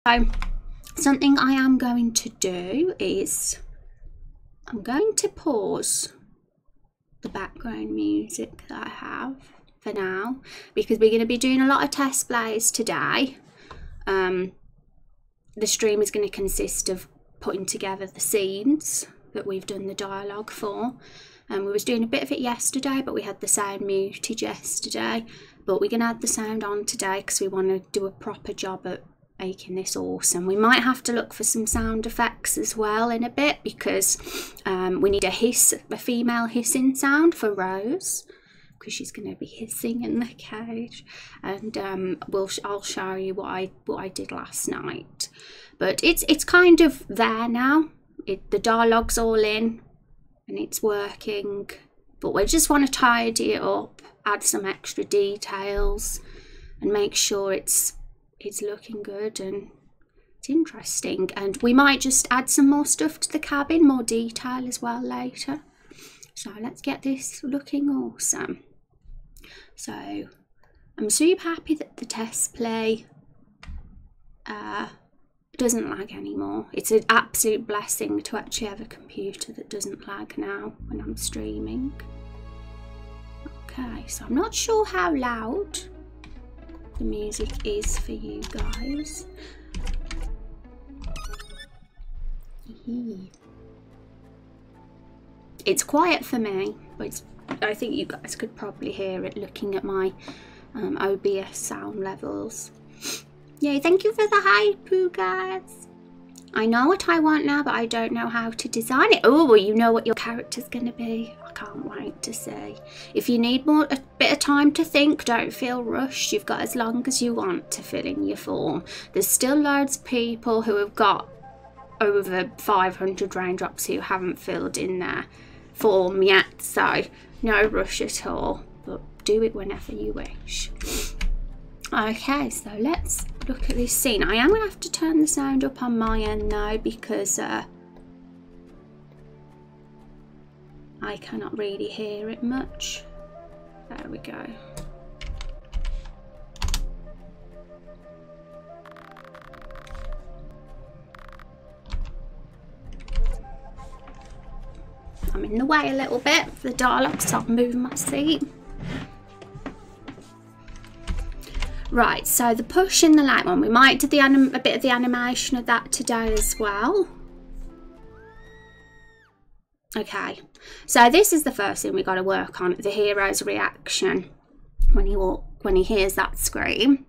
So something I am going to do is I'm going to pause the background music that I have for now, because we're going to be doing a lot of test plays today. The stream is going to consist of putting together the scenes that we've done the dialogue for. We was doing a bit of it yesterday, but we had the sound muted yesterday. But we're going to add the sound on today because we want to do a proper job at making this awesome. We might have to look for some sound effects as well in a bit, because we need a female hissing sound for Rose, because she's going to be hissing in the cage. And I'll show you what I did last night. But it's kind of there now. The dialogue's all in and it's working, but we just want to tidy it up, add some extra details and make sure it's looking good and it's interesting. And we might just add some more stuff to the cabin, more detail as well later. So let's get this looking awesome. So I'm super happy that the test play doesn't lag anymore. It's an absolute blessing to actually have a computer that doesn't lag now when I'm streaming. Okay, so I'm not sure how loud the music is for you guys. It's quiet for me, but I think you guys could probably hear it looking at my OBS sound levels. Yay, thank you for the hype, you guys. I know what I want now, but I don't know how to design it. Oh, well, you know what your character's going to be. I can't wait to see. If you need a bit of time to think, don't feel rushed. You've got as long as you want to fill in your form. There's still loads of people who have got over 500 raindrops who haven't filled in their form yet. So no rush at all, but do it whenever you wish. Okay, so let's look at this scene. I am going to have to turn the sound up on my end now, because I cannot really hear it much. There we go. I'm in the way a little bit for the dialogue, so I'm moving my seat. Right, so the push in the light one, we might do a bit of the animation of that today as well. Okay, so this is the first thing we got to work on, the hero's reaction when he hears that scream.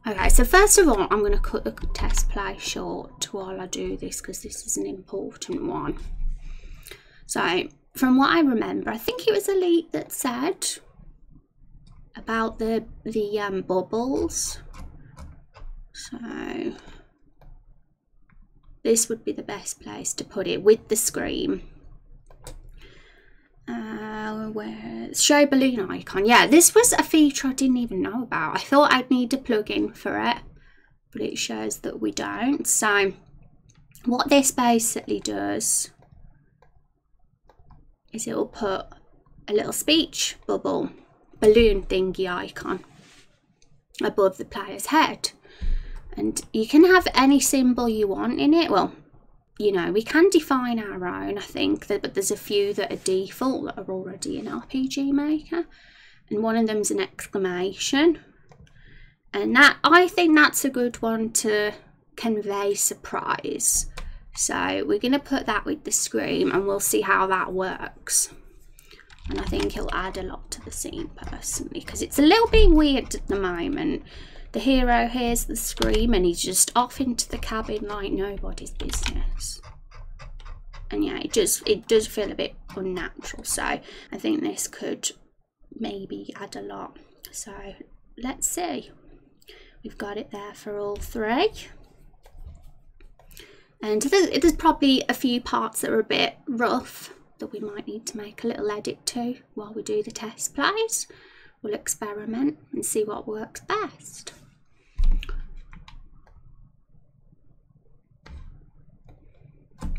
Okay, so first of all, I'm going to cut the test play short while I do this, because this is an important one. So from what I remember, I think it was Elite that said about the bubbles. So this would be the best place to put it with the scream. Where's show balloon icon? Yeah, this was a feature I didn't even know about. I thought I'd need a plugin for it, but it shows that we don't. So what this basically does is it will put a little speech bubble balloon thingy icon above the player's head, and you can have any symbol you want in it. Well, you know, we can define our own, I think, but there's a few that are default that are already in RPG Maker, and one of them's an exclamation, and that, I think that's a good one to convey surprise. So we're going to put that with the scream, and we'll see how that works. And I think it'll add a lot to the scene personally, because it's a little bit weird at the moment. The hero hears the scream and he's just off into the cabin like nobody's business. And yeah, it does feel a bit unnatural. So I think this could maybe add a lot. So let's see. We've got it there for all three. And there's probably a few parts that are a bit rough that we might need to make a little edit to while we do the test plays. We'll experiment and see what works best.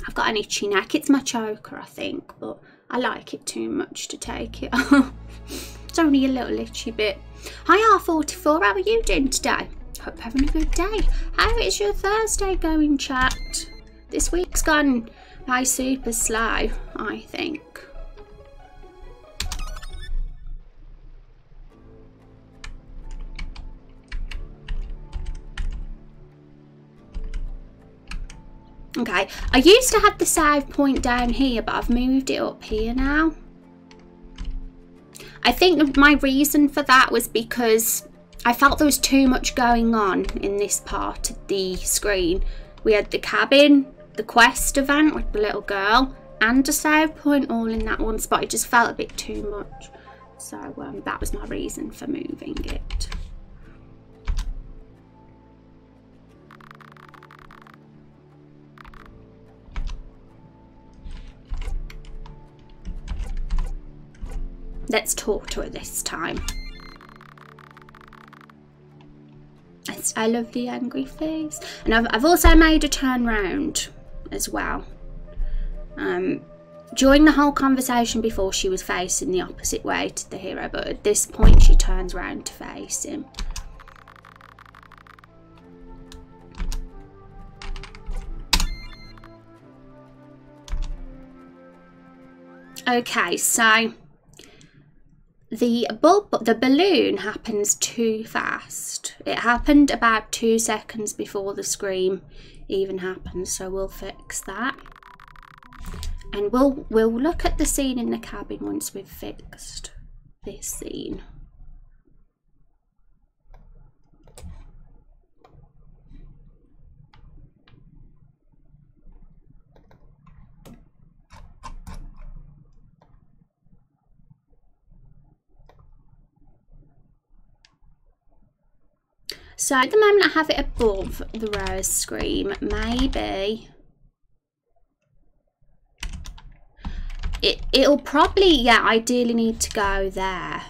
I've got an itchy neck. It's my choker, I think, but I like it too much to take it off. just only a little itchy bit. Hi R44, how are you doing today? Hope you're having a good day. How is your Thursday going, chat? This week's gone by super slow, I think. Okay, I used to have the save point down here, but I've moved it up here now. I think my reason for that was because I felt there was too much going on in this part of the screen. We had the cabin, the quest event with the little girl, and a save point all in that one spot. It just felt a bit too much. So that was my reason for moving it. Let's talk to her this time. I love the angry face. And I've also made her turn round as well. During the whole conversation before, she was facing the opposite way to the hero, but at this point she turns round to face him. Okay, so the balloon happens too fast. It happened about 2 seconds before the scream even happened, so we'll fix that. And we'll look at the scene in the cabin once we've fixed this scene. So at the moment I have it above the Rose scream. Maybe it'll probably, yeah, ideally need to go there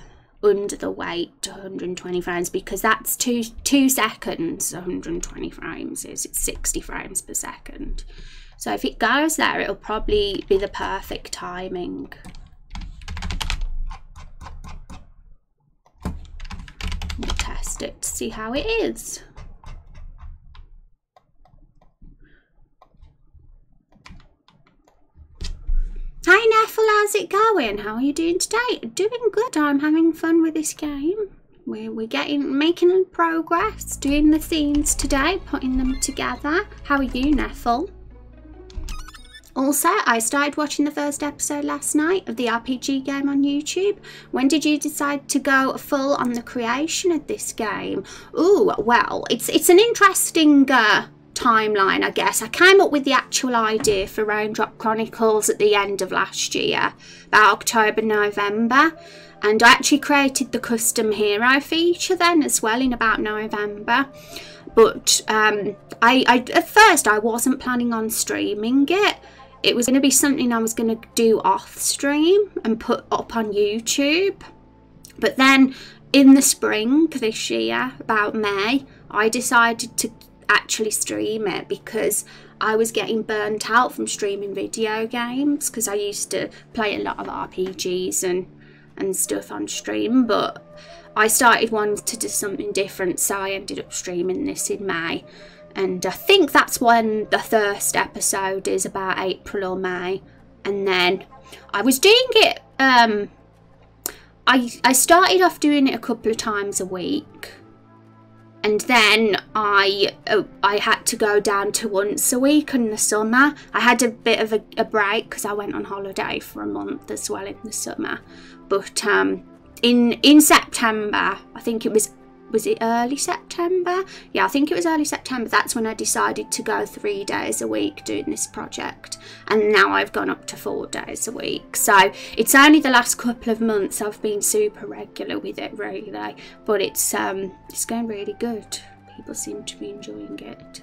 under the weight to 120 frames, because that's two seconds. 120 frames is, it's 60 frames per second. So if it goes there, it'll probably be the perfect timing. We'll test it to see how it is. Hi Neffel, how's it going? How are you doing today? Doing good. I'm having fun with this game. We're making progress, doing the scenes today, putting them together. How are you, Neffel? Also, I started watching the first episode last night of the RPG game on YouTube. When did you decide to go full on the creation of this game? Ooh, well, it's an interesting timeline, I guess. I came up with the actual idea for Raindrop Chronicles at the end of last year, about October, November. And I actually created the custom hero feature then as well in about November. But at first I wasn't planning on streaming it. It was going to be something I was going to do off stream and put up on YouTube. But then in the spring this year, about May, I decided to actually stream it because I was getting burnt out from streaming video games, because I used to play a lot of RPGs and stuff on stream, but I started wanting to do something different, so I ended up streaming this in May. And I think that's when the first episode is, about April or May. And then I was doing it, I started off doing it a couple of times a week. And then I had to go down to once a week in the summer. I had a bit of a break because I went on holiday for a month as well in the summer. But in September, I think it was it early September? Yeah, I think it was early September. That's when I decided to go 3 days a week doing this project. And now I've gone up to 4 days a week. So it's only the last couple of months I've been super regular with it, really. But it's going really good. People seem to be enjoying it.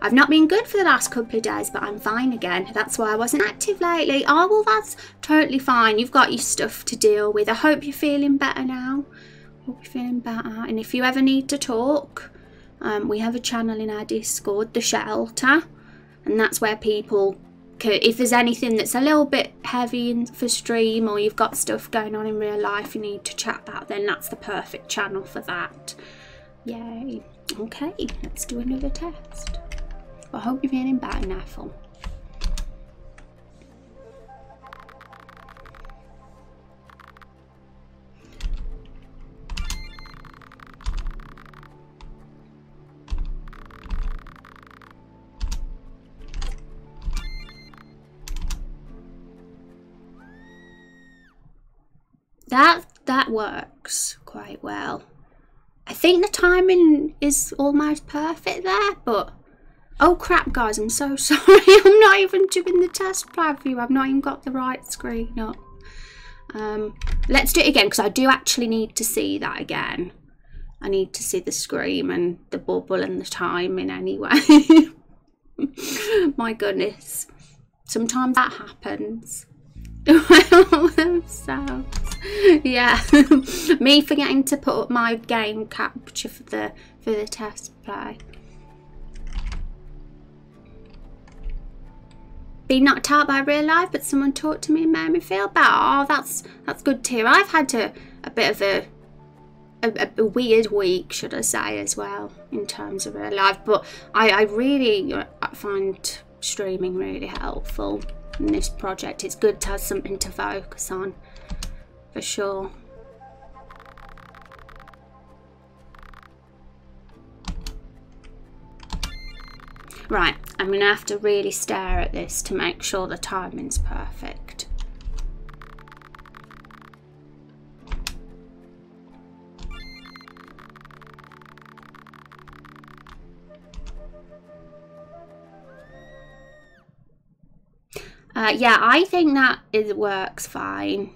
I've not been good for the last couple of days, but I'm fine again. That's why I wasn't active lately. Oh, well, that's totally fine. You've got your stuff to deal with. I hope you're feeling better now. Hope you're feeling better. And if you ever need to talk, we have a channel in our Discord, The Shelter, and that's where people if there's anything that's a little bit heavy for stream, or you've got stuff going on in real life you need to chat about, then that's the perfect channel for that. Yay. Okay, let's do another test. I hope you're feeling better, Neffel. That works quite well. I think the timing is almost perfect there, but oh crap guys, I'm so sorry. I'm not even doing the test play view. I've not even got the right screen up. Let's do it again, because I do actually need to see that again. I need to see the scream and the bubble and the timing anyway. My goodness, sometimes that happens. So yeah, me forgetting to put up my game capture for the test play. Being knocked out by real life, but someone talked to me and made me feel better. Oh, that's good to hear. I've had a bit of a weird week, should I say, as well, in terms of real life, but I really find streaming really helpful in this project. It's good to have something to focus on, for sure. Right, I'm gonna have to really stare at this to make sure the timing's perfect. Yeah, I think that works fine.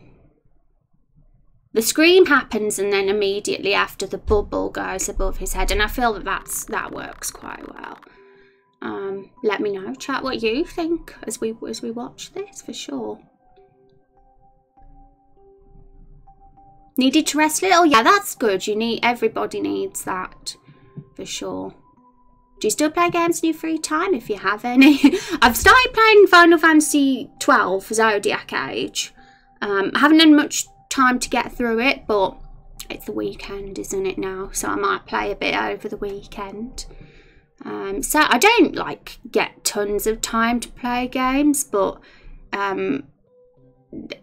The scream happens and then immediately after the bubble goes above his head, and I feel that works quite well. Let me know, chat, what you think as we watch this, for sure. Needed to rest a little? Yeah, that's good. Everybody needs that, for sure. Do you still play games in your free time, if you have any? I've started playing Final Fantasy 12 Zodiac Age. I haven't had much time to get through it, but it's the weekend, isn't it now? So I might play a bit over the weekend. So I don't get tons of time to play games, but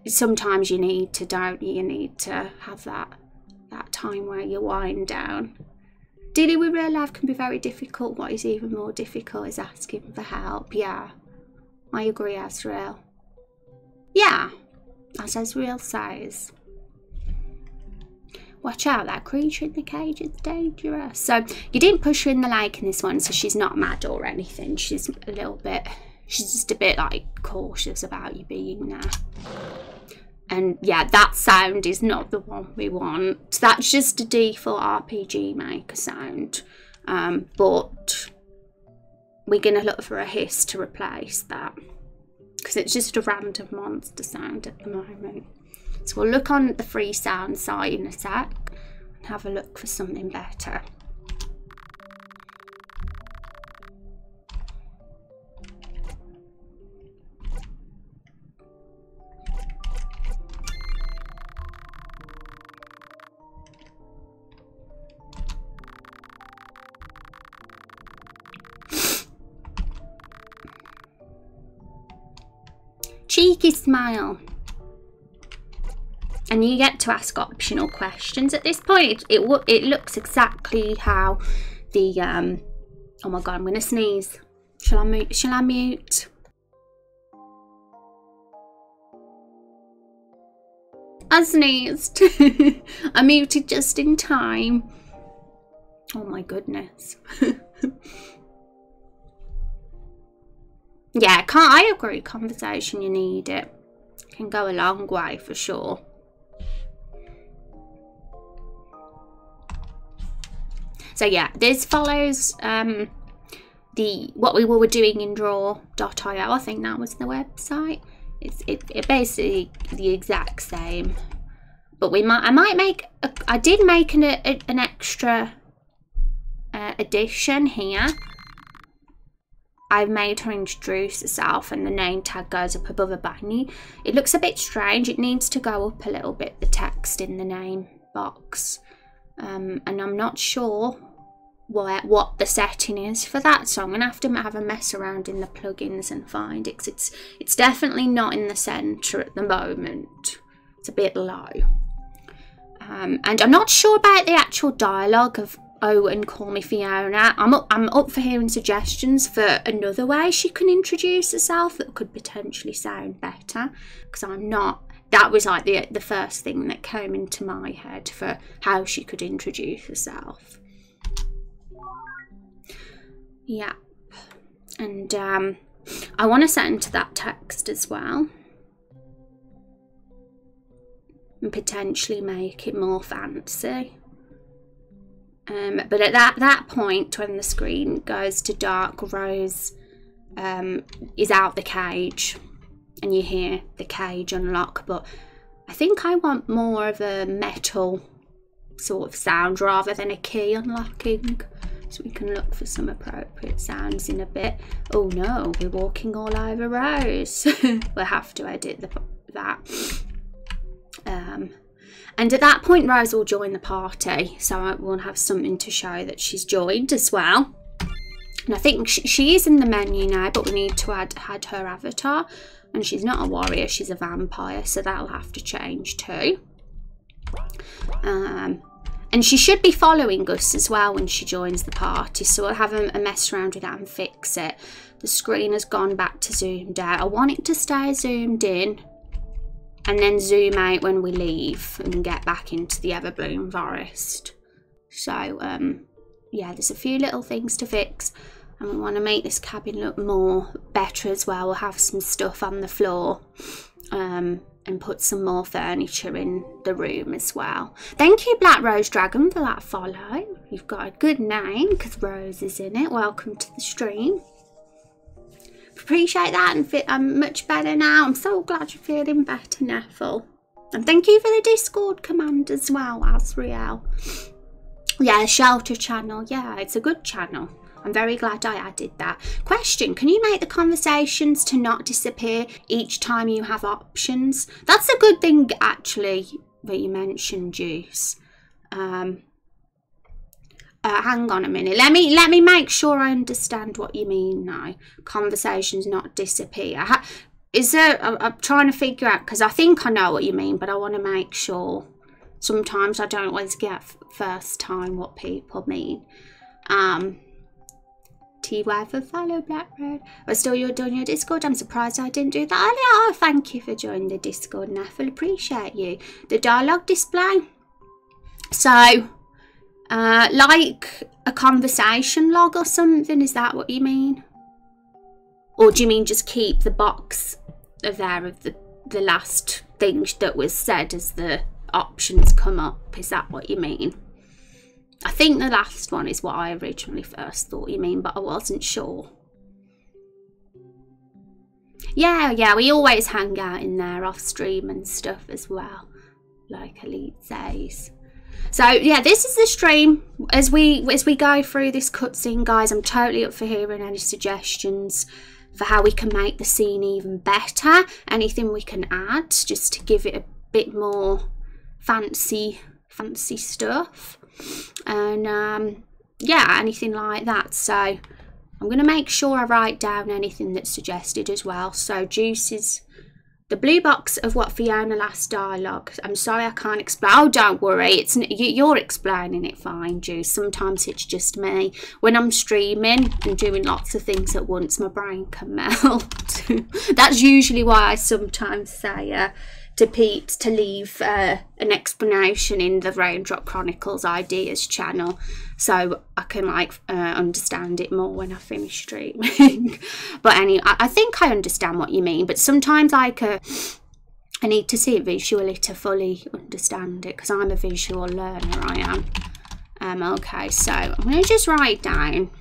sometimes you need to, don't you? You need to have that time where you wind down. Dealing with real life can be very difficult. What is even more difficult is asking for help. Yeah, I agree, Azrael. Yeah, as Azrael says. Watch out, that creature in the cage is dangerous. So you didn't push her in the lake in this one, so she's not mad or anything. She's just a bit cautious about you being there. And yeah, that sound is not the one we want. That's just a default RPG Maker sound. But we're going to look for a hiss to replace that, because it's just a random monster sound at the moment. So we'll look on the free sound site in a sec and have a look for something better. Cheeky smile. And you get to ask optional questions at this point. It looks exactly how the oh my god, I'm gonna sneeze. Shall I mute? I sneezed. I muted just in time. Oh my goodness. Yeah, I agree. Conversation, you need it. Can go a long way, for sure. So yeah, this follows what we were doing in draw.io. I think that was the website. It's basically the exact same, but I did make an extra addition here. I've made her introduce herself and the name tag goes up above her back. It looks a bit strange. It needs to go up a little bit, the text in the name box. And I'm not sure what the setting is for that, so I'm gonna have a mess around in the plugins and find it, 'cause it's definitely not in the center at the moment. It's a bit low. And I'm not sure about the actual dialogue of "Oh, and call me Fiona." I'm up for hearing suggestions for another way she can introduce herself that could potentially sound better, because I'm not. That was like the first thing that came into my head for how she could introduce herself. Yeah, and I want to set into that text as well and potentially make it more fancy. But at that point, when the screen goes to dark, Rose is out the cage and you hear the cage unlock, but I think I want more of a metal sort of sound rather than a key unlocking. So we can look for some appropriate sounds in a bit. Oh no, we're walking all over Rose. We'll have to edit that. And at that point, Rose will join the party. So we'll have something to show that she's joined as well. And I think she is in the menu now, but we need to add her avatar. And she's not a warrior, she's a vampire. So that'll have to change too. And she should be following us as well when she joins the party. So we'll have a mess around with that and fix it. The screen has gone back to zoomed out. I want it to stay zoomed in and then zoom out when we leave and get back into the Everbloom Forest. So, yeah, there's a few little things to fix. And we want to make this cabin look better as well. We'll have some stuff on the floor. And put some more furniture in the room as well. Thank you, Black Rose Dragon, for that follow. You've got a good name because Rose is in it. Welcome to the stream. Appreciate that, and I'm much better now. I'm so glad you're feeling better, Neffel. And thank you for the Discord command as well, Asriel. Yeah, Shelter channel. Yeah, it's a good channel. I'm very glad I added that. Question, can you make the conversations to not disappear each time you have options? That's a good thing, actually, that you mentioned, Juice. Hang on a minute. Let me make sure I understand what you mean now. Conversations not disappear. Is there... I'm trying to figure out, because I think I know what you mean, but I want to make sure. Sometimes I don't always get first time what people mean. T-Wire for follow, Black Red. But still, you're doing your Discord. I'm surprised I didn't do that earlier. Oh, thank you for joining the Discord, Neffel. Appreciate you. The dialogue display. So, like a conversation log or something. Is that what you mean? Or do you mean just keep the box there of the last thing that was said as the options come up? Is that what you mean? I think the last one is what I originally first thought you mean, but I wasn't sure. Yeah, we always hang out in there off stream and stuff as well, like Elite says. So yeah, this is the stream. As we go through this cutscene, guys, I'm totally up for hearing any suggestions for how we can make the scene even better. Anything we can add just to give it a bit more fancy stuff. And yeah, anything like that. So I'm going to make sure I write down anything that's suggested as well. So Juice is the blue box of what Fiona last dialogue. I'm sorry I can't explain. Oh, don't worry, you're explaining it fine, Juice. Sometimes it's just me. When I'm streaming and doing lots of things at once, my brain can melt. That's usually why I sometimes say to peeps to leave an explanation in the Raindrop Chronicles ideas channel, so I can like understand it more when I finish streaming. But anyway, I think I understand what you mean, but sometimes like I need to see it visually to fully understand it, because I'm a visual learner, I am. Okay, so I'm going to just write down.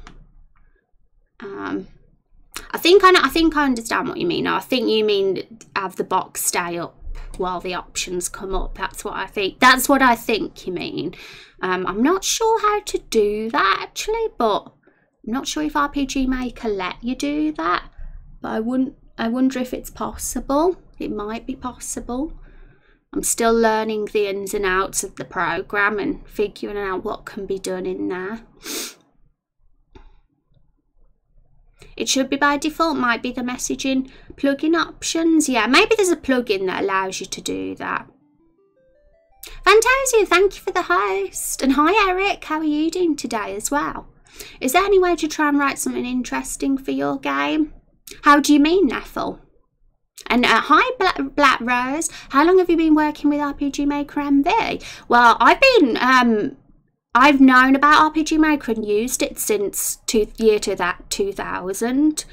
I think I understand what you mean. I think you mean have the box stay up while the options come up. That's what I think you mean. I'm not sure how to do that actually, but I'm not sure if RPG Maker let you do that, but I wonder if it's possible. It might be possible. I'm still learning the ins and outs of the program and figuring out what can be done in there. It should be by default, might be the messaging plugin options. Yeah, maybe there's a plugin that allows you to do that. Fantasia, thank you for the host. And hi Eric, how are you doing today as well? Is there any way to try and write something interesting for your game? How do you mean, Nethel? And hi Black Rose, how long have you been working with RPG Maker MV? Well, I've known about RPG Maker and used it since 2000,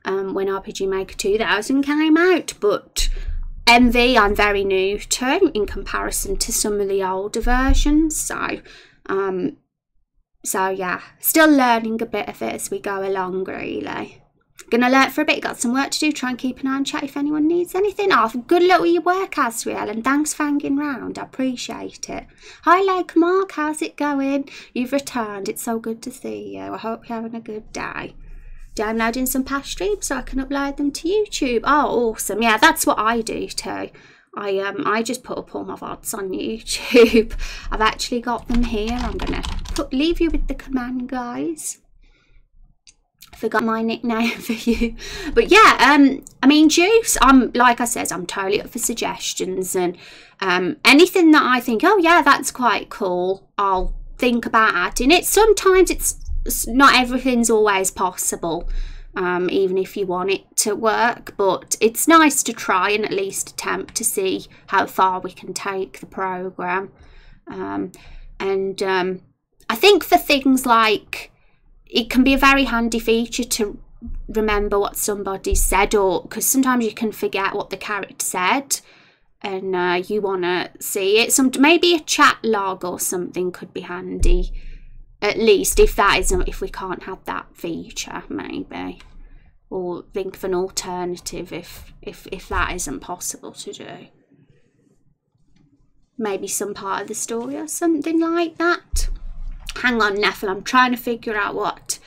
when RPG Maker 2000 came out, but MV I'm very new to in comparison to some of the older versions, so yeah, still learning a bit of it as we go along really. Gonna alert for a bit, got some work to do, try and keep an eye on chat if anyone needs anything. Oh, good luck with your work, Asriel, and thanks for hanging round, I appreciate it. Hi Lake Mark, how's it going? You've returned, it's so good to see you. I hope you're having a good day. Downloading some past streams so I can upload them to YouTube. Oh, awesome. Yeah, that's what I do too. I just put up all my VODs on YouTube. I've actually got them here. I'm gonna leave you with the command, guys. Forgot my nickname for you, but yeah, I mean, Juice, like I said, I'm totally up for suggestions, and anything that I think, oh yeah, that's quite cool, I'll think about adding it. Sometimes it's not everything's always possible, even if you want it to work, but it's nice to try and at least attempt to see how far we can take the program. I think for things like, it can be a very handy feature to remember what somebody said, or because sometimes you can forget what the character said and you want to see it. Maybe a chat log or something could be handy, at least if we can't have that feature, maybe, or think of an alternative if that isn't possible to do. Maybe some part of the story or something like that. Hang on, Neffel, I'm trying to figure out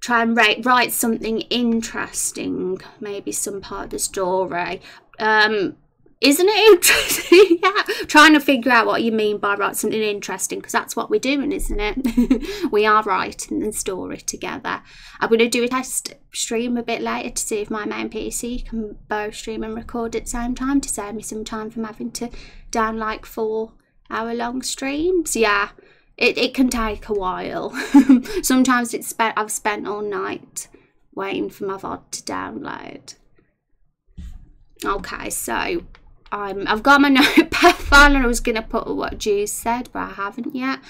try and write something interesting, maybe some part of the story. Isn't it interesting? Yeah, trying to figure out what you mean by write something interesting, because that's what we're doing, isn't it? We are writing the story together. I'm going to do a test stream a bit later to see if my main PC can both stream and record at the same time, to save me some time from having to down like 4-hour-long streams. Yeah. It can take a while. Sometimes I've spent all night waiting for my VOD to download. Okay, so I've got my notepad file and I was gonna put what Juice said, but I haven't yet.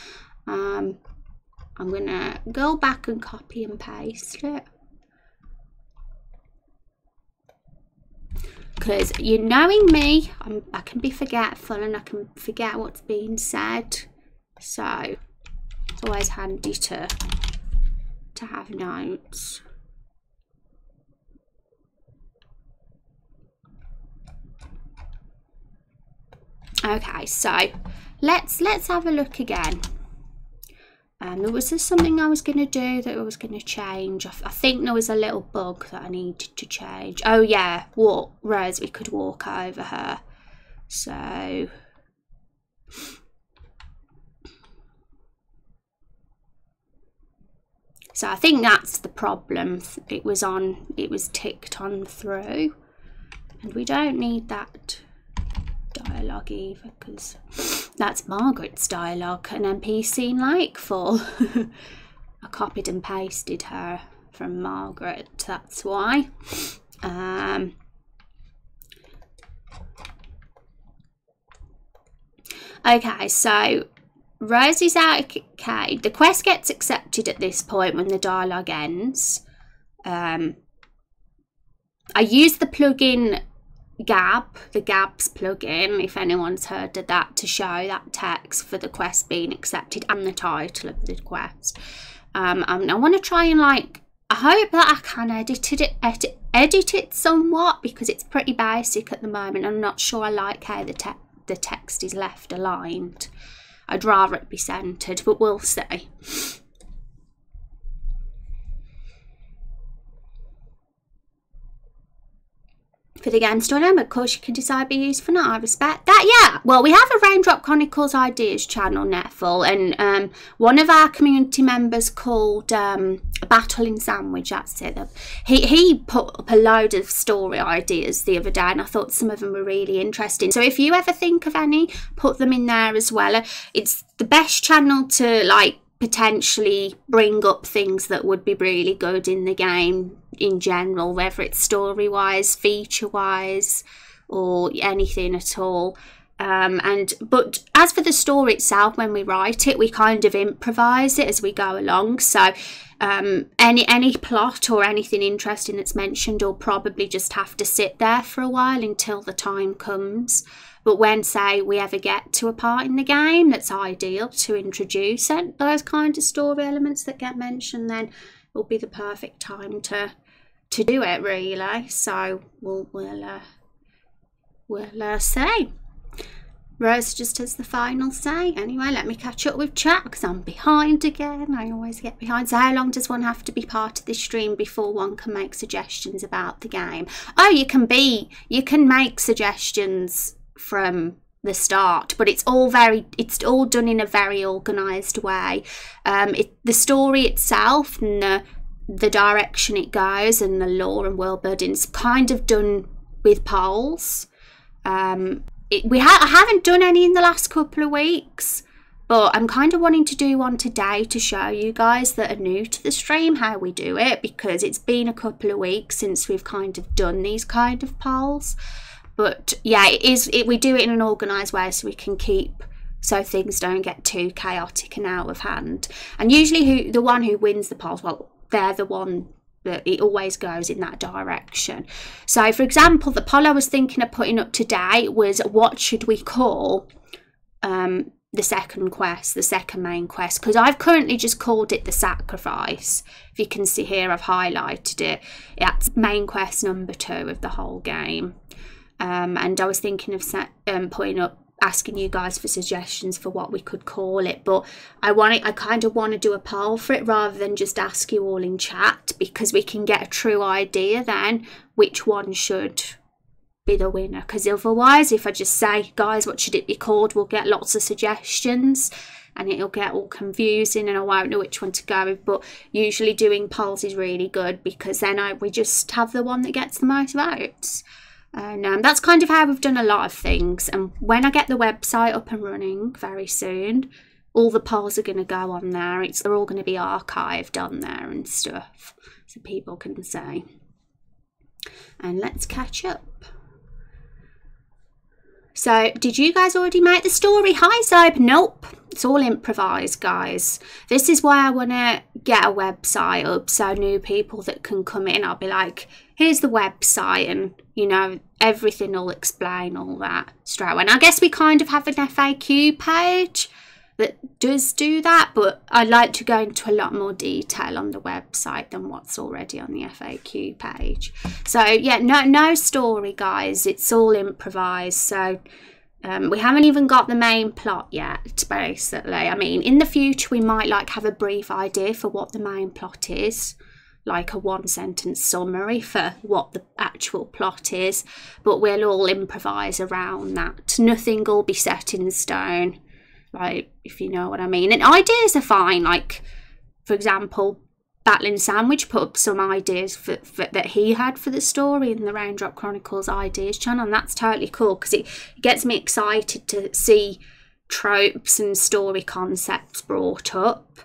I'm gonna go back and copy and paste it, because you knowing me, I can be forgetful and I can forget what's being said. So it's always handy to have notes. Okay, so let's have a look again. There was something I was going to do that I was going to change. I think there was a little bug that I needed to change. Oh yeah, Rose, we could walk over her. So I think that's the problem. It was ticked on through, and we don't need that dialogue either, because that's Margaret's dialogue, an NPC in Lakefall. I copied and pasted her from Margaret, that's why. Okay, so Rosie's arcade. The quest gets accepted at this point when the dialogue ends. I use the plugin Gab, the Gab's plugin, if anyone's heard of that, to show that text for the quest being accepted and the title of the quest. I want to try and I hope that I can edit it somewhat, because it's pretty basic at the moment. I'm not sure I like how the text is left aligned. I'd rather it be centered, but we'll see. for the game story, but of course you can decide to be used for not. I respect that. Yeah, well, we have a Raindrop Chronicles Ideas channel, Netful, and one of our community members called A Battle in Sandwich, that's it. He put up a load of story ideas the other day, and I thought some of them were really interesting. So if you ever think of any, put them in there as well. It's the best channel to like potentially bring up things that would be really good in the game in general, whether it's story wise, feature wise, or anything at all. But as for the story itself, when we write it, we kind of improvise it as we go along. So any plot or anything interesting that's mentioned will probably just have to sit there for a while until the time comes. But when, say, we ever get to a part in the game that's ideal to introduce it, those kind of story elements that get mentioned, then will be the perfect time to do it, really. So we'll see. Rose just has the final say. Anyway, let me catch up with chat because I'm behind again. I always get behind. So how long does one have to be part of this stream before one can make suggestions about the game? Oh, you can make suggestions from the start, but it's all done in a very organized way. The story itself and the direction it goes and the lore and world building is kind of done with polls. I haven't done any in the last couple of weeks, but I'm kind of wanting to do one today to show you guys that are new to the stream how we do it, because it's been a couple of weeks since we've kind of done these kind of polls. But yeah, we do it in an organised way so we can so things don't get too chaotic and out of hand. And usually the one who wins the polls, well, they're the one that it always goes in that direction. So for example, the poll I was thinking of putting up today was, what should we call the second main quest? Because I've currently just called it the sacrifice. If you can see here, I've highlighted it. That's main quest number 2 of the whole game. And I was thinking of asking you guys for suggestions for what we could call it, but I kind of want to do a poll for it rather than just ask you all in chat, because we can get a true idea then which one should be the winner. Because otherwise, if I just say, guys, what should it be called, we'll get lots of suggestions and it'll get all confusing and I won't know which one to go with. But usually doing polls is really good, because then we just have the one that gets the most votes. And that's kind of how we've done a lot of things. And when I get the website up and running very soon, all the polls are going to go on there. They're all going to be archived on there and stuff, so people can see. And let's catch up. So, did you guys already make the story? Hi, Zob. Nope. It's all improvised, guys. This is why I want to get a website up, so new people that can come in, I'll be like, here's the website, and, you know, everything will explain all that straight away. And I guess we kind of have an FAQ page that does do that, but I'd like to go into a lot more detail on the website than what's already on the FAQ page. So yeah, no story, guys. It's all improvised. So we haven't even got the main plot yet, basically. I mean, in the future we might like have a brief idea for what the main plot is, like a 1-sentence summary for what the actual plot is, but we'll all improvise around that. Nothing will be set in stone, like, if you know what I mean. And ideas are fine. Like, for example, Battling Sandwich put up some ideas that he had for the story in the Raindrop Chronicles Ideas channel, and that's totally cool because it gets me excited to see tropes and story concepts brought up.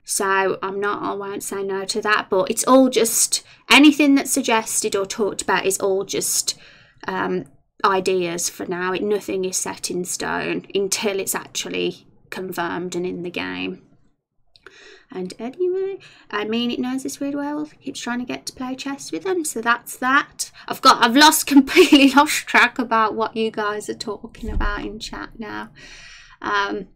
So I won't say no to that, but it's all just, anything that's suggested or talked about is all just ideas for now. Nothing is set in stone until it's actually confirmed and in the game. And anyway, I mean, it knows this weird werewolf. It keeps trying to get to play chess with them, so that's that. I've completely lost track about what you guys are talking about in chat now. I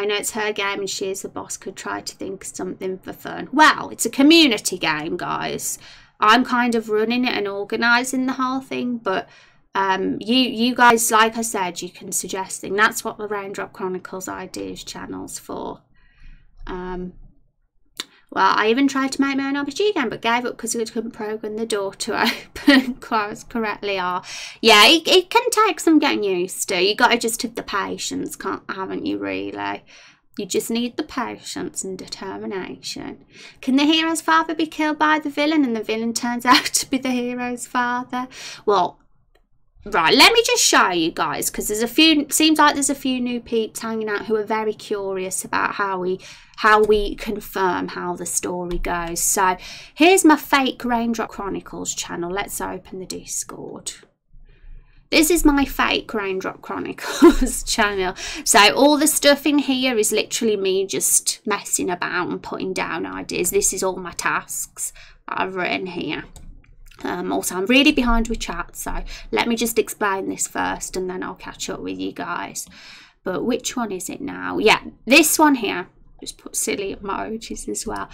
know it's her game and she is the boss, could try to think of something for fun. Well, it's a community game, guys. I'm kind of running it and organising the whole thing, but you guys, like I said, you can suggest things. That's what the Raindrop Chronicles Ideas channel's for. Well, Well, I even tried to make my own RPG game, but gave up because I couldn't program the door to open correctly. Yeah, it can take some getting used to. You got to just have the patience, haven't you, really? You just need the patience and determination. Can the hero's father be killed by the villain and the villain turns out to be the hero's father? Well, right, let me just show you guys, because there's a few, seems like there's a few new peeps hanging out who are very curious about how we confirm how the story goes. So here's my fake Raindrop Chronicles channel. Let's open the Discord. This is my fake Raindrop Chronicles channel. So all the stuff in here is literally me just messing about and putting down ideas. This is all my tasks I've written here. Also, I'm really behind with chat, so let me just explain this first and then I'll catch up with you guys. But which one is it now? Yeah, this one here. Just put silly emojis as well.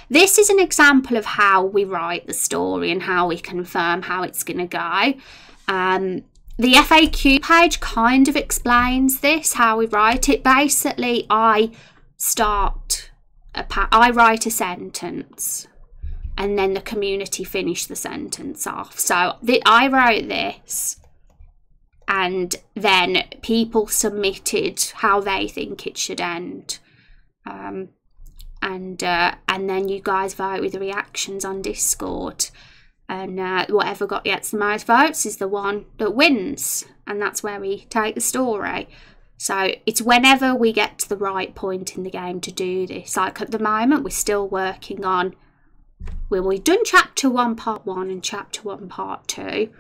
This is an example of how we write the story and how we confirm how it's going to go. The FAQ page kind of explains this, how we write it. Basically, I write a sentence and then the community finish the sentence off. So I wrote this and then people submitted how they think it should end. And then you guys vote with the reactions on Discord. And whatever gets the most votes is the one that wins. And that's where we take the story. So it's whenever we get to the right point in the game to do this. Like at the moment, we're still working on... Well, we've done chapter 1 part 1 and chapter 1 part 2,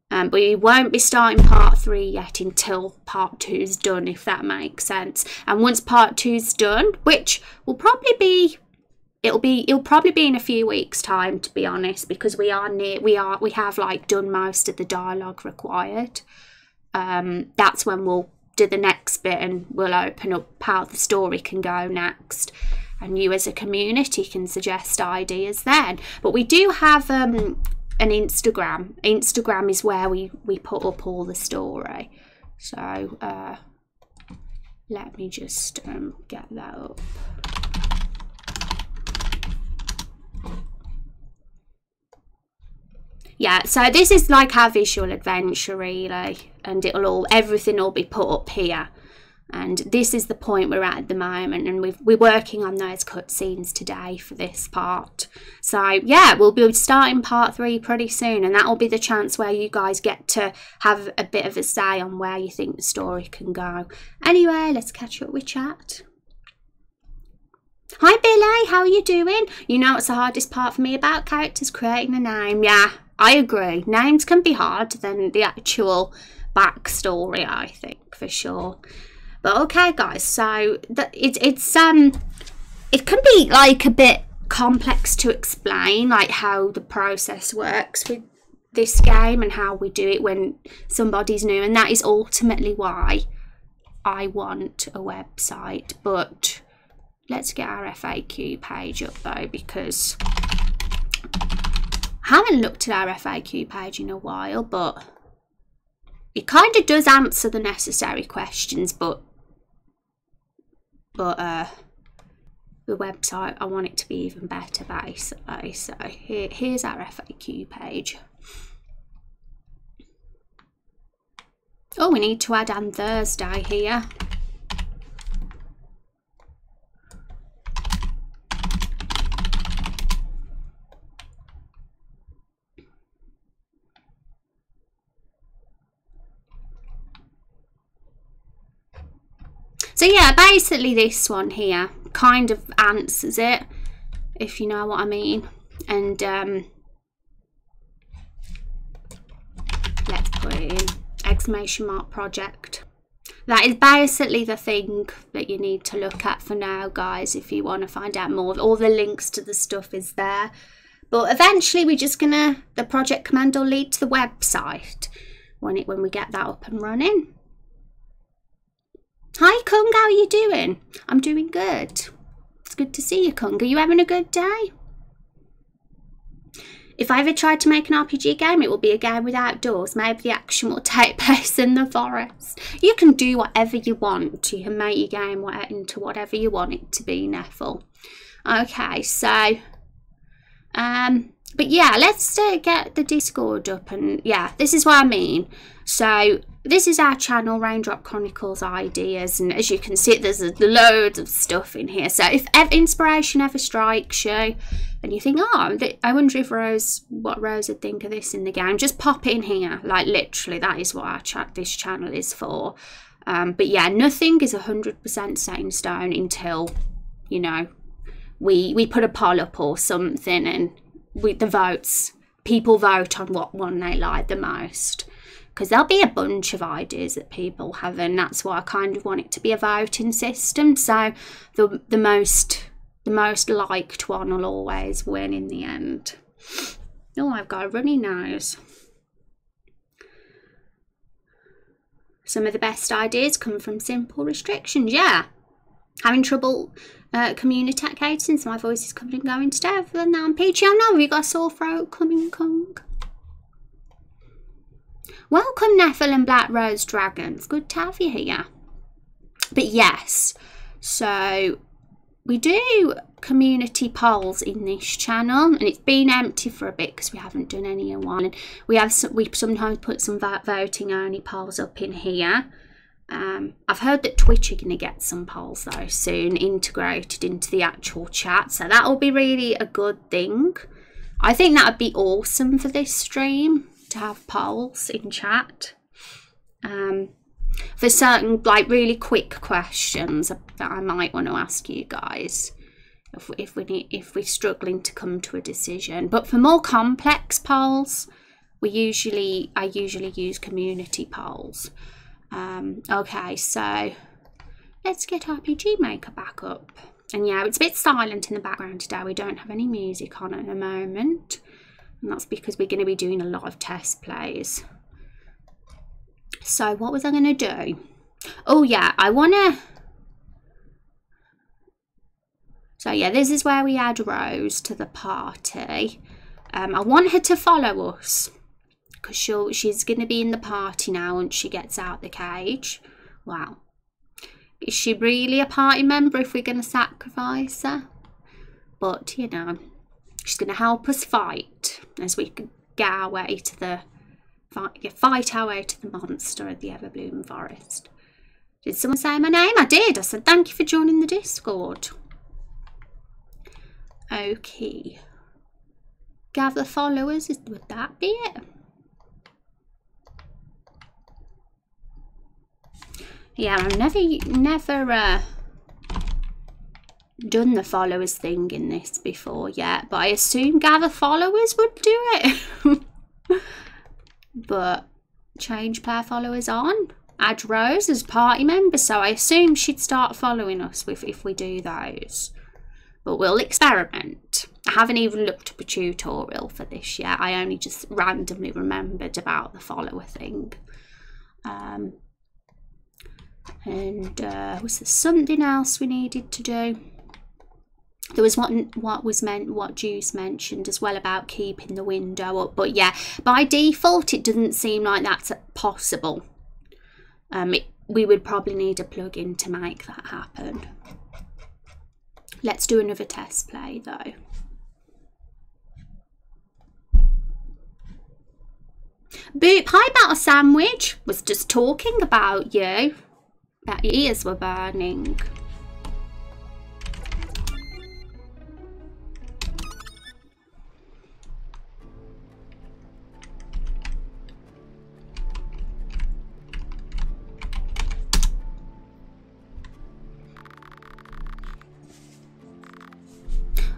but we won't be starting part 3 yet until part 2 is done, if that makes sense. And once part 2 is done, which will probably be, it'll probably be in a few weeks' time, to be honest, because we have like done most of the dialogue required. That's when we'll do the next bit and we'll open up how the story can go next. And you as a community can suggest ideas then. But we do have an Instagram. Instagram is where we put up all the story. So let me just get that up. Yeah, so this is like our visual adventure really, and everything will be put up here. And this is the point we're at the moment, and we're working on those cutscenes today for this part. So yeah, we'll be starting part 3 pretty soon, and that'll be the chance where you guys get to have a bit of a say on where you think the story can go. Anyway, let's catch up with chat. Hi Billy, how are you doing? You know what's the hardest part for me about characters? Creating a name. Yeah, I agree. Names can be harder than the actual backstory, I think, for sure. But okay guys, so it can be like a bit complex to explain, like how the process works with this game and how we do it when somebody's new, and that is ultimately why I want a website. But let's get our FAQ page up though, because I haven't looked at our FAQ page in a while, but it kind of does answer the necessary questions, but the website, I want it to be even better basically. So here's our FAQ page. Oh, we need to add on Thursday here. So yeah, basically this one here kind of answers it, if you know what I mean. And let's put it in exclamation mark project. That is basically the thing that you need to look at for now, guys, if you want to find out more. All the links to the stuff is there. But eventually we're just gonna, the project command will lead to the website when we get that up and running. Hi Kung, how are you doing? I'm doing good. It's good to see you, Kung. Are you having a good day? If I ever tried to make an RPG game, it will be a game with outdoors. Maybe the action will take place in the forest. You can do whatever you want. You can make your game into whatever you want it to be, Neffel. Okay, so, but yeah, let's get the Discord up, and yeah, this is what I mean. So this is our channel, Raindrop Chronicles Ideas, and as you can see, there's loads of stuff in here. So if inspiration ever strikes you and you think, oh, I wonder if what Rose would think of this in the game, just pop it in here. Like literally, that is what this channel is for. But yeah, nothing is 100% set in stone until, you know, we put a poll up or something, and people vote on what one they like the most. Because there'll be a bunch of ideas that people have, and that's why I kind of want it to be a voting system. So the most liked one will always win in the end. Oh, I've got a runny nose. Some of the best ideas come from simple restrictions. Yeah, having trouble communicating, so my voice is coming and going today. Other than that, I'm peachy. Oh no, have you got a sore throat coming, Kong? Welcome, Neffel and Black Rose Dragons. Good to have you here. But yes, so we do community polls in this channel, and it's been empty for a bit because we haven't done any in a while. And we sometimes put some voting only polls up in here. I've heard that Twitch are going to get some polls though soon integrated into the actual chat, so that will be really a good thing. I think that would be awesome for this stream, to have polls in chat for certain, like, really quick questions that I might want to ask you guys if we're struggling to come to a decision. But for more complex polls, I usually use community polls. Okay, so let's get RPG Maker back up. And yeah, it's a bit silent in the background today. We don't have any music on at the moment. And that's because we're going to be doing a lot of test plays. So what was I going to do? Oh yeah, so yeah, this is where we add Rose to the party. I want her to follow us, because she's going to be in the party now once she gets out the cage. Wow. Is she really a party member if we're going to sacrifice her? But, you know, she's going to help us fight as we get our way to the fight our way to the monster of the Everbloom Forest. Did someone say my name? I did. I said thank you for joining the Discord. Okay. Gather followers. Would that be it? Yeah, I've never done the followers thing in this before yet, but I assume gather followers would do it. But change player followers on, add Rose as party member, so I assume she'd start following us if we do those. But we'll experiment. I haven't even looked up a tutorial for this yet. I only just randomly remembered about the follower thing. And was there something else we needed to do? There was what Juice mentioned as well about keeping the window up, but yeah, by default it doesn't seem like that's possible. We would probably need a plugin to make that happen. Let's do another test play though. Boop, hi Battle Sandwich. Was just talking about you. That your ears were burning.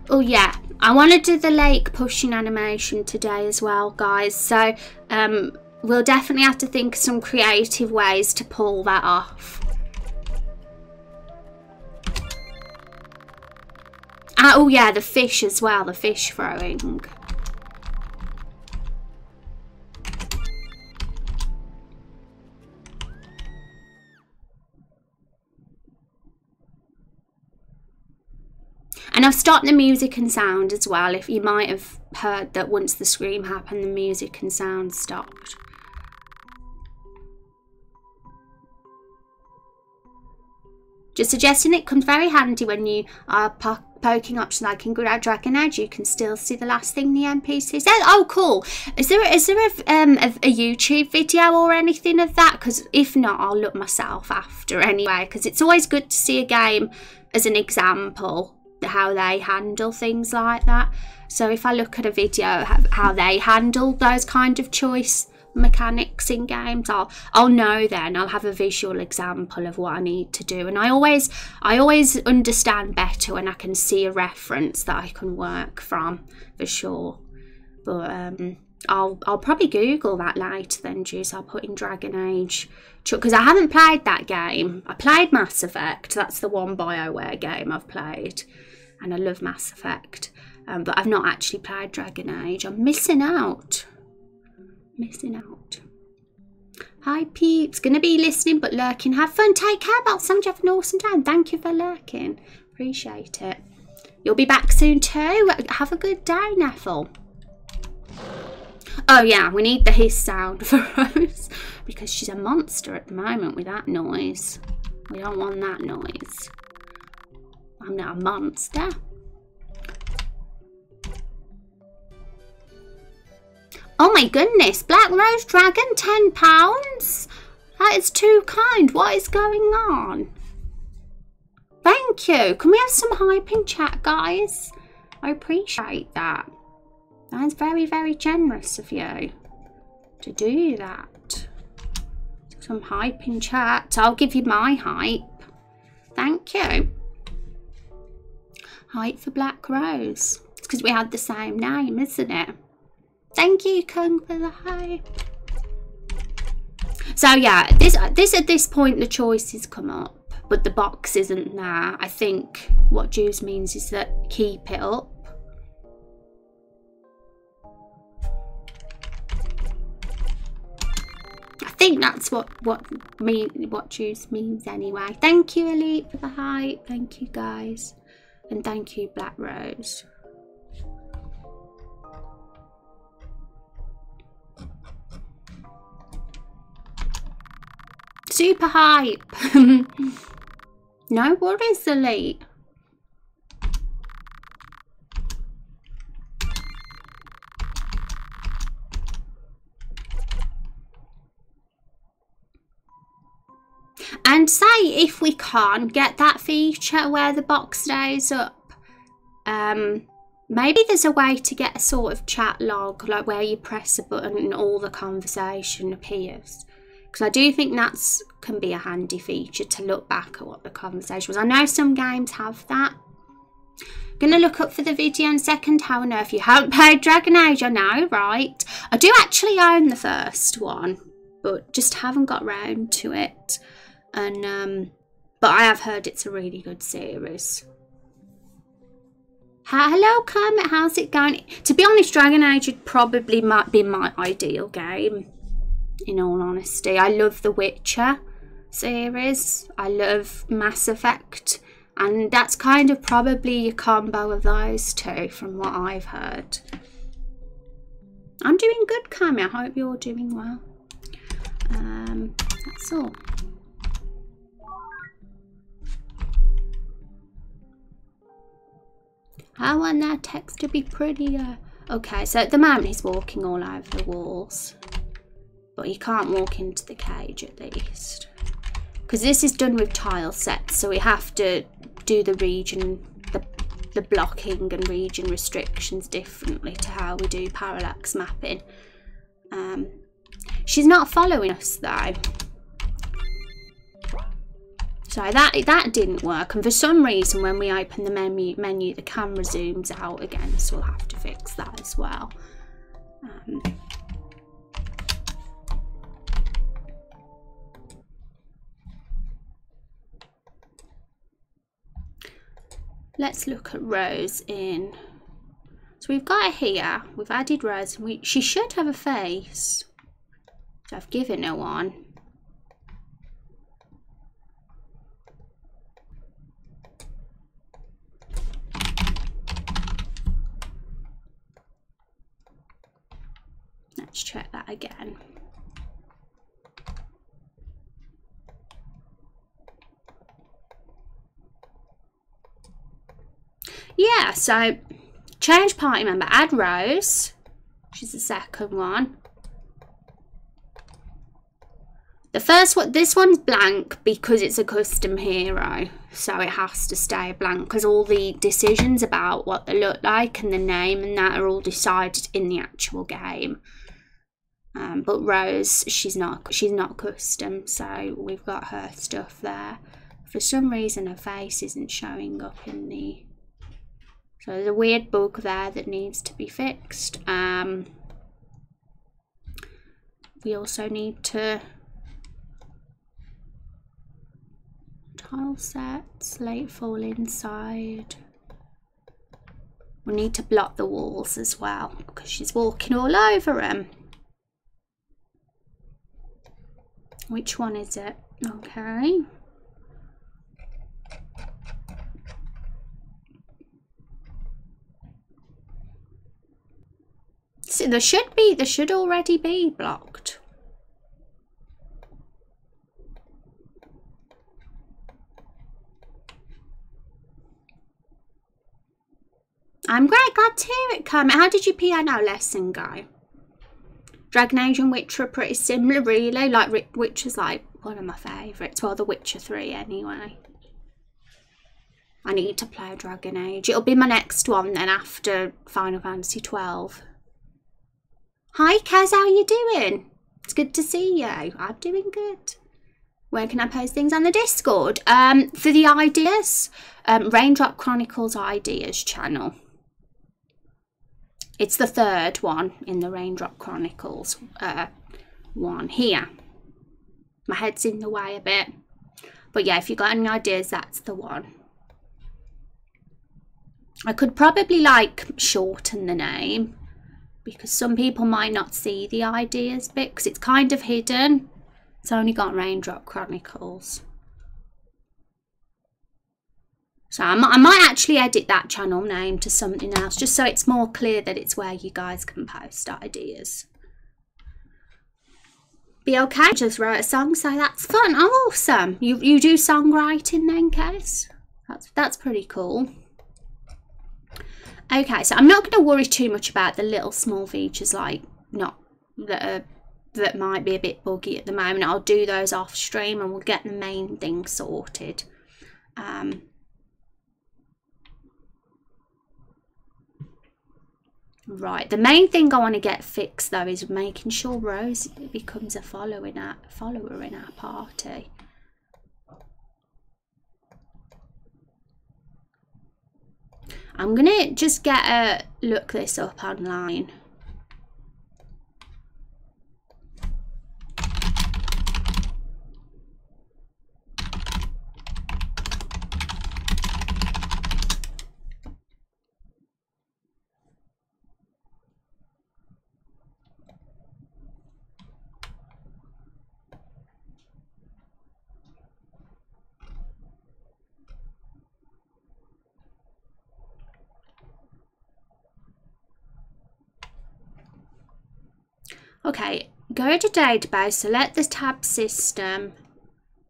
Oh yeah, I want to do the lake pushing animation today as well, guys. So we'll definitely have to think of some creative ways to pull that off. Oh yeah, the fish as well, the fish throwing. And I've stopped the music and sound as well. If you might have heard that once the scream happened, the music and sound stopped. Just suggesting it comes very handy when you are poking options like in Dragon Age. You can still see the last thing the NPC says. Oh, cool. Is there a YouTube video or anything of that? Because if not, I'll look myself after anyway. Because it's always good to see a game as an example, how they handle things like that. So if I look at a video how they handle those kind of choice mechanics in games, I'll know then. I'll have a visual example of what I need to do, and I always understand better when I can see a reference that I can work from, for sure. But I'll probably Google that later then, Juice. I'll put in Dragon Age, because I haven't played that game. I played Mass Effect. That's the one BioWare game I've played, and I love Mass Effect, but I've not actually played Dragon Age. I'm missing out. Hi peeps, gonna be listening but lurking. Have fun, take care, Balsam, have an awesome time. Thank you for lurking, appreciate it. You'll be back soon too. Have a good day, Neffel. Oh yeah, we need the hiss sound for Rose because she's a monster at the moment with that noise. We don't want that noise. I'm not a monster. Oh my goodness, Black Rose Dragon, £10? That is too kind. What is going on? Thank you. Can we have some hype in chat, guys? I appreciate that. That's very, very generous of you to do that. Some hype in chat. I'll give you my hype. Thank you. Hype for Black Rose. It's because we had the same name, isn't it? Thank you, Kung, for the hype. So yeah, this at this point the choices come up, but the box isn't there. I think what Juice means is that keep it up. I think that's what Juice means anyway. Thank you, Elite, for the hype. Thank you, guys, and thank you, Black Rose. Super hype. No worries, Elite. And say if we can't get that feature where the box stays up, maybe there's a way to get a sort of chat log, like where you press a button and all the conversation appears. Because I do think that's can be a handy feature to look back at what the conversation was. I know some games have that. Gonna look up for the video in a second. How on earth you haven't played Dragon Age? I know, right? I do actually own the first one, but just haven't got round to it. And but I have heard it's a really good series. Hello, Kermit. How's it going? To be honest, Dragon Age might be my ideal game. In all honesty, I love the Witcher series. I love Mass Effect, and that's kind of probably a combo of those two from what I've heard. I'm doing good, Cami. I hope you're doing well. That's all. I want that text to be prettier. Okay, so at the moment he's walking all over the walls. But he can't walk into the cage at least. Because this is done with tile sets, so we have to do the region, the blocking and region restrictions differently to how we do parallax mapping. She's not following us though. So that didn't work, and for some reason when we open the menu the camera zooms out again, so we'll have to fix that as well. Let's look at Rose in. So we've got her here. We've added Rose, and she should have a face. So I've given her one. let's check that again. Yeah, so change party member, add Rose. She's the second one. The first one, this one's blank because it's a custom hero, so it has to stay blank because all the decisions about what they look like and the name and that are all decided in the actual game. But Rose, she's not custom, so we've got her stuff there. For some reason, her face isn't showing up in the. So there's a weird bug there that needs to be fixed. We also need to. Tile sets, late fall inside. We need to block the walls as well because she's walking all over them. Which one is it? Okay. So there should already be blocked. I'm great, glad to hear it, Kermit. How did your piano lesson go? Dragon Age and Witcher are pretty similar, really. Like, Witcher's like one of my favourites. Well, The Witcher 3 anyway. I need to play Dragon Age. It'll be my next one then after Final Fantasy 12. Hi, Kaz, how are you doing? It's good to see you. I'm doing good. Where can I post things on the Discord? For the ideas, Raindrop Chronicles ideas channel. It's the third one in the Raindrop Chronicles one here. My head's in the way a bit. But yeah, if you've got any ideas, that's the one. I could probably like shorten the name because some people might not see the ideas bit because it's kind of hidden. It's only got Raindrop Chronicles. So I might actually edit that channel name to something else just so it's more clear that it's where you guys can post ideas. Be okay, just wrote a song, so that's fun. Oh, awesome. You do songwriting then, Kes? That's pretty cool. Okay, so I'm not going to worry too much about the little small features like that might be a bit buggy at the moment. I'll do those off stream and we'll get the main thing sorted. Right, the main thing I want to get fixed though is making sure Rose becomes a follower in our party. I'm gonna just look this up online. Okay, go to database, select the tab system,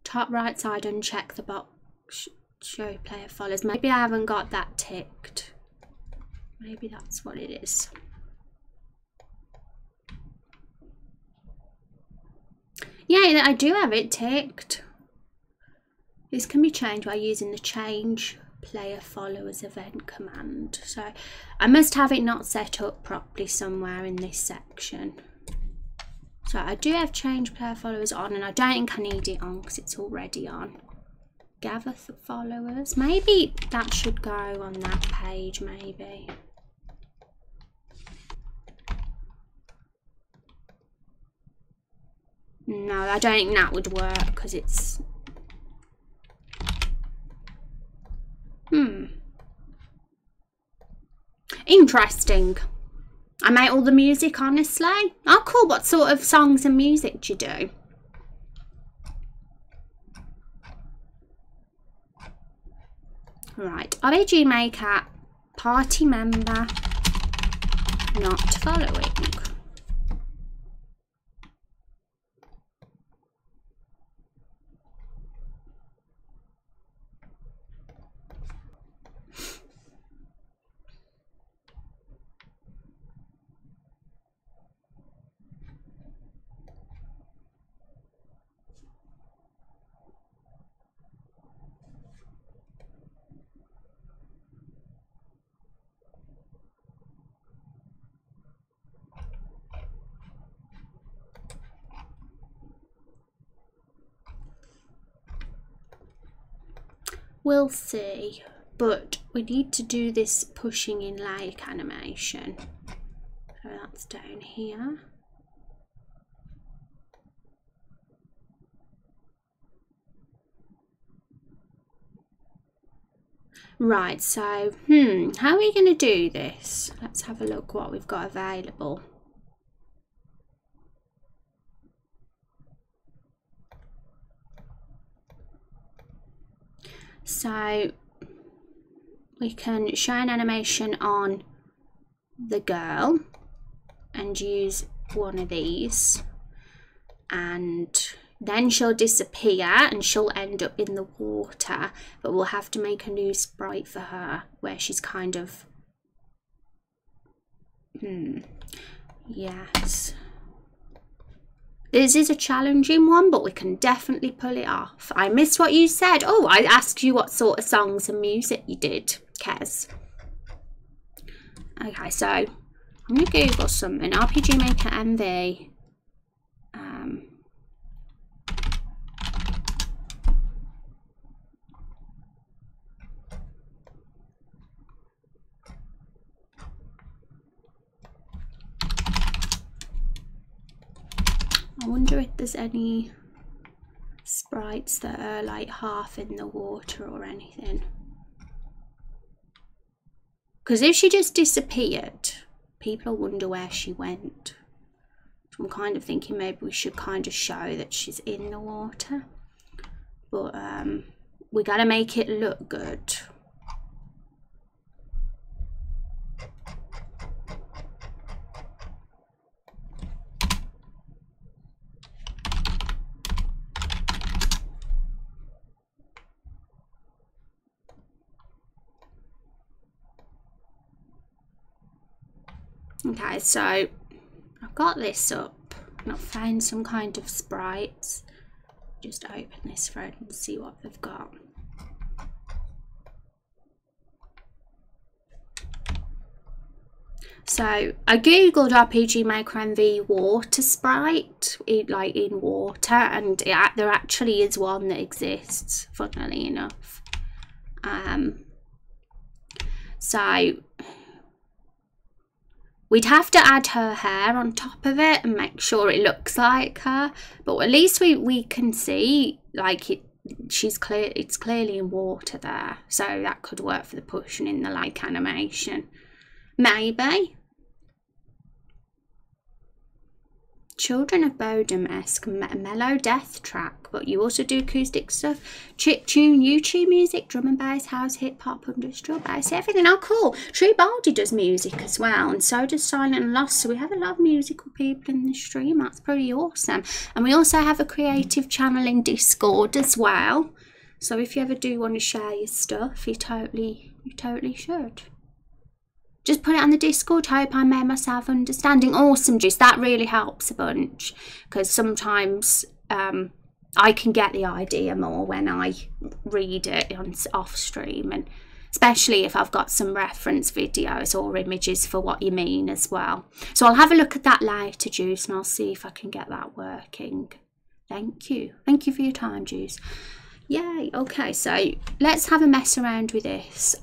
top right side, uncheck the box, show player follows. Maybe I haven't got that ticked. Maybe that's what it is. Yeah, I do have it ticked. This can be changed by using the change player followers event command. So I must have it not set up properly somewhere in this section. So I do have change player followers on, and I don't think I need it on because it's already on. Gather followers. Maybe that should go on that page, maybe. No, I don't think that would work because it's... Interesting. I make all the music, honestly. Oh, cool. What sort of songs and music do you do? Right. RBG Maker, party member, not following. we'll see. But we need to do this pushing in lake animation. So that's down here. Right, so how are we going to do this? Let's have a look what we've got available. So we can show an animation on the girl and use one of these, and then she'll disappear and she'll end up in the water, but we'll have to make a new sprite for her where she's kind of yes, this is a challenging one, but we can definitely pull it off. I missed what you said. Oh, I asked you what sort of songs and music you did, Kez. Okay, so I'm going to Google something. RPG Maker MV. I wonder if there's any sprites that are like half in the water or anything. Because if she just disappeared, people wonder where she went. So I'm kind of thinking maybe we should kind of show that she's in the water. But we got to make it look good. Okay, so I've got this up and I've found some kind of sprites. Just open this thread and see what they've got. So I googled RPG Maker MV water sprite, like in water, and there actually is one that exists, funnily enough. So we'd have to add her hair on top of it and make sure it looks like her, but at least we can see like it's clearly in water there, so that could work for the pushing in the like animation. Maybe. Children of Bodom-esque mellow death track, but you also do acoustic stuff, chip tune, YouTube music, drum and bass, house, hip hop, industrial bass, everything. Oh cool. True Baldy does music as well, and so does Silent and Lost, so we have a lot of musical people in the stream. That's pretty awesome. And we also have a creative channel in Discord as well, so if you ever do want to share your stuff, you totally should. Just put it on the Discord. Hope I made myself understanding. Awesome, Juice. That really helps a bunch, because sometimes I can get the idea more when I read it on off stream, and especially if I've got some reference videos or images for what you mean as well. So I'll have a look at that later, Juice, and I'll see if I can get that working. Thank you. Thank you for your time, Juice. Yay. Okay, so let's have a mess around with this.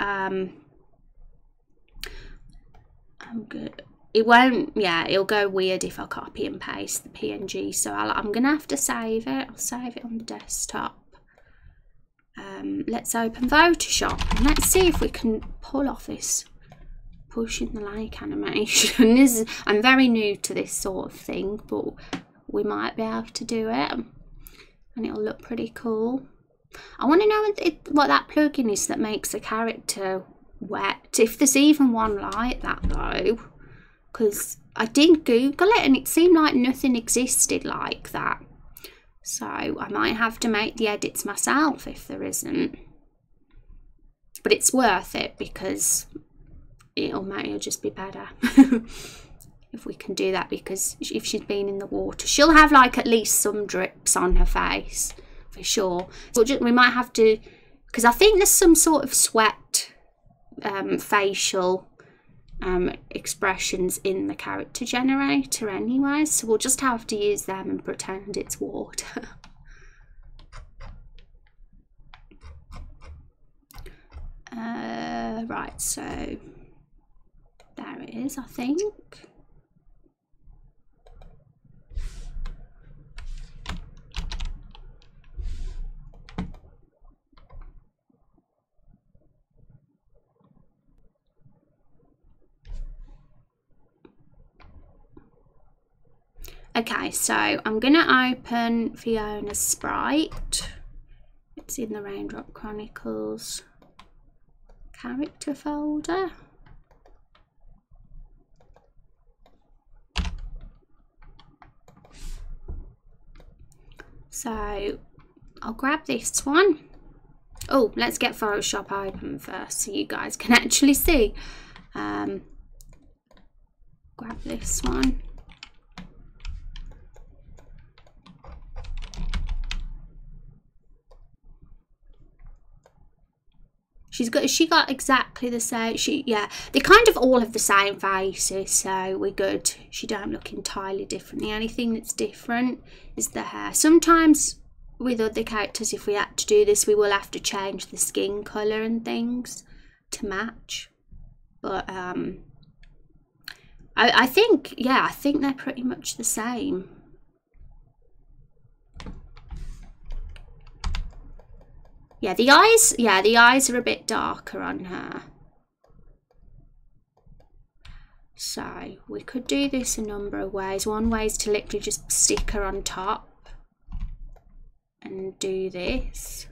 I'm good. It won't, yeah, it'll go weird if I copy and paste the PNG, so I'm gonna have to save it. I'll save it on the desktop. Let's open Photoshop and let's see if we can pull off this pushing the lake animation. I'm very new to this sort of thing, but we might be able to do it and it'll look pretty cool. I want to know what that plugin is that makes the character wet, if there's even one like that though, because I did Google it and it seemed like nothing existed like that, so I might have to make the edits myself if there isn't, but it's worth it because it'll just be better if we can do that, because if she's been in the water she'll have like at least some drips on her face for sure. So we might have to, because I think there's some sort of sweat facial expressions in the character generator anyway, so we'll just have to use them and pretend it's water. Right, so there it is, I think. Okay, so I'm going to open Fiona's sprite. It's in the Raindrop Chronicles character folder. So I'll grab this one. Oh, let's get Photoshop open first so you guys can actually see. Grab this one. She got exactly the same. Yeah, they kind of all have the same faces, so we're good. She don't look entirely different. The only thing that's different is the hair. Sometimes with other characters, if we had to do this, we will have to change the skin colour and things to match. But I think, yeah, I think they're pretty much the same. Yeah, the eyes are a bit darker on her. So we could do this a number of ways. One way is to literally just stick her on top and do this.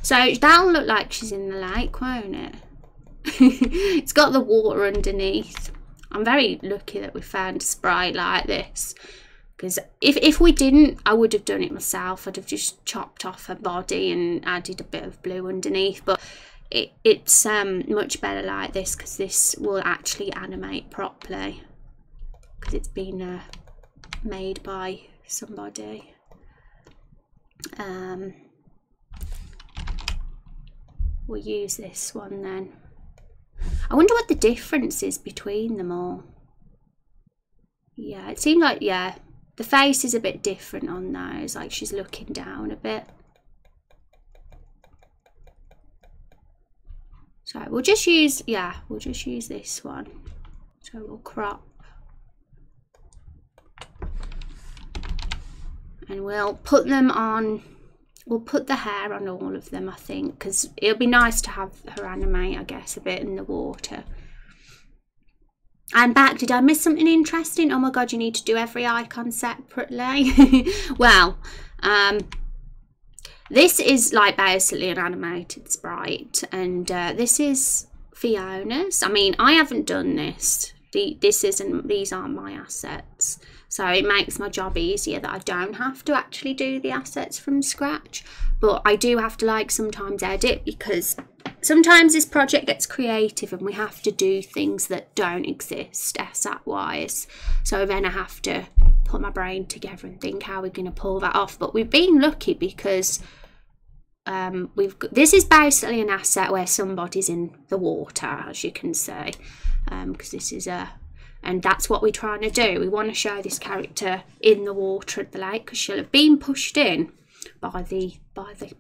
So that'll look like she's in the lake, won't it? It's got the water underneath. I'm very lucky that we found a sprite like this, because if we didn't, I would have done it myself. I'd have just chopped off her body and added a bit of blue underneath, but it's much better like this, because this will actually animate properly, because it's been made by somebody. We'll use this one then. I wonder what the difference is between them all. Yeah, it seemed like, yeah, the face is a bit different on those, like she's looking down a bit. So we'll just use, yeah, we'll just use this one. So we'll crop. And we'll put them on. We'll put the hair on all of them, I think, because it'll be nice to have her animate, I guess, a bit in the water. I'm back. Did I miss something interesting? Oh my god, you need to do every icon separately. Well, this is like basically an animated sprite, and this is Fiona's. I mean, I haven't done this. These aren't my assets. So it makes my job easier that I don't have to actually do the assets from scratch. But I do have to, like, sometimes edit, because sometimes this project gets creative and we have to do things that don't exist asset wise. So then I have to put my brain together and think how we're going to pull that off. But we've been lucky because this is basically an asset where somebody's in the water, as you can see, because this is and that's what we're trying to do. We want to show this character in the water at the lake, because she'll have been pushed in by the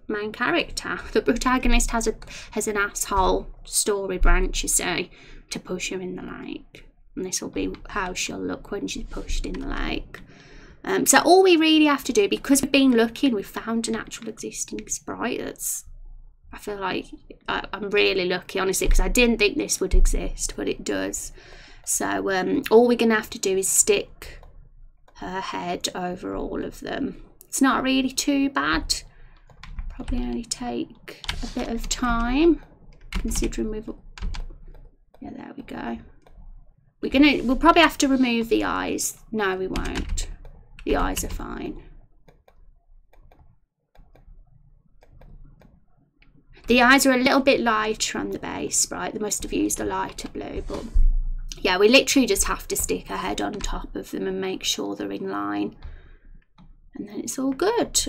main character. The protagonist has an asshole story branch, you see, to push her in the lake, and this will be how she'll look when she's pushed in the lake. So all we really have to do, because we've been looking, we've found an actual existing sprite. I feel like I'm really lucky, honestly, because I didn't think this would exist, but it does. So all we're going to have to do is stick her head over all of them. It's not really too bad. Probably only take a bit of time, considering we've... Yeah, there we go. We'll probably have to remove the eyes. No, we won't. The eyes are fine. The eyes are a little bit lighter on the base sprite. They must have used a lighter blue, but yeah, we literally just have to stick a head on top of them and make sure they're in line, and then it's all good.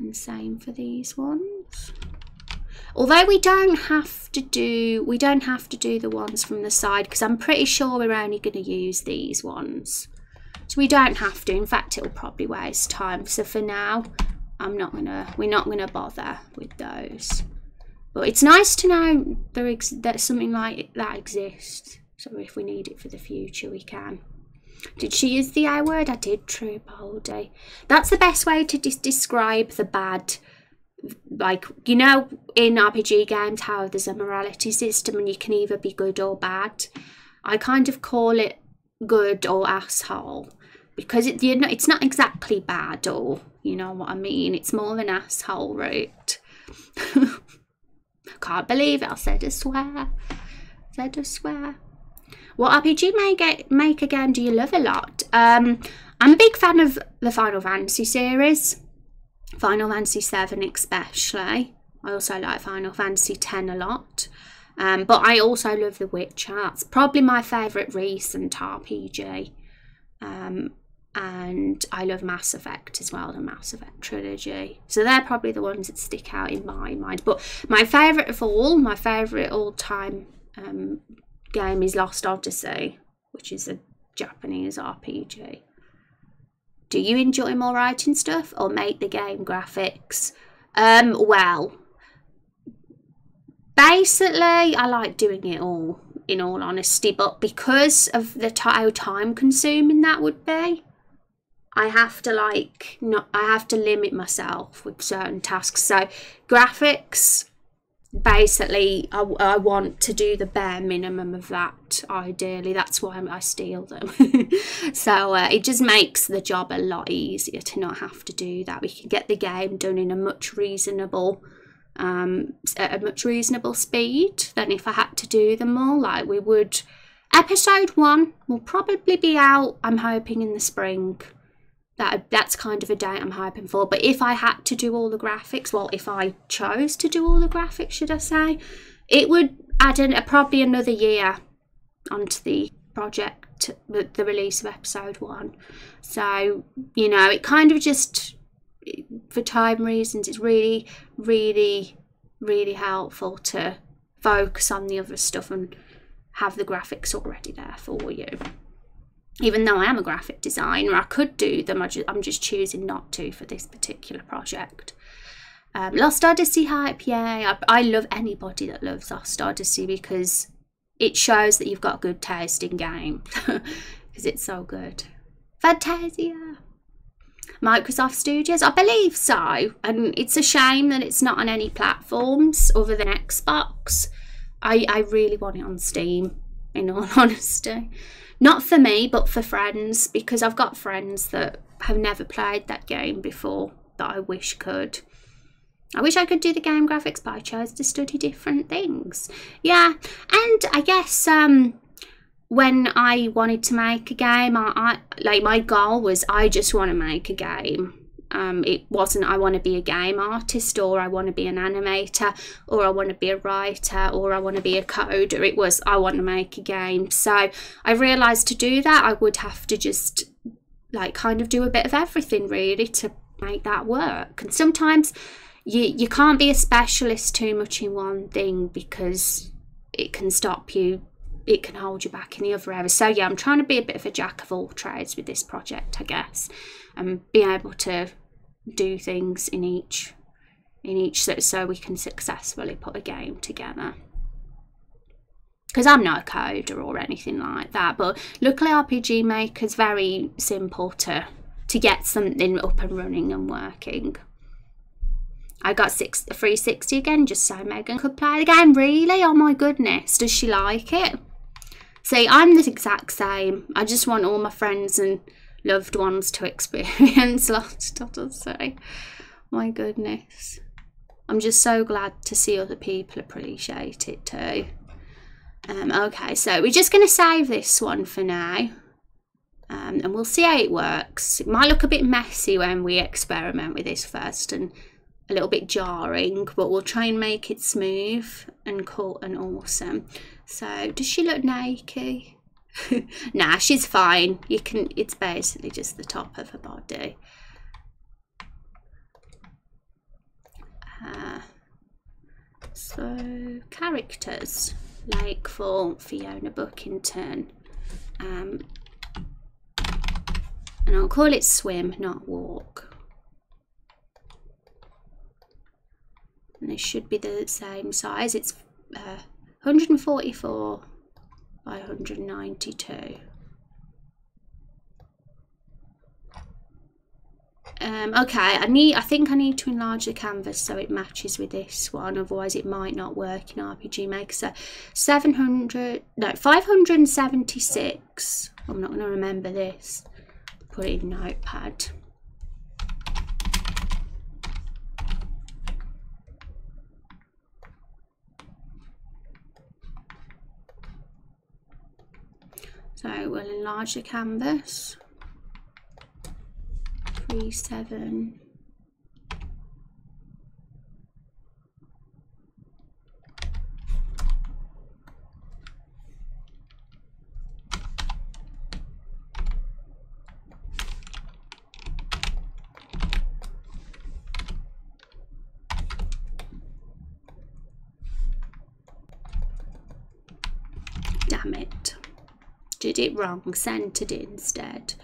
And same for these ones. Although we don't have to do the ones from the side, because I'm pretty sure we're only going to use these ones. So we don't have to. In fact, it'll probably waste time. So for now, we're not gonna bother with those. But it's nice to know that something like that exists. So if we need it for the future, we can. Did she use the I word? I did, true, Baldy. That's the best way to describe the bad. Like, you know, in RPG games, how there's a morality system and you can either be good or bad. I kind of call it good or asshole. Because it's not exactly bad, or you know what I mean. It's more of an asshole route. Can't believe it. I said a swear. What RPG maker game do you love a lot? I'm a big fan of the Final Fantasy series. Final Fantasy 7 especially. I also like Final Fantasy 10 a lot. But I also love The Witcher. That's probably my favourite recent RPG. And I love Mass Effect as well, the Mass Effect trilogy. So they're probably the ones that stick out in my mind. But my favourite of all, my favourite all-time game is Lost Odyssey, which is a Japanese RPG. Do you enjoy more writing stuff or make the game graphics? Well, basically, I like doing it all, in all honesty. But because of how time-consuming that would be, I have to limit myself with certain tasks. So graphics, basically, I want to do the bare minimum of that, ideally. That's why I steal them. So it just makes the job a lot easier to not have to do that. We can get the game done in a much reasonable speed than if I had to do them all like we would. Episode 1 will probably be out, I'm hoping, in the spring. That's kind of a date I'm hoping for. But if I had to do all the graphics, well, if I chose to do all the graphics, should I say, it would add probably another year onto the project, the release of episode 1. So, you know, it kind of just, for time reasons, it's really, really, really helpful to focus on the other stuff and have the graphics already there for you. Even though I am a graphic designer, I could do them. I'm just choosing not to for this particular project. Lost Odyssey hype, yeah. I love anybody that loves Lost Odyssey because it shows that you've got good taste in games. Because it's so good. Fantasia. Microsoft Studios, I believe so. And it's a shame that it's not on any platforms other than Xbox. I really want it on Steam, in all honesty. Not for me, but for friends, because I've got friends that have never played that game before that I wish could. I wish I could do the game graphics, but I chose to study different things. Yeah, and I guess when I wanted to make a game, like my goal was I just want to make a game. It wasn't I want to be a game artist, or I want to be an animator, or I want to be a writer, or I want to be a coder. It was I want to make a game. So I realised to do that I would have to just like kind of do a bit of everything really to make that work. And sometimes you can't be a specialist too much in one thing because it can stop you. It can hold you back in the other areas. So yeah, I'm trying to be a bit of a jack of all trades with this project, I guess, and be able to do things in each so we can successfully put a game together. Because I'm not a coder or anything like that, but luckily RPG Maker's very simple to get something up and running and working. I got 360 again just so Megan could play the game. Really? Oh my goodness, does she like it? See, I'm the exact same. I just want all my friends and loved ones to experience Lost Odyssey. My goodness. I'm just so glad to see other people appreciate it too. Okay, so we're just going to save this one for now. And we'll see how it works. It might look a bit messy when we experiment with this first and a little bit jarring, but we'll try and make it smooth and cool and awesome. So, does she look naked? Nah, she's fine. It's basically just the top of her body. So characters, Lakefall, Fiona Buckington, and I'll call it swim, not walk. And this should be the same size. It's 144 by 192. Okay, I think I need to enlarge the canvas so it matches with this one, otherwise it might not work in RPG Maker. So 576. I'm not going to remember this. Put it in Notepad. So we'll enlarge the canvas. 37. Damn it. Did it wrong, centered it instead.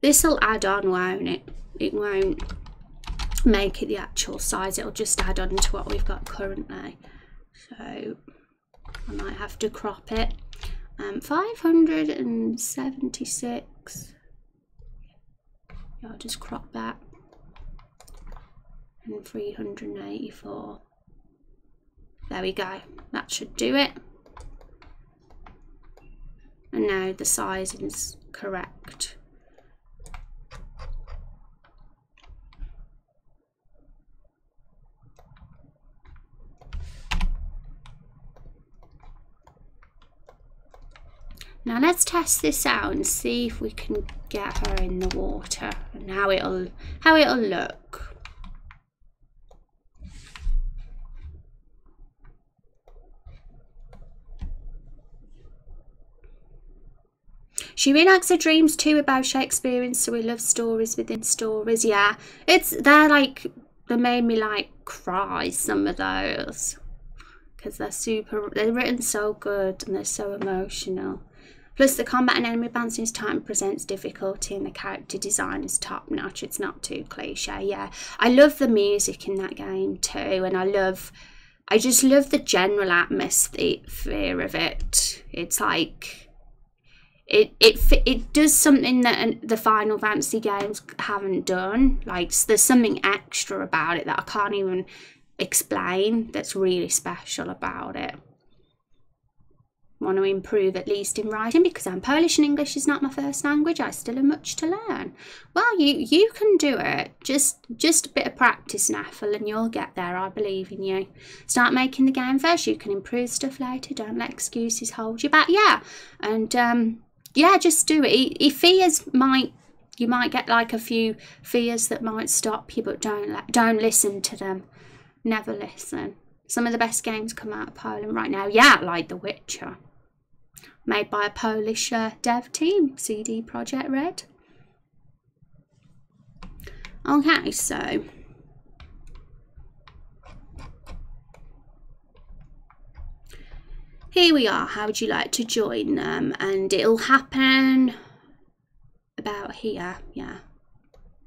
This will add on, won't it? It won't make it the actual size, it'll just add on to what we've got currently. So I might have to crop it. 576. Yeah, I'll just crop that. And 384. There we go. That should do it. And now the size is correct. Now let's test this out and see if we can get her in the water and how it'll look. She reenacts her dreams too about Shakespeare, so we love stories within stories. Yeah, they're they made me like cry, some of those, because they're written so good and they're so emotional. Plus the combat and enemy balancing is tight and presents difficulty, and the character design is top notch. It's not too cliche. Yeah, I love the music in that game too, and I just love the general atmosphere of it. It's like it does something that the Final Fantasy games haven't done. Like there's something extra about it that I can't even explain that's really special about it. Want to improve at least in writing, because I'm Polish and English is not my first language. I still have much to learn. Well, you can do it. Just a bit of practice, Neffel, and you'll get there. I believe in you. Start making the game first. You can improve stuff later. Don't let excuses hold you back. Yeah, and yeah, just do it. You might get like a few fears that might stop you, but don't listen to them. Never listen. Some of the best games come out of Poland right now. Yeah, like The Witcher. Made by a Polish dev team, CD Projekt Red. Okay, so here we are. How would you like to join them? And it'll happen about here. Yeah,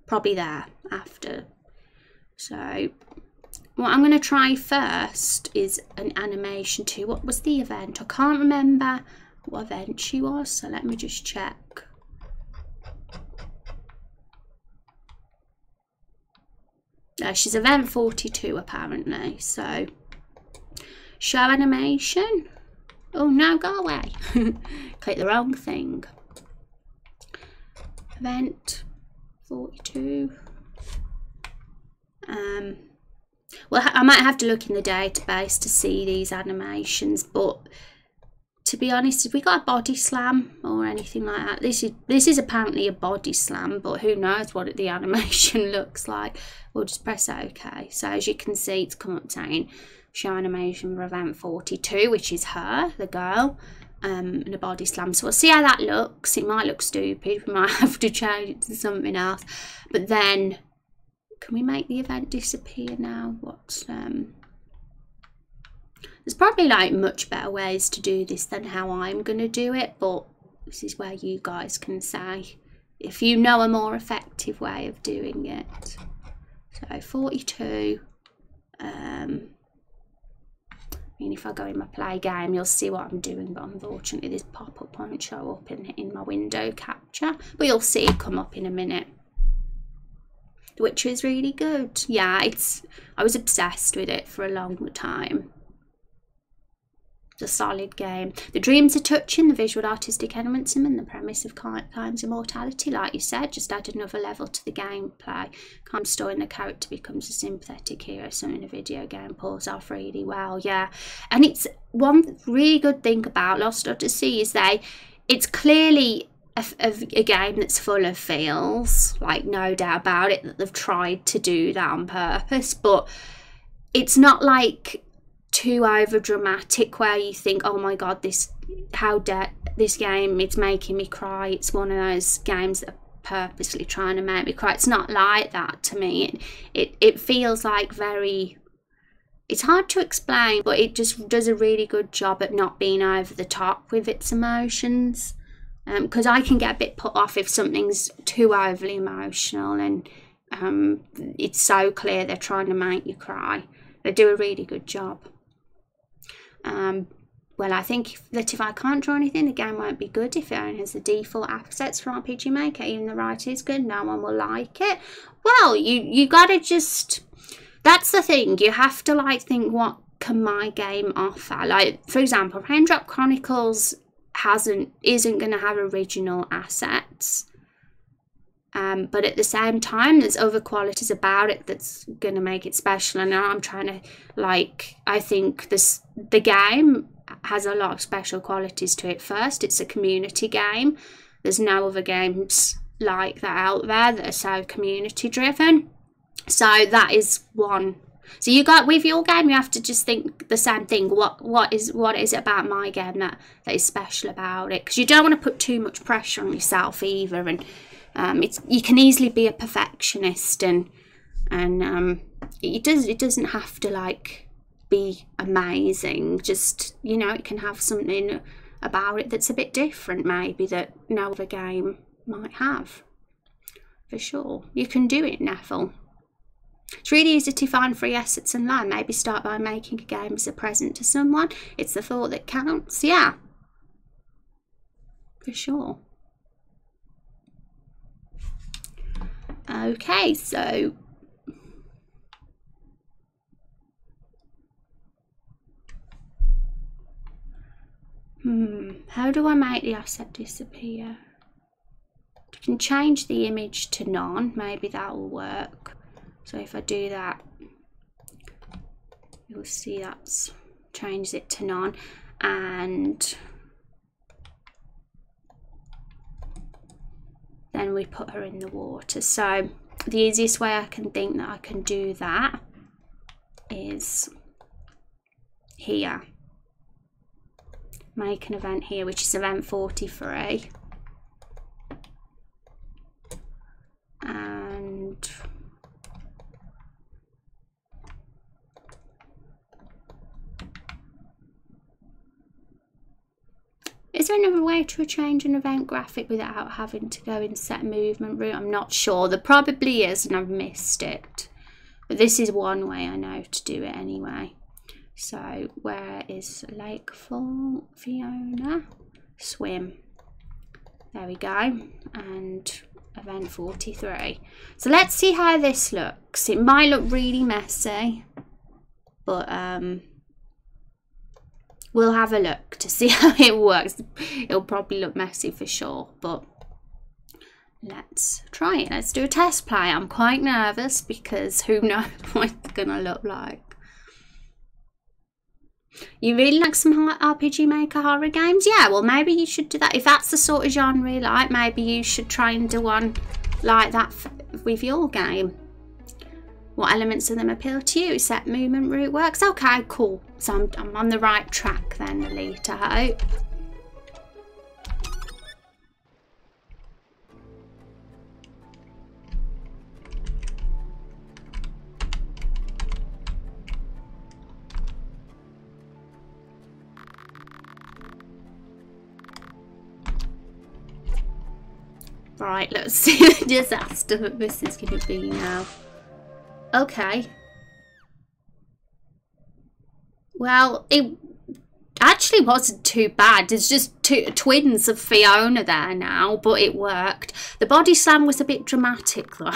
probably there after. So what I'm going to try first is an animation too. What was the event? I can't remember what event she was, so let me just check. She's event 42 apparently. So show animation. Oh no, go away. Click the wrong thing. Event 42. Well, I might have to look in the database to see these animations, but to be honest, if we got a body slam or anything like that, this is apparently a body slam, but who knows what the animation looks like. We'll just press OK. So as you can see, it's come up saying show animation for event 42, which is her, the girl. and a body slam. So we'll see how that looks. It might look stupid. We might have to change it to something else. But then, can we make the event disappear now? What's there's probably like much better ways to do this than how I'm going to do it, but this is where you guys can say if you know a more effective way of doing it. So 42. I mean, if I go in my play game, you'll see what I'm doing, but unfortunately this pop-up won't show up in my window capture, but you'll see it come up in a minute, which is really good. Yeah, I was obsessed with it for a long time. A solid game. The dreams are touching, the visual artistic elements and the premise of Kine's immortality, like you said, just add another level to the gameplay. Kind of story the character becomes a sympathetic hero, something a video game pulls off really well. Yeah, and it's one really good thing about Lost Odyssey is it's clearly a game that's full of feels, like no doubt about it that they've tried to do that on purpose, but it's not like too over dramatic where you think, oh my god, this game, it's making me cry. It's one of those games that are purposely trying to make me cry. It's not like that to me. It feels like it's hard to explain, but it just does a really good job at not being over the top with its emotions, because I can get a bit put off if something's too overly emotional and it's so clear they're trying to make you cry. They do a really good job. Well, I think that if I can't draw anything, the game won't be good. If it only has the default assets for RPG Maker, even the writing is good, no one will like it. Well, you gotta just, that's the thing, you have to like think, what can my game offer? Like, for example, Raindrop Chronicles isn't going to have original assets. But at the same time, there's other qualities about it that's going to make it special. And now I'm trying to, like, I think the game has a lot of special qualities to it. First, it's a community game. There's no other games like that out there that are so community driven. So that is one. So you got, with your game, you have to just think the same thing. What is it about my game that is special about it? Because you don't want to put too much pressure on yourself either. And you can easily be a perfectionist, and it doesn't have to like be amazing. Just, you know, it can have something about it that's a bit different, maybe, that no other game might have. For sure, you can do it, Neville. It's really easy to find free assets online. Maybe start by making a game as a present to someone. It's the thought that counts. Yeah, for sure. Okay, so how do I make the asset disappear? I can change the image to none. Maybe that will work. So if I do that, you'll see that's changed it to none. And then we put her in the water. So the easiest way I can think that I can do that is here. Make an event here, which is event 43. And is there another way to change an event graphic without having to go in set movement route? I'm not sure. There probably is, and I've missed it. But this is one way I know to do it anyway. So where is Lakefall, Fiona? Swim. There we go. And event 43. So let's see how this looks. It might look really messy, but we'll have a look to see how it works. It'll probably look messy for sure, but let's try it. Let's do a test play. I'm quite nervous because who knows what it's gonna look like. You really like some RPG Maker horror games? Yeah, well, maybe you should do that. If that's the sort of genre you like, maybe you should try and do one like that with your game. What elements of them appeal to you? Set movement route works. Okay, cool. So I'm on the right track then, Alita, I hope. Right, let's see the disaster that this is going to be now. Okay. Well, it actually wasn't too bad. There's just two twins of Fiona there now, but it worked. The body slam was a bit dramatic though.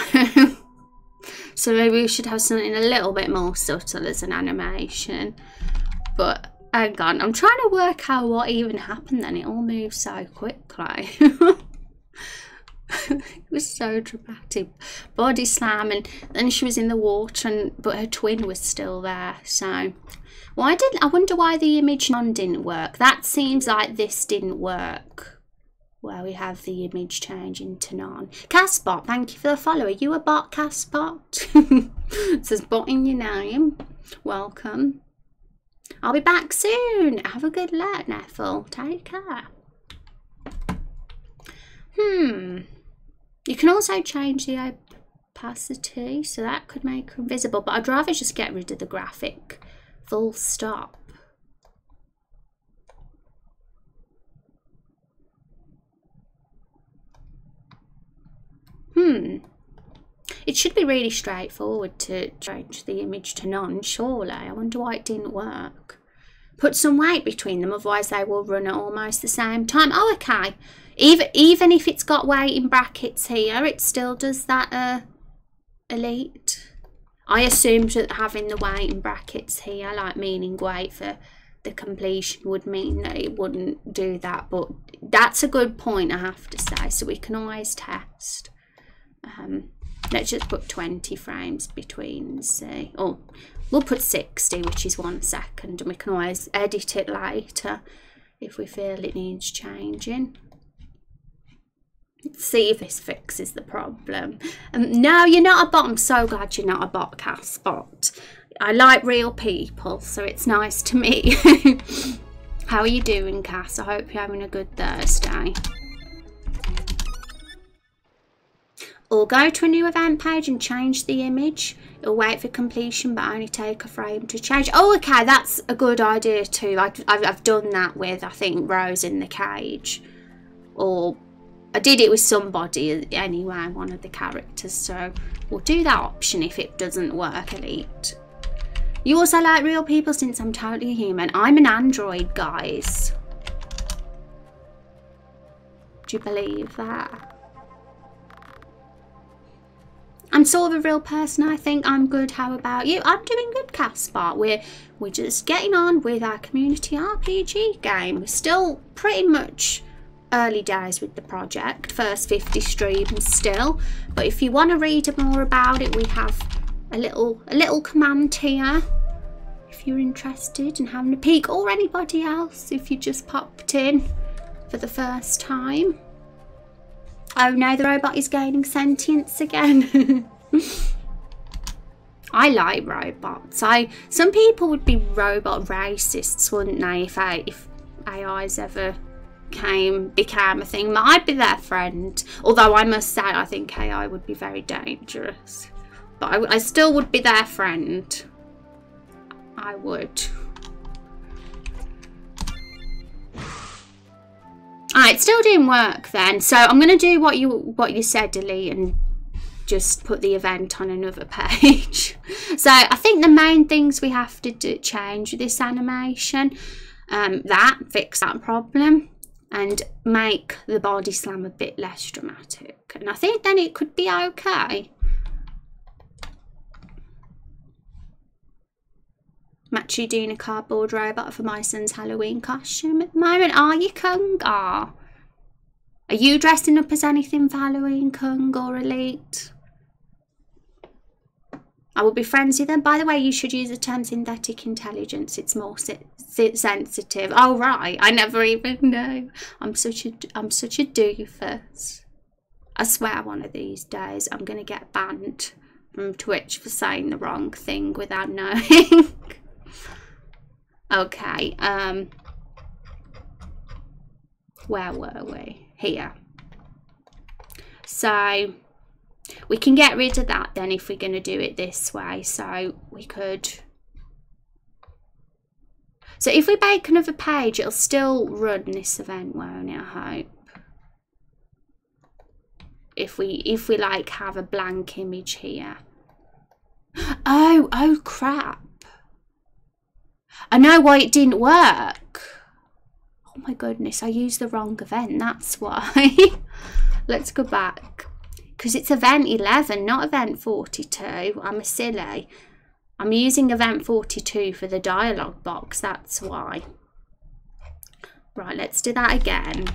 So maybe we should have something a little bit more subtle as an animation. But hang on, I'm trying to work out what even happened then. It all moved so quickly. It was so dramatic. Body slam, and then she was in the water, but her twin was still there. So I wonder why the image none didn't work. That seems like this didn't work, where we have the image changing to none. Castbot, thank you for the follow. Are you a bot, Castbot? It says bot in your name. Welcome. I'll be back soon. Have a good luck, Neffel. Take care. You can also change the opacity, so that could make her invisible, but I'd rather just get rid of the graphic. Full stop. It should be really straightforward to change the image to none, surely. I wonder why it didn't work. Put some weight between them, otherwise they will run at almost the same time. Oh, okay. Even if it's got weight in brackets here, it still does that elite. I assumed that having the weight in brackets here, like meaning weight for the completion, would mean that it wouldn't do that. But that's a good point, I have to say. So we can always test. Let's just put 20 frames between and see. Oh, we'll put 60, which is 1 second. And we can always edit it later if we feel it needs changing. Let's see if this fixes the problem. No, you're not a bot. I'm so glad you're not a bot, Castbot. I like real people, so it's nice to meet you. How are you doing, Cass? I hope you're having a good Thursday. Or go to a new event page and change the image. It'll wait for completion, but only take a frame to change. Oh, okay, that's a good idea too. I've done that with, I think, Rose in the Cage. Or I did it with somebody anyway, one of the characters. So we'll do that option if it doesn't work, Elite. You also like real people since I'm totally human. I'm an android, guys. Do you believe that? I'm sort of a real person, I think. I'm good. How about you? I'm doing good, Castbot. We're just getting on with our community RPG game. We're still pretty much early days with the project. First 50 streams still. But if you want to read more about it, we have a little command here. If you're interested in having a peek, or anybody else, if you just popped in for the first time. Oh no, the robot is gaining sentience again. I like robots. Some people would be robot racists, wouldn't they, if AIs ever became a thing. But I'd be their friend. Although I must say, I think AI would be very dangerous. But I still would be their friend. I would. Alright, still didn't work then. So I'm going to do what you said, delete, and just put the event on another page. So I think the main things we have to change with this animation, fix that problem, and make the body slam a bit less dramatic. And I think then it could be okay. I'm actually doing a cardboard robot for my son's Halloween costume at the moment. Are you, Kung? Are you dressing up as anything for Halloween, Kung or Elite? I will be friends with them. By the way, you should use the term synthetic intelligence. It's more sensitive. Oh right, I never even know. I'm such a doofus. I swear one of these days I'm gonna get banned from Twitch for saying the wrong thing without knowing. Okay, where were we? Here. So we can get rid of that then if we're going to do it this way. So we could... So if we make another page, it'll still run this event, won't it, I hope? if we like have a blank image here. Oh crap. I know why it didn't work. Oh my goodness, I used the wrong event, that's why. Let's go back. Because it's event 11, not event 42. I'm a silly. I'm using event 42 for the dialogue box, that's why. Right, let's do that again.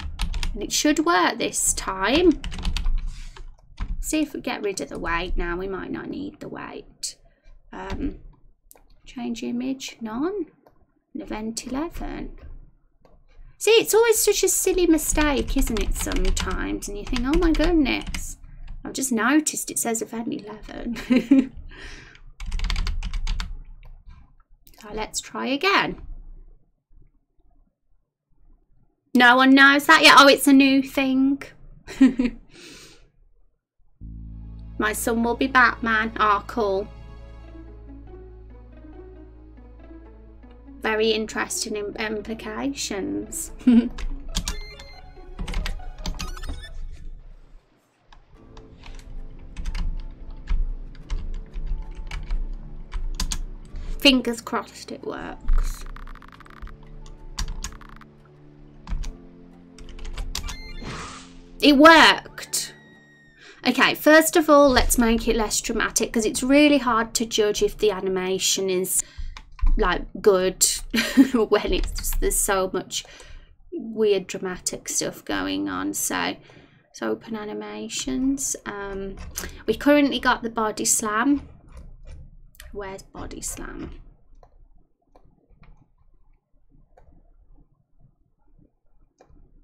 And it should work this time. See if we get rid of the weight now. We might not need the weight. Change image, none. And event 11. See, it's always such a silly mistake, isn't it, sometimes? And you think, oh my goodness. I've just noticed it says event 11. So let's try again. No one knows that yet? Oh, it's a new thing. My son will be Batman. Ah, cool. Very interesting implications. Fingers crossed it works. It worked. Okay, first of all, let's make it less dramatic because it's really hard to judge if the animation is like good when it's just, there's so much weird dramatic stuff going on. So let's open animations. We currently got the body slam. Where's body slam?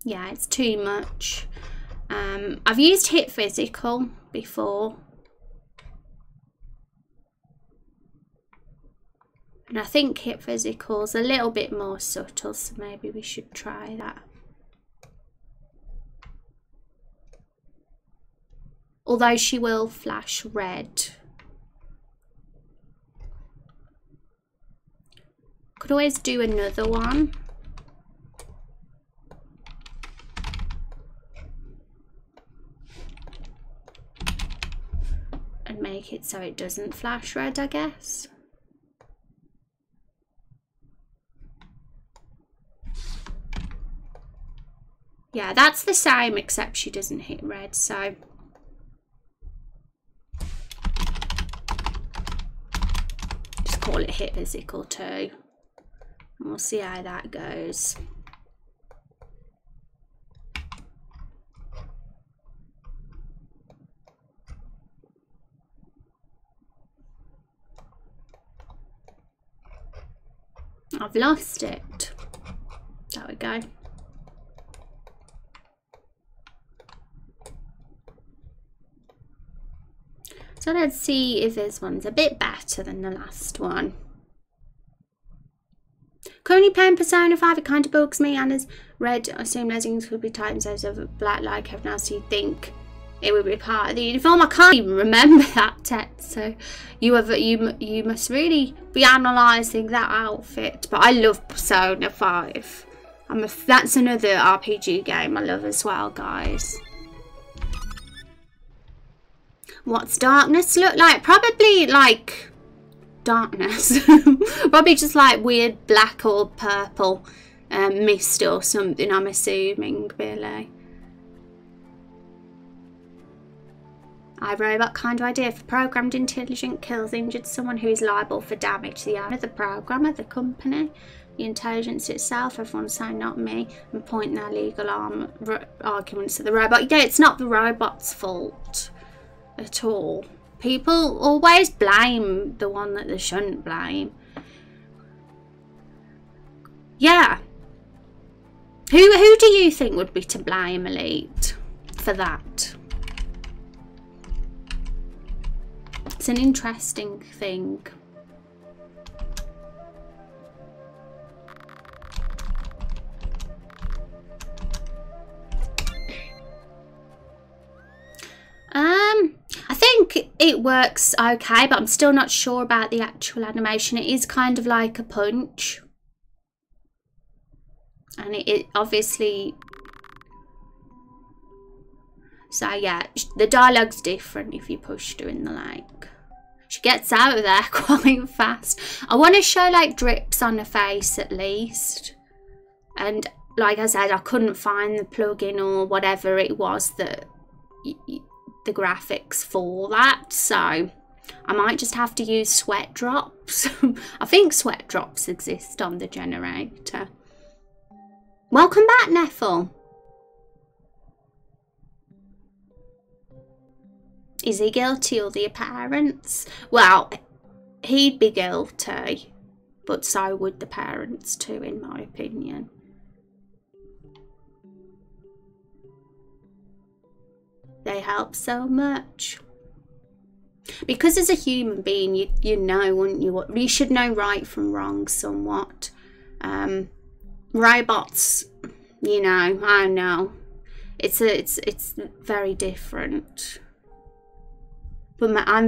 Yeah, it's too much. I've used hit physical before, and I think hit physical's a little bit more subtle, so maybe we should try that. Although she will flash red. Could always do another one. And make it so it doesn't flash red, I guess. Yeah, that's the same except she doesn't hit red, so. Just call it hit physical too. And we'll see how that goes. I've lost it. There we go. So let's see if this one's a bit better than the last one. Currently playing Persona 5, it kind of bugs me, and as red, I assume leggings could be tightened instead of black like everyone else. You'd think it would be part of the uniform. I can't even remember that text, so you must really be analysing that outfit. But I love Persona 5. That's another RPG game I love as well, guys. What's darkness look like? Probably like darkness. Probably just like weird black or purple mist or something, I'm assuming, really. iRobot kind of idea. If a programmed intelligent kills injured someone who is liable for damage, the owner, the programmer, the company, the intelligence itself, everyone's saying not me, and point their legal arguments at the robot. Yeah, it's not the robot's fault at all. People always blame the one that they shouldn't blame. Yeah. Who do you think would be to blame, Elite, for that? It's an interesting thing. I think it works okay, but I'm still not sure about the actual animation. It is kind of like a punch. And it obviously... So yeah, the dialogue's different if you pushed her in the lake. She gets out of there quite fast. I want to show like drips on her face at least. And like I said, I couldn't find the plugin or whatever it was that the graphics for that. So I might just have to use sweat drops. I think sweat drops exist on the generator. Welcome back, Neffel. Is he guilty or the parents? Well, he'd be guilty, but so would the parents too, in my opinion. They help so much. Because as a human being, you know, wouldn't you? You should know right from wrong somewhat. Robots, you know, I know. It's very different. But I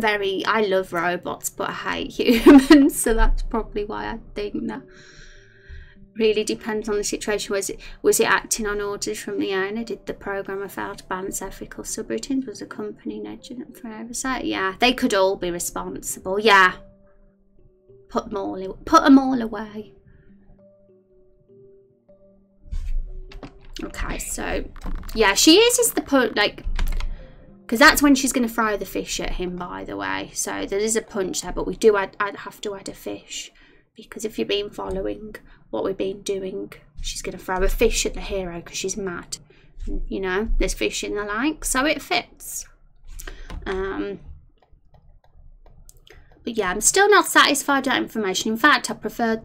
love robots, but I hate humans, so that's probably why I think that. Really depends on the situation. Was it acting on orders from the owner? Did the programmer fail to balance ethical subroutines? Was the company negligent for oversight? Yeah, they could all be responsible. Yeah, put them all away. Okay, so yeah, she uses the punch, like, because that's when she's going to throw the fish at him, by the way. So there is a punch there, but I'd have to add a fish, because if you've been following what we've been doing, she's going to throw a fish at the hero because she's mad. And, you know, there's fish in the lake, so it fits. But yeah, I'm still not satisfied with that information. In fact, I preferred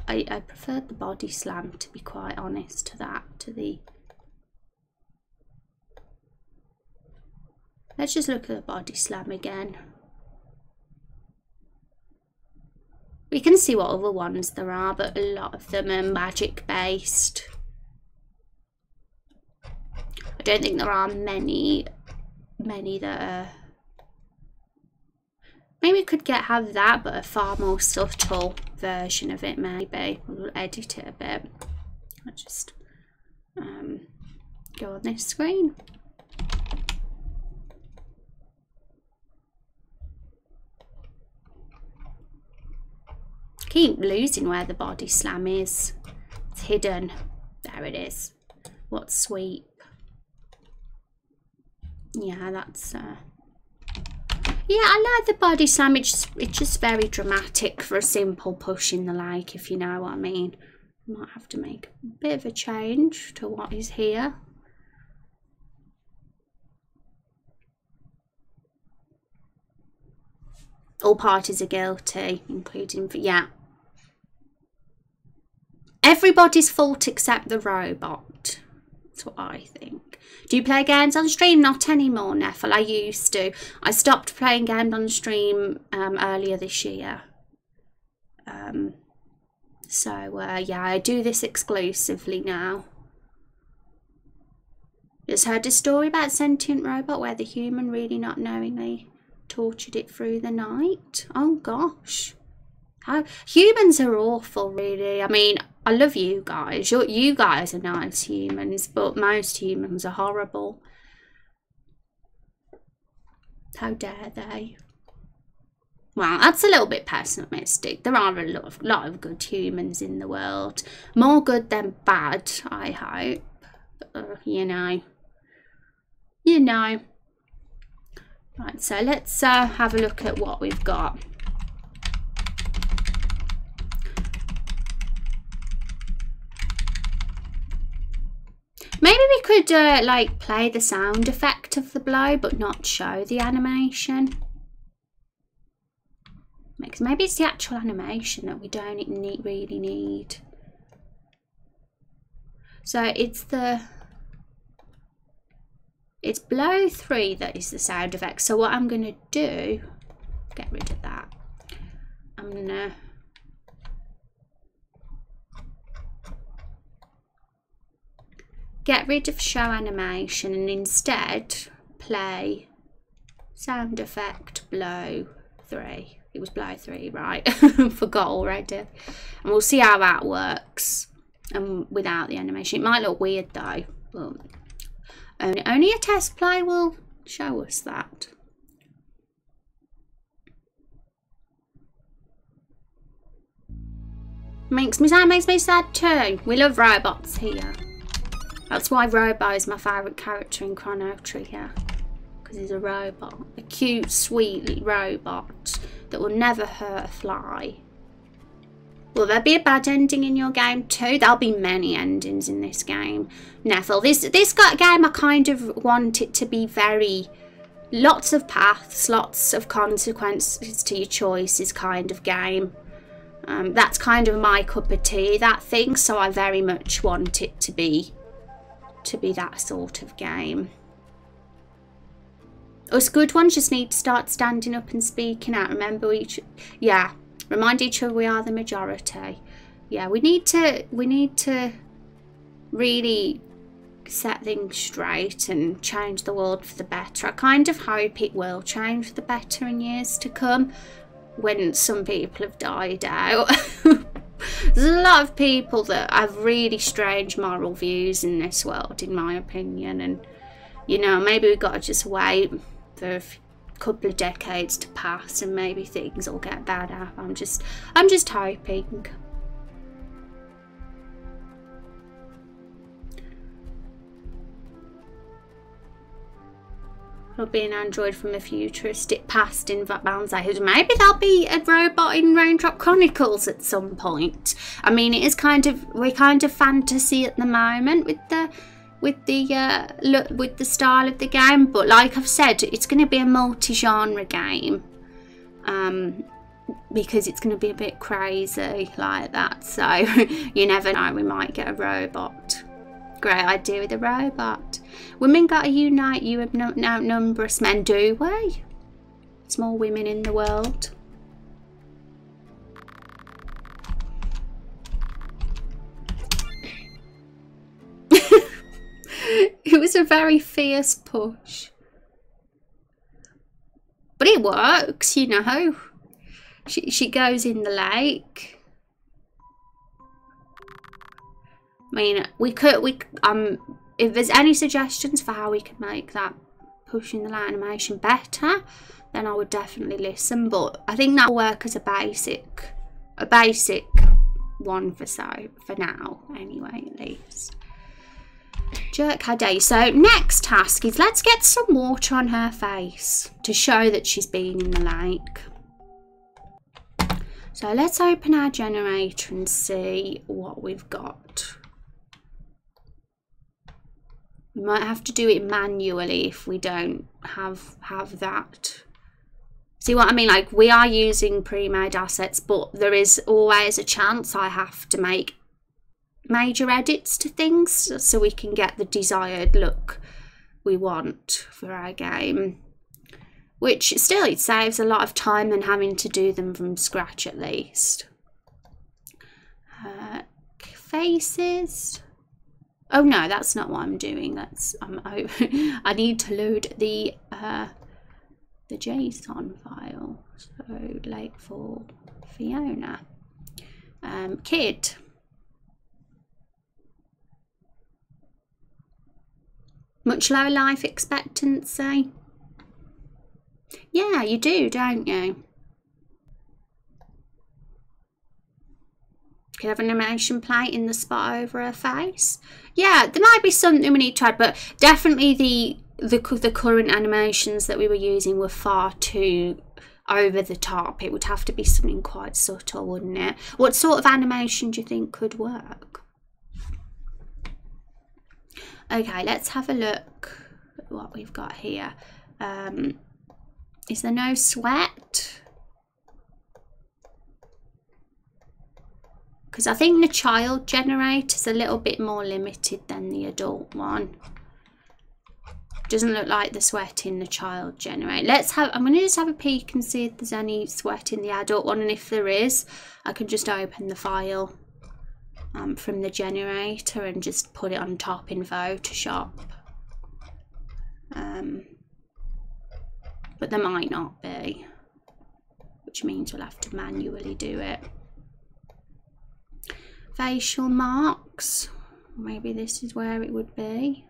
the body slam, to be quite honest, to the. Let's just look at the body slam again. We can see what other ones there are, but a lot of them are magic based. I don't think there are many that are. Maybe we could have that, but a far more subtle version of it. Maybe we'll edit it a bit. I'll just go on this screen. Keep losing where the body slam is. It's hidden. There it is. What sweep? Yeah, that's yeah, I like the body slam. It's just very dramatic for a simple push in the lake, if you know what I mean. Might have to make a bit of a change to what is here. All parties are guilty, including, yeah. Everybody's fault except the robot. That's what I think. Do you play games on stream? Not anymore, Neffel. I used to. I stopped playing games on stream earlier this year. Yeah, I do this exclusively now. Just heard a story about a sentient robot where the human really not knowingly tortured it through the night. Oh gosh. Humans are awful, really. I mean, I love you guys. You guys are nice humans, but most humans are horrible. How dare they? Well, that's a little bit pessimistic. There are a lot of good humans in the world. More good than bad, I hope. You know. Right, so let's have a look at what we've got. Maybe we could like play the sound effect of the blow but not show the animation. Maybe it's the actual animation that we don't really need. So it's blow 3 that is the sound effect. So what I'm going to do, get rid of that. I'm going to get rid of show animation and instead play sound effect blow 3. It was blow 3, right? Forgot already. And we'll see how that works without the animation. It might look weird though. But Only a test play will show us that. Makes me sad too. We love robots here. That's why Robo is my favourite character in Chrono Trigger. Because he's a robot. A cute, sweet robot that will never hurt a fly. Will there be a bad ending in your game too? There'll be many endings in this game, Neville. This game, I kind of want it to be very... lots of paths, lots of consequences to your choices kind of game. That's kind of my cup of tea, that thing, so I very much want it to be that sort of game. Us good ones just need to start standing up and speaking out. Remember remind each other we are the majority. Yeah, we need to really set things straight and change the world for the better. I kind of hope it will change for the better in years to come, when some people have died out. There's a lot of people that have really strange moral views in this world, in my opinion, and you know, maybe we've got to just wait for a couple of decades to pass and maybe things will get better. I'm just hoping. There'll be an android from a futuristic past in Banzai. Maybe there'll be a robot in Raindrop Chronicles at some point. I mean, it is we're kind of fantasy at the moment with the style of the game, but like I've said, it's going to be a multi-genre game, because it's going to be a bit crazy like that. So you never know, we might get a robot. Great idea with a robot. Women gotta unite, you outnumber us men, do we? There's more women in the world. It was a very fierce push. But it works, you know. She goes in the lake. I mean, if there's any suggestions for how we can make that pushing the light animation better, then I would definitely listen. But I think that'll work as a basic one for now, anyway, at least. Jerk, how dare you? So next task is let's get some water on her face to show that she's been in the lake. So let's open our generator and see what we've got. We might have to do it manually if we don't have that. See what I mean? Like, we are using pre-made assets, but there is always a chance I have to make major edits to things so we can get the desired look we want for our game. Which still, it saves a lot of time and having to do them from scratch at least. Faces. Oh no, that's not what I'm doing. That's I need to load the JSON file. So late for Fiona. Kid. Much lower life expectancy. Yeah, you do, don't you? Could have an animation plate in the spot over her face. Yeah, there might be something we need to add, but definitely the current animations that we were using were far too over the top. It would have to be something quite subtle, wouldn't it? What sort of animation do you think could work? Okay, let's have a look at what we've got here. Is there no sweat? Because I think the child generator is a little bit more limited than the adult one. Doesn't look like the sweat in the child generator. I'm going to just have a peek and see if there's any sweat in the adult one, and if there is, I can just open the file from the generator and just put it on top in Photoshop. But there might not be, which means we'll have to manually do it. Facial marks, maybe this is where it would be.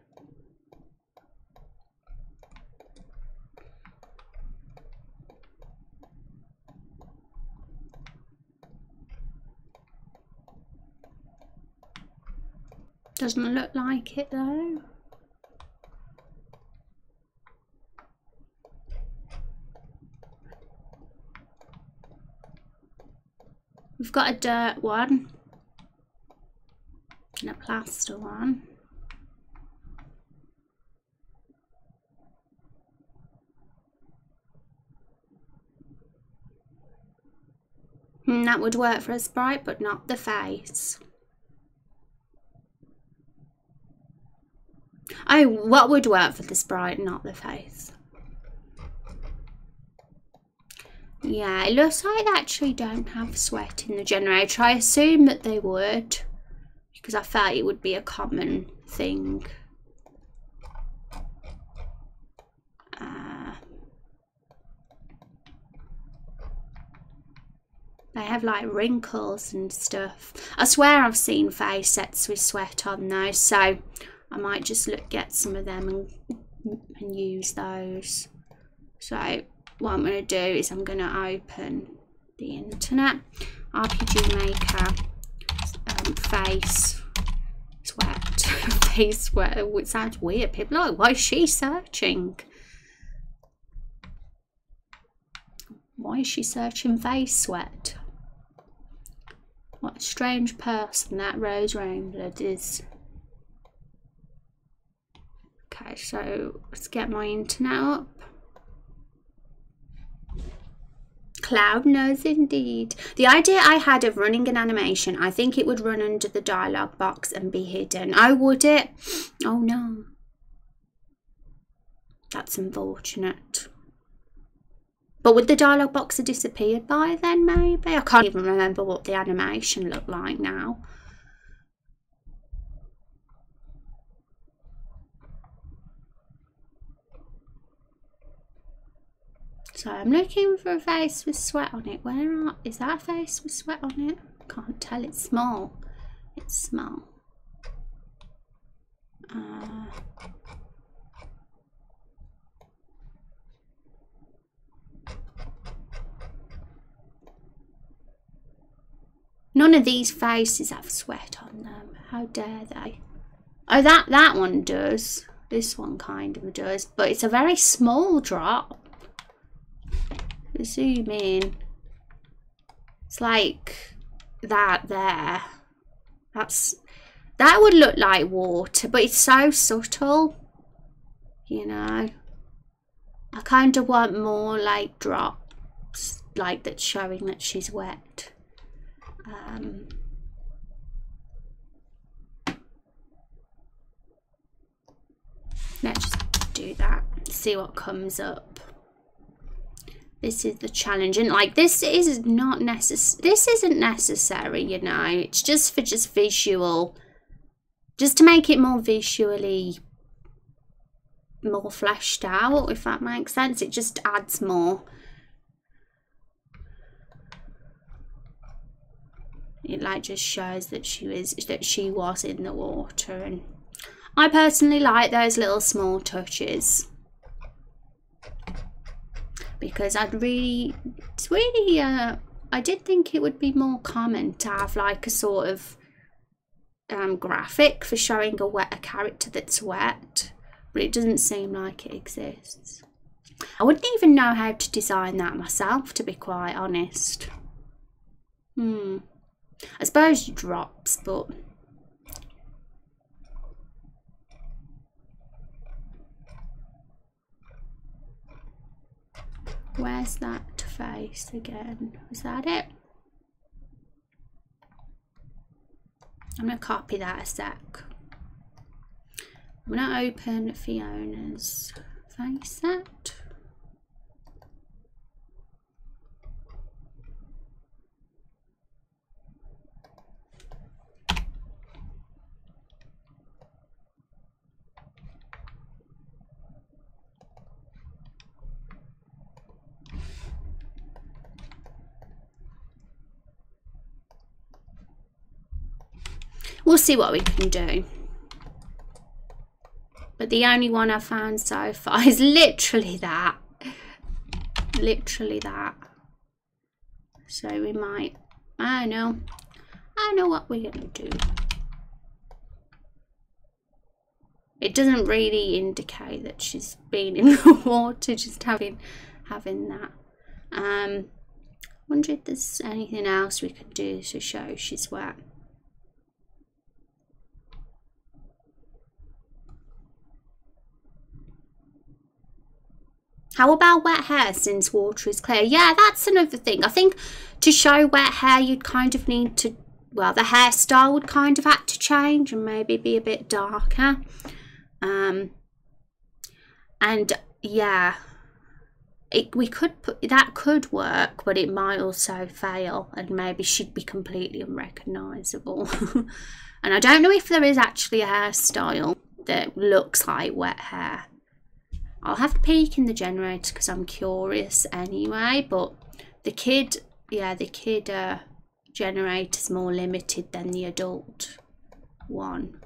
Doesn't look like it though. We've got a dirt one and a plaster one. That would work for a sprite, but not the face. Oh, what would work for the sprite, not the face? Yeah, it looks like they actually don't have sweat in the generator. I assume that they would, because I felt it would be a common thing. They have like wrinkles and stuff. I swear I've seen face sets with sweat on those, so I might just get some of them and use those. So what I'm going to do is I'm going to open the internet, RPG Maker, face sweat, face sweat. Oh, it sounds weird. People are like, why is she searching? Why is she searching face sweat? What a strange person that Rose Rainblood is. Okay, so let's get my internet up. Cloud knows indeed. The idea I had of running an animation, I think it would run under the dialogue box and be hidden. Oh, would it? Oh no. That's unfortunate. But would the dialogue box have disappeared by then, maybe? I can't even remember what the animation looked like now. So I'm looking for a face with sweat on it. Is that a face with sweat on it? Can't tell, it's small. It's small. None of these faces have sweat on them. How dare they? Oh, that one does. This one kind of does, but it's a very small drop. Zoom in. It's like that there. That would look like water, but it's so subtle. You know. I kind of want more like drops, like that's showing that she's wet. Let's just do that, see what comes up. This is the challenge, and like this is not necessary. This isn't necessary, you know. It's just for visual, just to make it more visually more fleshed out, if that makes sense. It just adds more. It like just shows that she was in the water, and I personally like those little small touches because I did think it would be more common to have like a sort of graphic for showing a character that's wet, but it doesn't seem like it exists. I wouldn't even know how to design that myself, to be quite honest. I suppose drops, but where's that face again? Was that it? I'm going to copy that a sec. I'm going to open Fiona's face set. We'll see what we can do. But the only one I've found so far is literally that. Literally that. So we might, I don't know what we're going to do. It doesn't really indicate that she's been in the water, just having that. Wonder if there's anything else we could do to show she's wet. How about wet hair since water is clear? Yeah, that's another thing. I think to show wet hair, you'd kind of need to, well, the hairstyle would kind of have to change and maybe be a bit darker. And yeah, we could put, that could work, but it might also fail and maybe she'd be completely unrecognisable. And I don't know if there is actually a hairstyle that looks like wet hair. I'll have to peek in the generator because I'm curious anyway, but the kid, yeah, the kid generator's more limited than the adult one.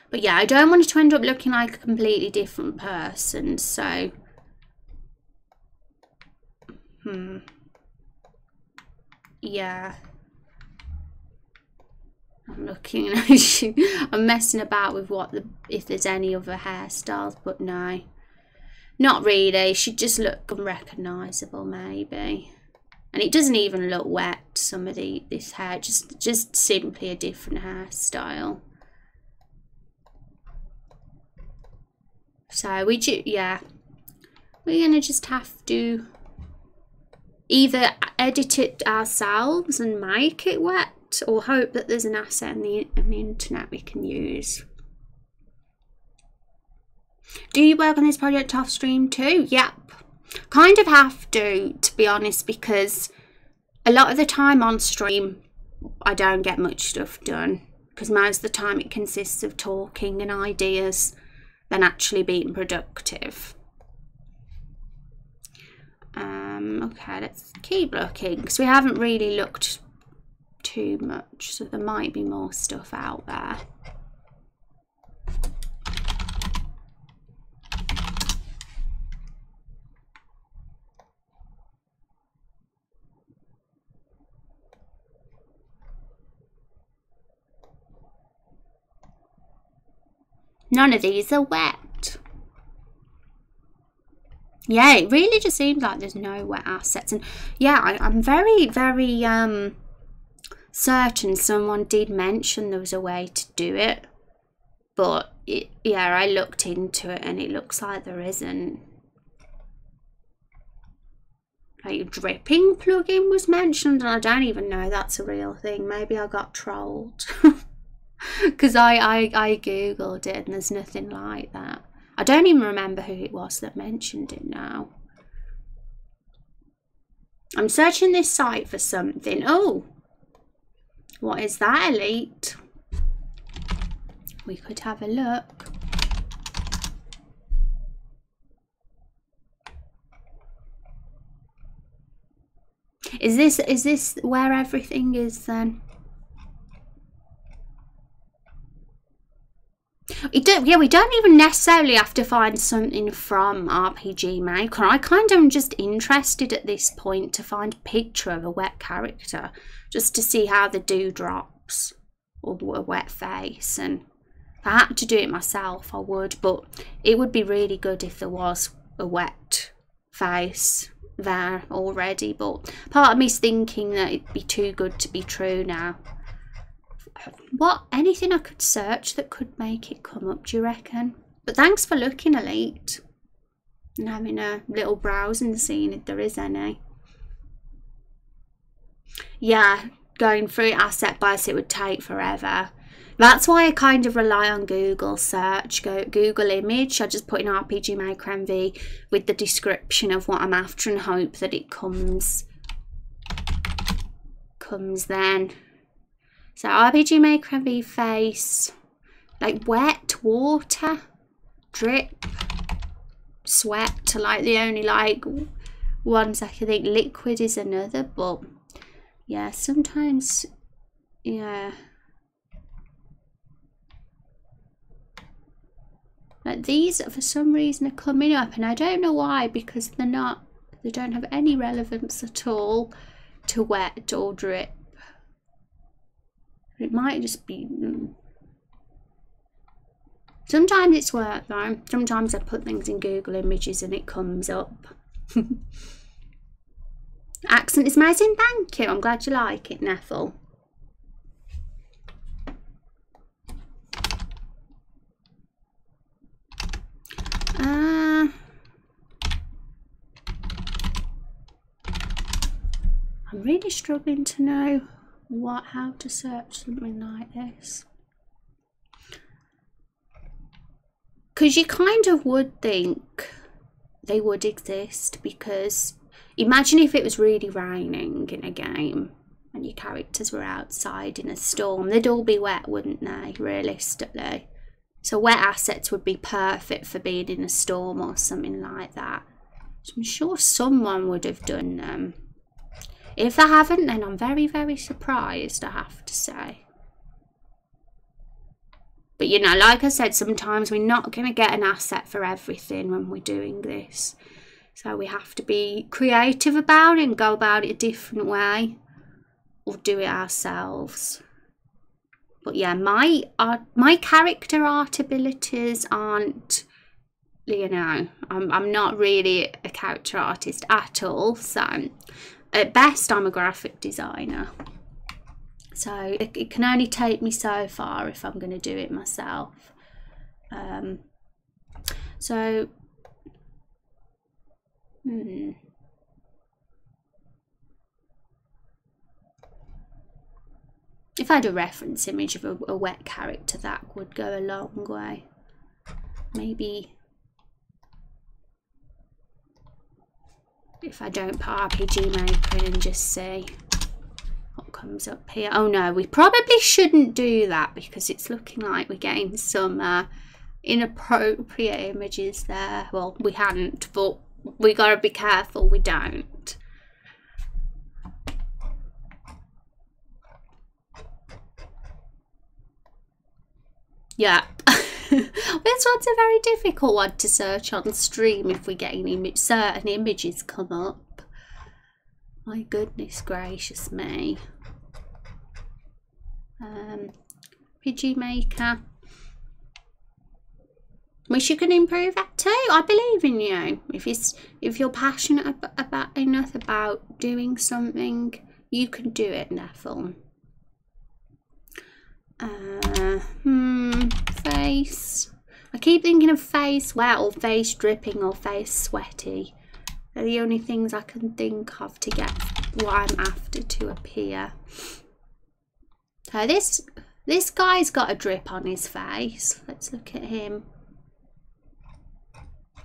But yeah, I don't want it to end up looking like a completely different person, so yeah. I'm looking, I'm messing about with if there's any other hairstyles, but no, not really. She'd just look unrecognisable maybe, and it doesn't even look wet. Some of this hair, just simply a different hairstyle. So yeah, we're gonna just have to either edit it ourselves and make it wet, or hope that there's an asset on the internet we can use. Do you work on this project off stream too? Yep, kind of have to be honest, because a lot of the time on stream I don't get much stuff done, because most of the time it consists of talking and ideas than actually being productive. Okay, let's keep looking, because we haven't really looked too much, so there might be more stuff out there. None of these are wet. Yeah, it really just seems like there's no wet assets. And yeah, I'm very certain someone did mention there was a way to do it, but yeah, I looked into it and it looks like there isn't. Like dripping plugin was mentioned, and I don't even know that's a real thing. Maybe I got trolled. Because I googled it and there's nothing like that. I don't even remember who it was that mentioned it now. I'm searching this site for something. Oh, what is that, Elite? We could have a look. Is this where everything is then? Yeah, we don't even necessarily have to find something from RPG Maker. I kind of am just interested at this point to find a picture of a wet character, just to see how the dewdrops or a wet face. And if I had to do it myself, I would, but it would be really good if there was a wet face there already. But part of me's thinking that it'd be too good to be true now. Anything I could search that could make it come up, do you reckon? But thanks for looking, Elite, and having a little browse and seeing if there is any. Yeah, going through it asset by asset would take forever. That's why I kind of rely on Google search, Google image. I just put in RPG Maker MV with the description of what I'm after and hope that it comes then. So RPG Maker MV face, like wet, water, drip, sweat, like the only like ones I can think. Liquid is another, but yeah, sometimes, yeah. Like these for some reason are coming up and I don't know why, because they don't have any relevance at all to wet or drip. It might just be... Sometimes it's work though. Sometimes I put things in Google Images and it comes up. Accent is amazing, thank you. I'm glad you like it, Neffel. I'm really struggling to know how to search something like this. Because you kind of would think they would exist, because imagine if it was really raining in a game and your characters were outside in a storm. They'd all be wet, wouldn't they, realistically? So wet assets would be perfect for being in a storm or something like that. So I'm sure someone would have done them. If they haven't, then I'm very, very surprised, I have to say. But you know, like I said, sometimes we're not going to get an asset for everything when we're doing this. So we have to be creative about it and go about it a different way. Or do it ourselves. But yeah, my character art abilities aren't, you know, I'm not really a character artist at all. So at best, I'm a graphic designer. So it can only take me so far if I'm going to do it myself. If I had a reference image of a wet character, that would go a long way. Maybe if I don't put RPG Maker in and just see what comes up here. Oh no, we probably shouldn't do that because it's looking like we're getting some inappropriate images there. Well, we hadn't, but we gotta be careful we don't. Yeah. This one's a very difficult one to search on stream if we get certain images come up. My goodness gracious me. RPG Maker. Wish you could improve that too. I believe in you. If you're passionate enough about doing something, you can do it, Neffel. Face. I keep thinking of face wet or face dripping or face sweaty. They're the only things I can think of to get what I'm after to appear. So this guy's got a drip on his face. Let's look at him.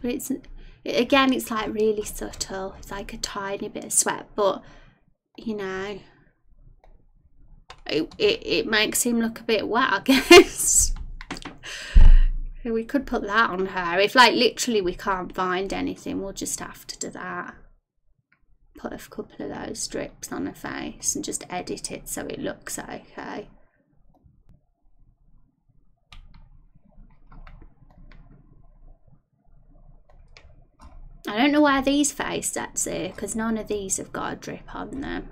But again, it's like really subtle. It's like a tiny bit of sweat, but you know, it makes him look a bit wet, I guess. We could put that on her. If like literally we can't find anything, we'll just have to do that. Put a couple of those strips on her face and just edit it so it looks okay. I don't know where these face sets are because none of these have got a drip on them.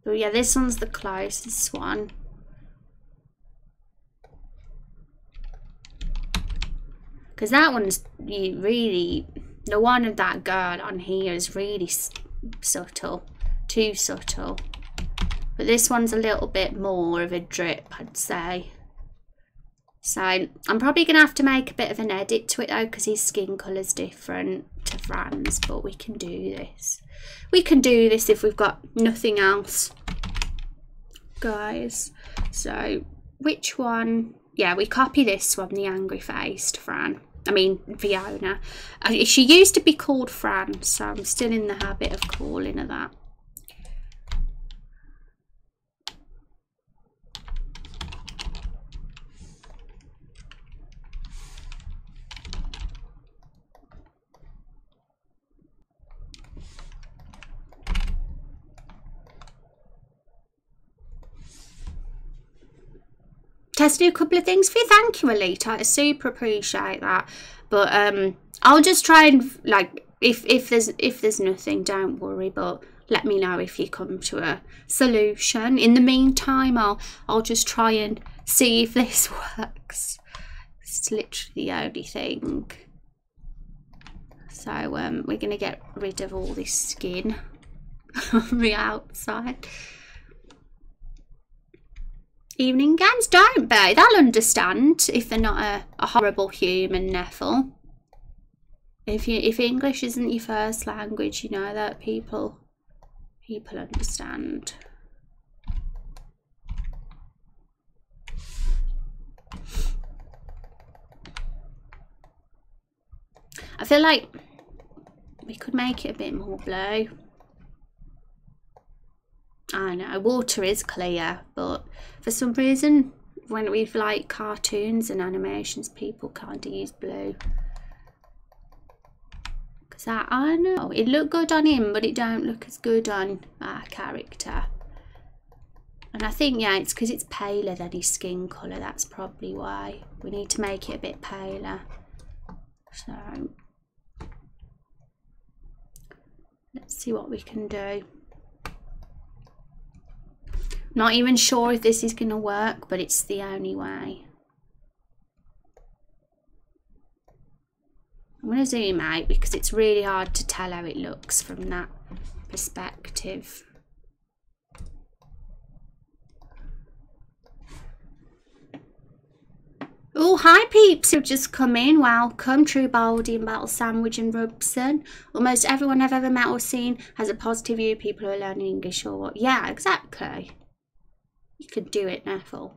But yeah, this one's the closest one. Because that one's really, the one of that girl on here is really subtle, too subtle. But this one's a little bit more of a drip, I'd say. So I'm probably going to have to make a bit of an edit to it though, because his skin colour's different to Fran's, but we can do this. We can do this if we've got nothing else, guys. So which one? Yeah, we copy this one, the angry faced Fran. I mean Fiona. She used to be called Fran, so I'm still in the habit of calling her that. Tested a couple of things for you. Thank you, Alita. I super appreciate that. But I'll just try and like if there's nothing, don't worry, but let me know if you come to a solution. In the meantime, I'll just try and see if this works. It's literally the only thing. So we're gonna get rid of all this skin on the outside. Evening games, don't they? They'll understand if they're not a horrible human, Neffel. If English isn't your first language, you know that people understand. I feel like we could make it a bit more blue. I know water is clear, but for some reason when we've like cartoons and animations, people kind of use blue. Because I know it looked good on him, but it don't look as good on our character. And I think, yeah, it's because it's paler than his skin colour. That's probably why. We need to make it a bit paler. So let's see what we can do. Not even sure if this is going to work, but it's the only way. I'm going to zoom out because it's really hard to tell how it looks from that perspective. Oh, hi peeps who've just come in. Welcome, True Baldy and Battle Sandwich and Rubson. Almost everyone I've ever met or seen has a positive view. People who are learning English or what? Yeah, exactly. You could do it, Neffel.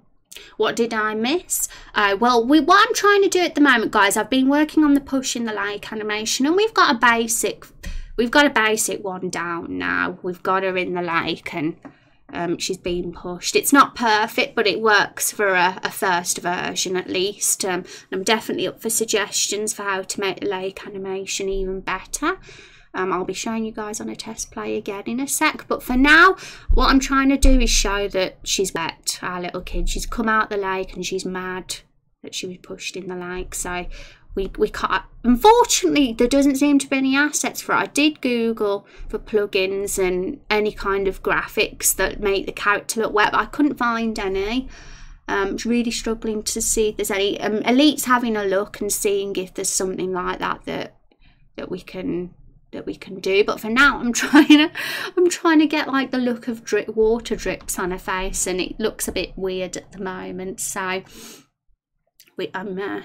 What did I miss? Well, what I'm trying to do at the moment, guys, I've been working on the push in the lake animation, and we've got a basic one down now. We've got her in the lake, and she's being pushed. It's not perfect, but it works for a first version at least. And I'm definitely up for suggestions for how to make the lake animation even better. I'll be showing you guys on a test play again in a sec, but for now what I'm trying to do is show that she's wet, our little kid. She's come out the lake and she's mad that she was pushed in the lake. So we can't, unfortunately there doesn't seem to be any assets for it. I did Google for plugins and any kind of graphics that make the character look wet, but I couldn't find any. I'm really struggling to see if there's any. Elite's having a look and seeing if there's something like that we can do, but for now I'm trying to get like the look of water drips on her face, and it looks a bit weird at the moment. So I'm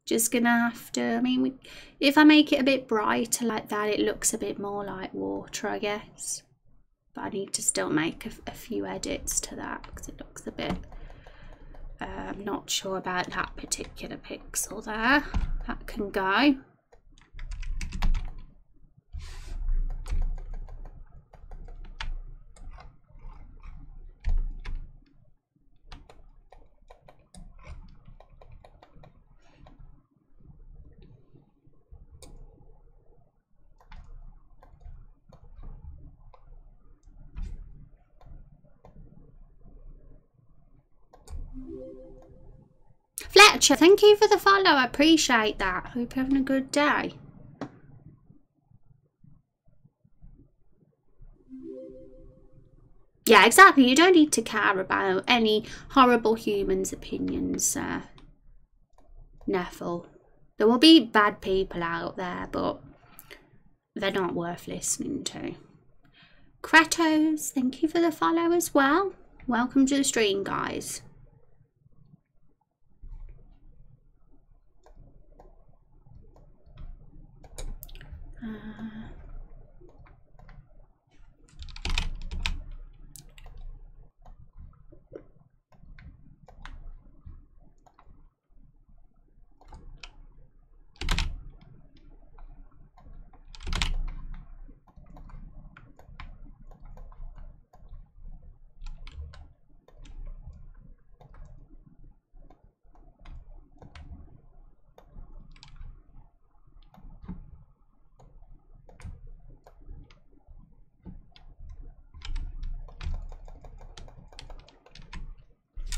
just gonna have to, I mean, if I make it a bit brighter like that, it looks a bit more like water, I guess. But I need to still make a few edits to that because it looks a bit I'm not sure about that particular pixel there. That can go. Fletcher, thank you for the follow. I appreciate that. Hope you're having a good day. Yeah, exactly. You don't need to care about any horrible humans' opinions, Neffel. There will be bad people out there, but they're not worth listening to. Kratos, thank you for the follow as well. Welcome to the stream, guys.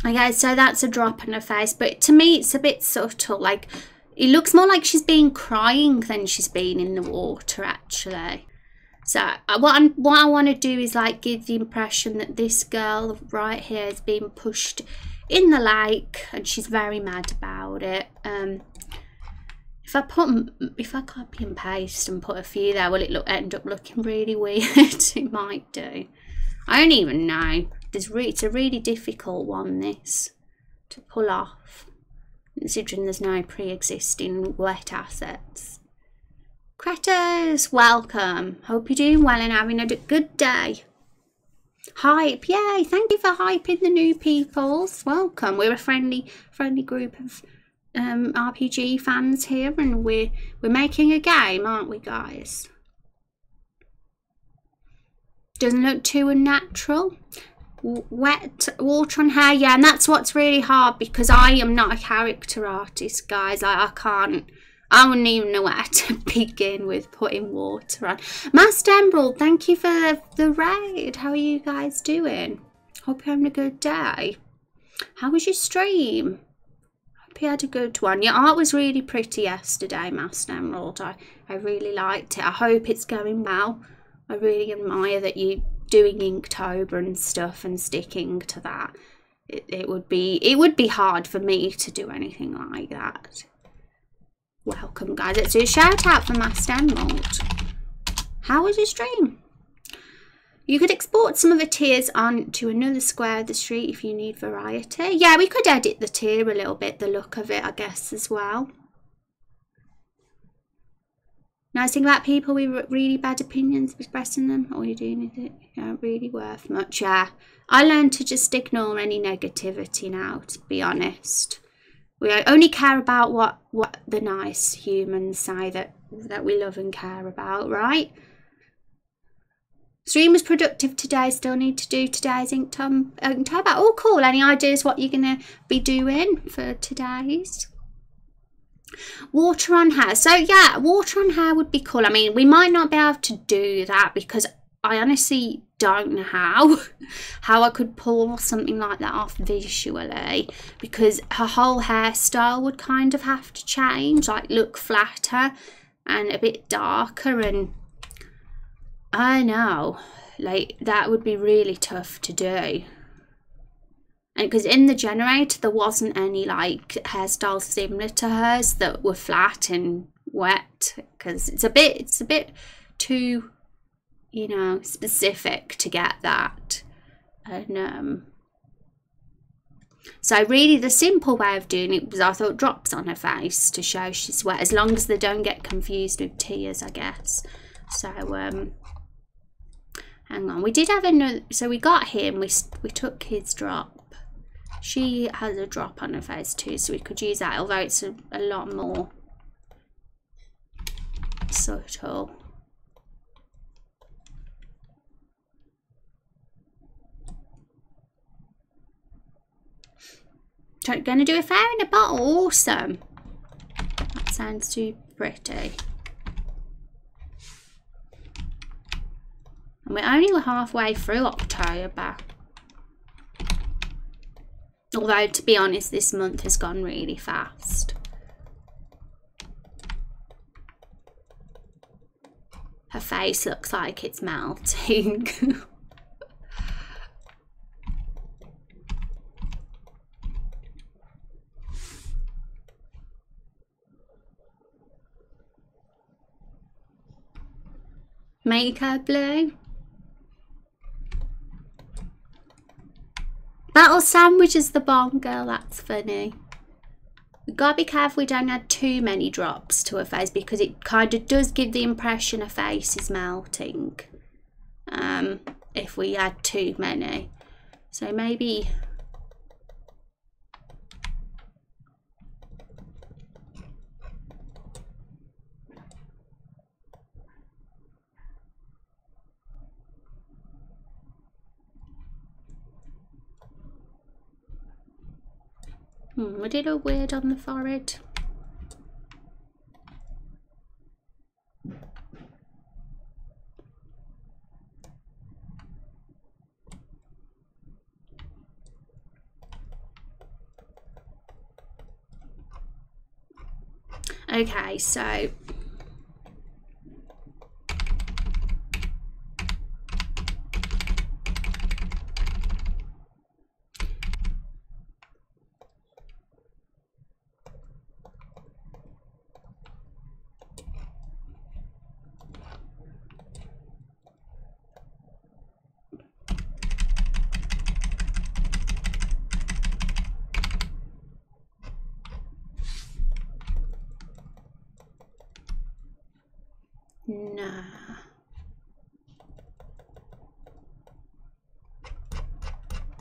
Okay, so that's a drop in her face, but to me it's a bit subtle. Like, It looks more like she's been crying than she's been in the water, actually. So what I want to do is like give the impression that this girl right here is being pushed in the lake and she's very mad about it. If I copy and paste and put a few there, will it end up looking really weird? It might do. I don't even know. It's a really difficult one, this, to pull off, considering there's no pre-existing wet assets. Cretters, welcome. Hope you're doing well and having a good day. Hype, yay! Thank you for hyping the new peoples. Welcome. We're a friendly group of RPG fans here, and we're making a game, aren't we, guys? Doesn't look too unnatural. Wet water on hair, yeah, and that's what's really hard because I am not a character artist, guys. I wouldn't even know where to begin with putting water on. Master Emerald, thank you for the raid. How are you guys doing? Hope you're having a good day. How was your stream? Hope you had a good one. Your art was really pretty yesterday, Master Emerald. I really liked it. I hope it's going well. I really admire that you doing Inktober and stuff and sticking to that. It would be hard for me to do anything like that. Welcome, guys. Let's do a shout out for Master Emerald. How was your stream? You could export some of the tiers onto another square of the street if you need variety. Yeah, we could edit the tier a little bit, the look of it, I guess, as well. Nice thing about people with really bad opinions, expressing them. All you're doing is it not really worth much. Yeah, I learned to just ignore any negativity now, to be honest. We only care about what the nice humans say that we love and care about, right? Stream was productive today. Still need to do today's Inktober. Oh, cool. Any ideas what you're going to be doing for today's? Water on hair. So yeah, water on hair would be cool. I mean, we might not be able to do that because I honestly don't know how I could pull something like that off visually, because her whole hairstyle would kind of have to change, like look flatter and a bit darker, and I know, like, that would be really tough to do. And because in the generator there wasn't any like hairstyles similar to hers that were flat and wet, because it's a bit too, you know, specific to get that. And so really the simple way of doing it was, I thought, drops on her face to show she's wet, as long as they don't get confused with tears, I guess. So hang on, we did have another, so we got him, we took his drop. She has a drop on her face too, so we could use that, although it's a lot more subtle. Going to do a fire in a bottle. Awesome. That sounds too pretty. And we're only halfway through October. Although, to be honest, this month has gone really fast. Her face looks like it's melting. Make her blue. Battle sandwiches the bomb, girl. That's funny. We've got to be careful we don't add too many drops to her face, because it kind of does give the impression her face is melting if we add too many. So maybe would it look weird on the forehead? Okay, so no.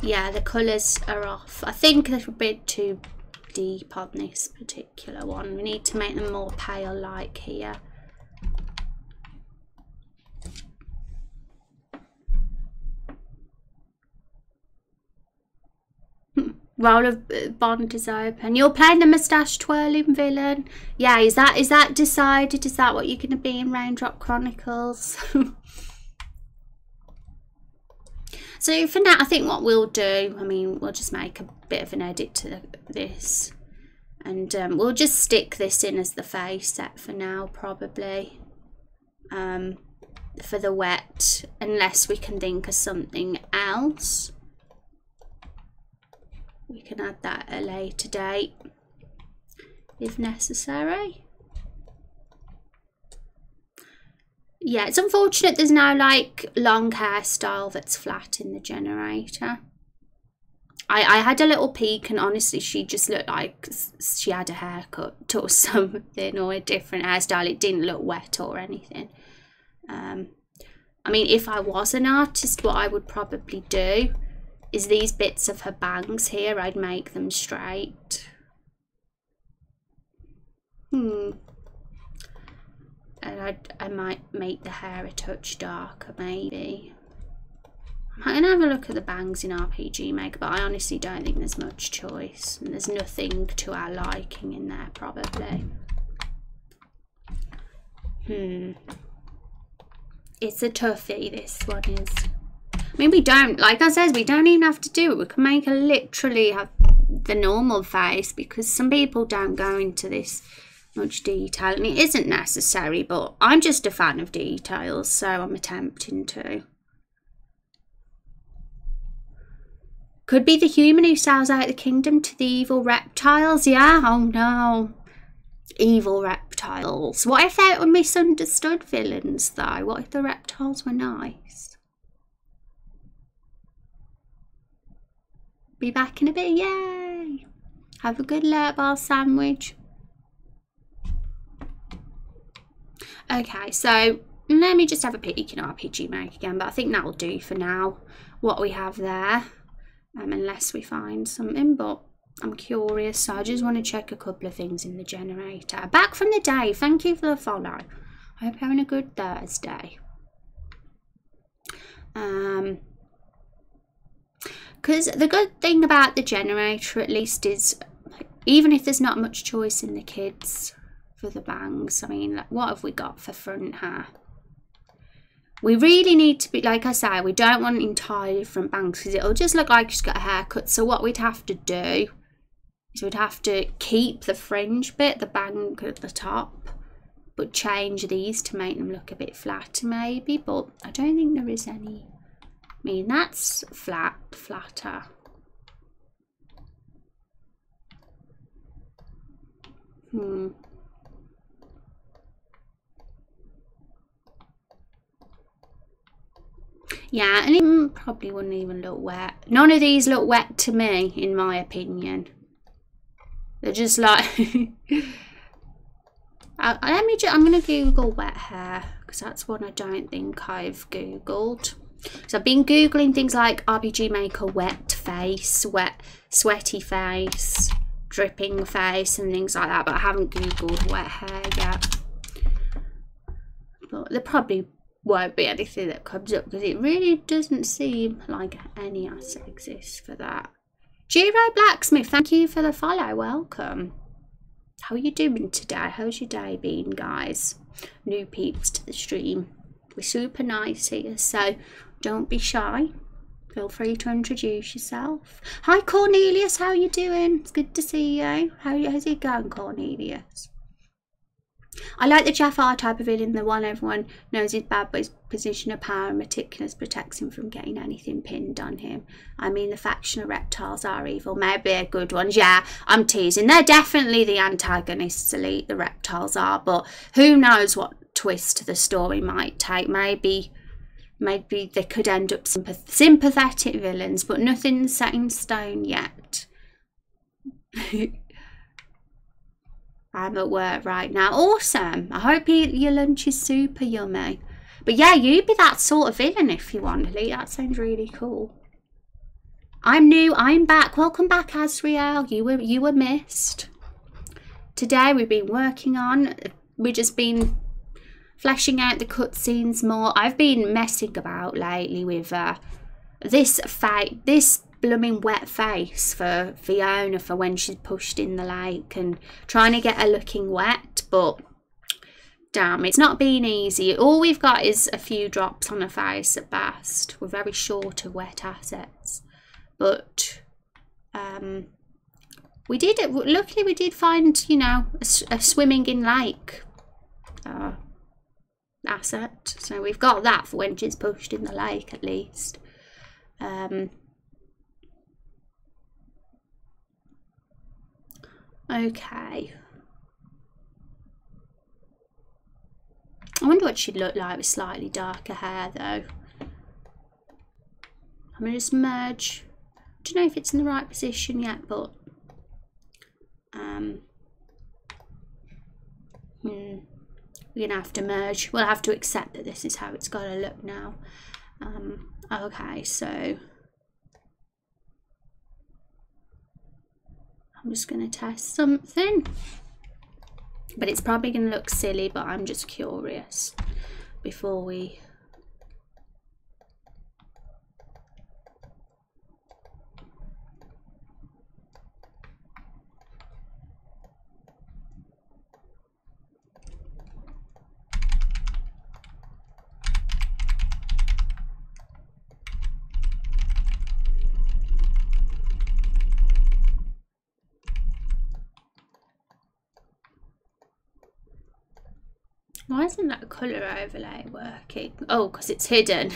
Yeah, the colours are off. I think they're a bit too deep on this particular one. We need to make them more pale like here. Roll of Bond is open. You're playing the moustache twirling villain. Yeah, is that decided? Is that what you're going to be in Raindrop Chronicles? So for now, I think what we'll do, I mean, we'll just make a bit of an edit to this. And we'll just stick this in as the face set for now, probably. For the wet, unless we can think of something else. We can add that at a later date, if necessary. Yeah, it's unfortunate there's no like long hairstyle that's flat in the generator. I had a little peek and honestly she just looked like she had a haircut or something, or a different hairstyle. It didn't look wet or anything. I mean, if I was an artist, what I would probably do is these bits of her bangs here, I'd make them straight. And I might make the hair a touch darker, maybe. I'm going to have a look at the bangs in RPG Maker, but I honestly don't think there's much choice. And there's nothing to our liking in there, probably. It's a toughie, this one is. I mean, we don't, like I said, we don't even have to do it. We can make her literally have the normal face, because some people don't go into this much detail, and it isn't necessary, but I'm just a fan of details, so I'm attempting to. Could be the human who sells out the kingdom to the evil reptiles. Yeah, oh no. Evil reptiles. What if they were misunderstood villains, though? What if the reptiles were nice? Be back in a bit, yay! Have a good alert bar sandwich. Okay, so let me just have a peek in RPG Maker again, but I think that'll do for now, what we have there, unless we find something, but I'm curious, so I just want to check a couple of things in the generator. Back from the day, thank you for the follow. I hope you're having a good Thursday. Because the good thing about the generator, at least, is even if there's not much choice in the kids for the bangs, I mean, like, what have we got for front hair? We really need to be, like I say, we don't want entirely different bangs, because it'll just look like she's got a haircut. So what we'd have to do is we'd have to keep the fringe bit, the bang at the top, but change these to make them look a bit flatter maybe, but I don't think there is any. I mean, that's flatter. Yeah, and it probably wouldn't even look wet. None of these look wet to me, in my opinion. They're just like... I'm going to Google wet hair, because that's one I don't think I've Googled. So I've been Googling things like RPG Maker wet face, sweaty face, dripping face, and things like that, but I haven't Googled wet hair yet. But there probably won't be anything that comes up, because it really doesn't seem like any asset exists for that. Giro Blacksmith, thank you for the follow, welcome. How are you doing today? How's your day been, guys? New peeps to the stream. We're super nice here, so don't be shy. Feel free to introduce yourself. Hi Cornelius, how are you doing? It's good to see you. How's it going, Cornelius? I like the Jafar type of villain, the one everyone knows is bad, but his position of power and meticulous protects him from getting anything pinned on him. I mean, the faction of reptiles are evil. Maybe a good ones. Yeah, I'm teasing. They're definitely the antagonists, Elite, the reptiles are, but who knows what twist the story might take. Maybe they could end up sympathetic villains, but nothing's set in stone yet. I'm at work right now. Awesome. I hope your lunch is super yummy. But yeah, you be that sort of villain if you want, Elite. That sounds really cool. I'm new. I'm back. Welcome back, Azriel. You were missed. Today we've been working on. We've just been fleshing out the cutscenes more. I've been messing about lately with this blooming wet face for Fiona for when she's pushed in the lake and trying to get her looking wet, but damn, it's not been easy. All we've got is a few drops on her face at best. We're very short of wet assets, but luckily we did find, you know, a swimming in lake asset, so we've got that for when she's pushed in the lake at least. Okay. I wonder what she'd look like with slightly darker hair though. I'm going to just merge. I don't know if it's in the right position yet, but we're going to have to merge. We'll have to accept that this is how it's got to look now. Okay, so I'm just going to test something, but it's probably going to look silly, but I'm just curious before we... Why isn't that colour overlay working? Oh, because it's hidden.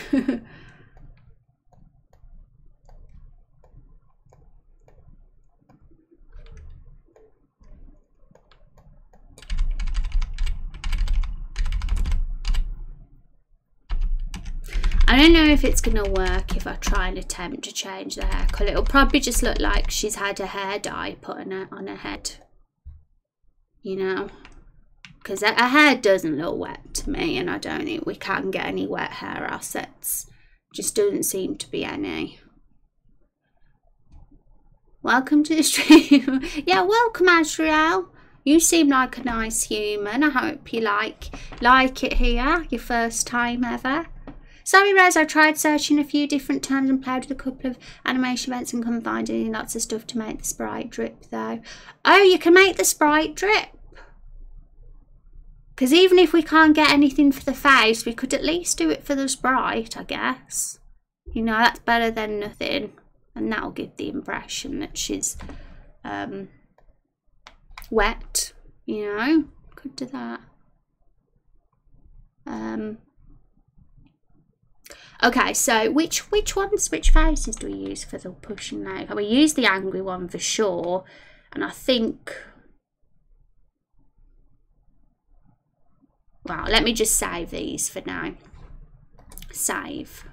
I don't know if it's going to work if I try and attempt to change the hair colour. It'll probably just look like she's had a hair dye put on her head. You know? Because her hair doesn't look wet to me, and I don't think we can get any wet hair assets. Just doesn't seem to be any. Welcome to the stream. Yeah, welcome, Azriel. You seem like a nice human. I hope you like it here, your first time ever. Sorry, Rose, I tried searching a few different terms and played with a couple of animation events and couldn't find any. Lots of stuff to make the sprite drip, though. Oh, you can make the sprite drip. Because even if we can't get anything for the face, we could at least do it for the sprite, I guess. You know, that's better than nothing. And that'll give the impression that she's wet, you know. Could do that. Okay, so which faces do we use for the push and leg? We use the angry one for sure. And I think... Well, let me just save these for now. Save.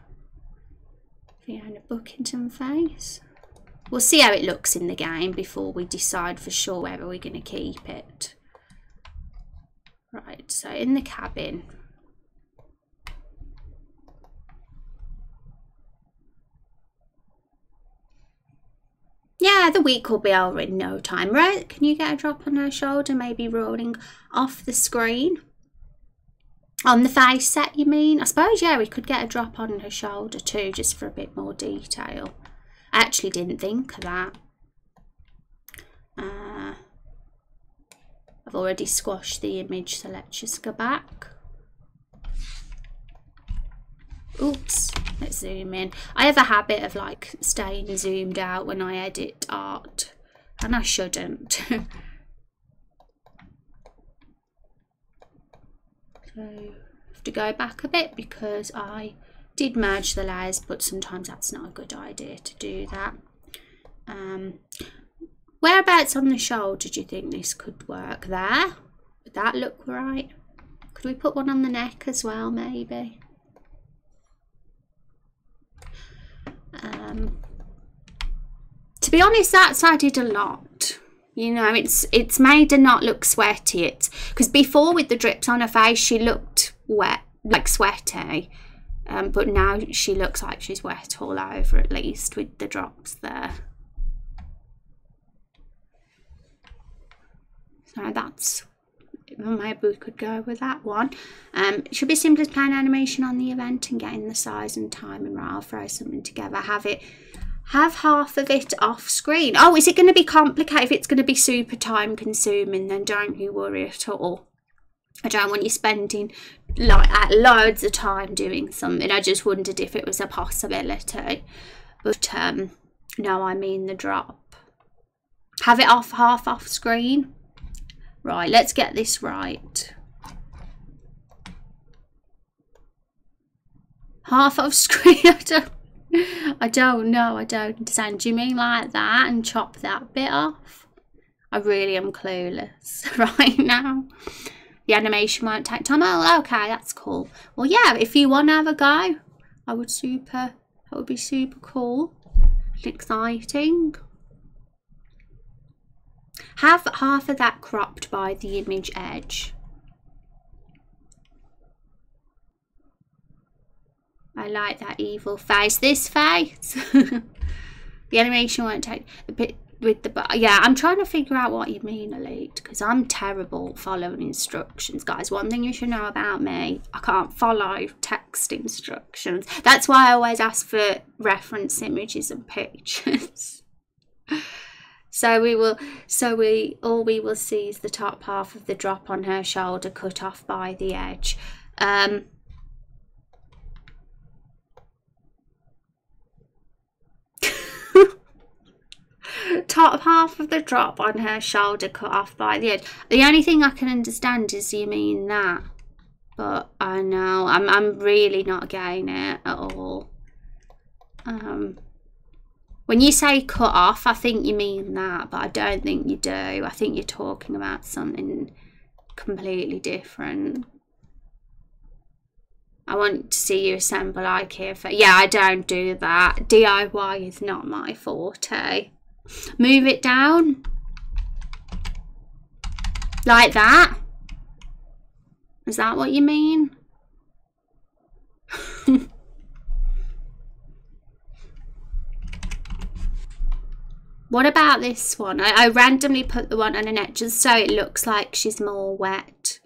Fiona Buckington face. We'll see how it looks in the game before we decide for sure whether we're going to keep it. Right, so in the cabin. Yeah, the week will be over in no time. Right, can you get a drop on her shoulder, maybe rolling off the screen? On the face set, you mean? I suppose, yeah, we could get a drop on her shoulder too, just for a bit more detail. I actually didn't think of that. I've already squashed the image, so let's just go back. Oops, let's zoom in. I have a habit of like staying zoomed out when I edit art, and I shouldn't. So I have to go back a bit because I did merge the layers, but sometimes that's not a good idea to do that. Whereabouts on the shoulder do you think this could work? There? Would that look right? Could we put one on the neck as well, maybe? To be honest, that's added a lot. You know, it's made her not look sweaty. It's because before with the drips on her face, she looked wet, like sweaty. But now she looks like she's wet all over, at least with the drops there. So that's, maybe we could go with that one. It should be simple as playing animation on the event and getting the size and timing right. I'll throw something together. Have half of it off screen. Oh, is it going to be complicated? If it's going to be super time consuming, then don't you worry at all. I don't want you spending like loads of time doing something. I just wondered if it was a possibility. But no, I mean the drop. Have it off, half off screen. Right, let's get this right. Half off screen. I don't know. I don't understand. Do you mean like that and chop that bit off? I really am clueless right now. The animation won't take time. Oh, okay, that's cool. Well, yeah, if you want to have a go, that would be super cool and exciting. Have half of that cropped by the image edge. I like that evil face. This face. The animation won't take a bit with the, yeah, I'm trying to figure out what you mean, Elite, because I'm terrible following instructions, guys. One thing you should know about me, I can't follow text instructions. That's why I always ask for reference images and pictures. All we will see is the top half of the drop on her shoulder cut off by the edge. Top half of the drop on her shoulder cut off by the edge. The only thing I can understand is you mean that, but I know I'm really not getting it at all. When you say cut off, I think you mean that, but I don't think you do. I think you're talking about something completely different. I want to see you assemble IKEA. Yeah, I don't do that. DIY is not my forte. Move it down. Like that. Is that what you mean? What about this one? I randomly put the one on her neck just so it looks like she's more wet.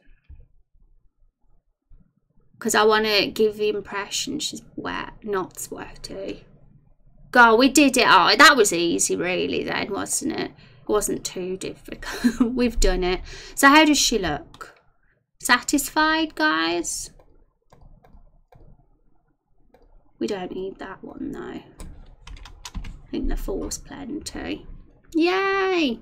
Because I want to give the impression she's wet, not sweaty. God, we did it. Oh, that was easy really then, wasn't it? It wasn't too difficult. We've done it. So how does she look? Satisfied, guys? We don't need that one though. I think the 4's plenty. Yay!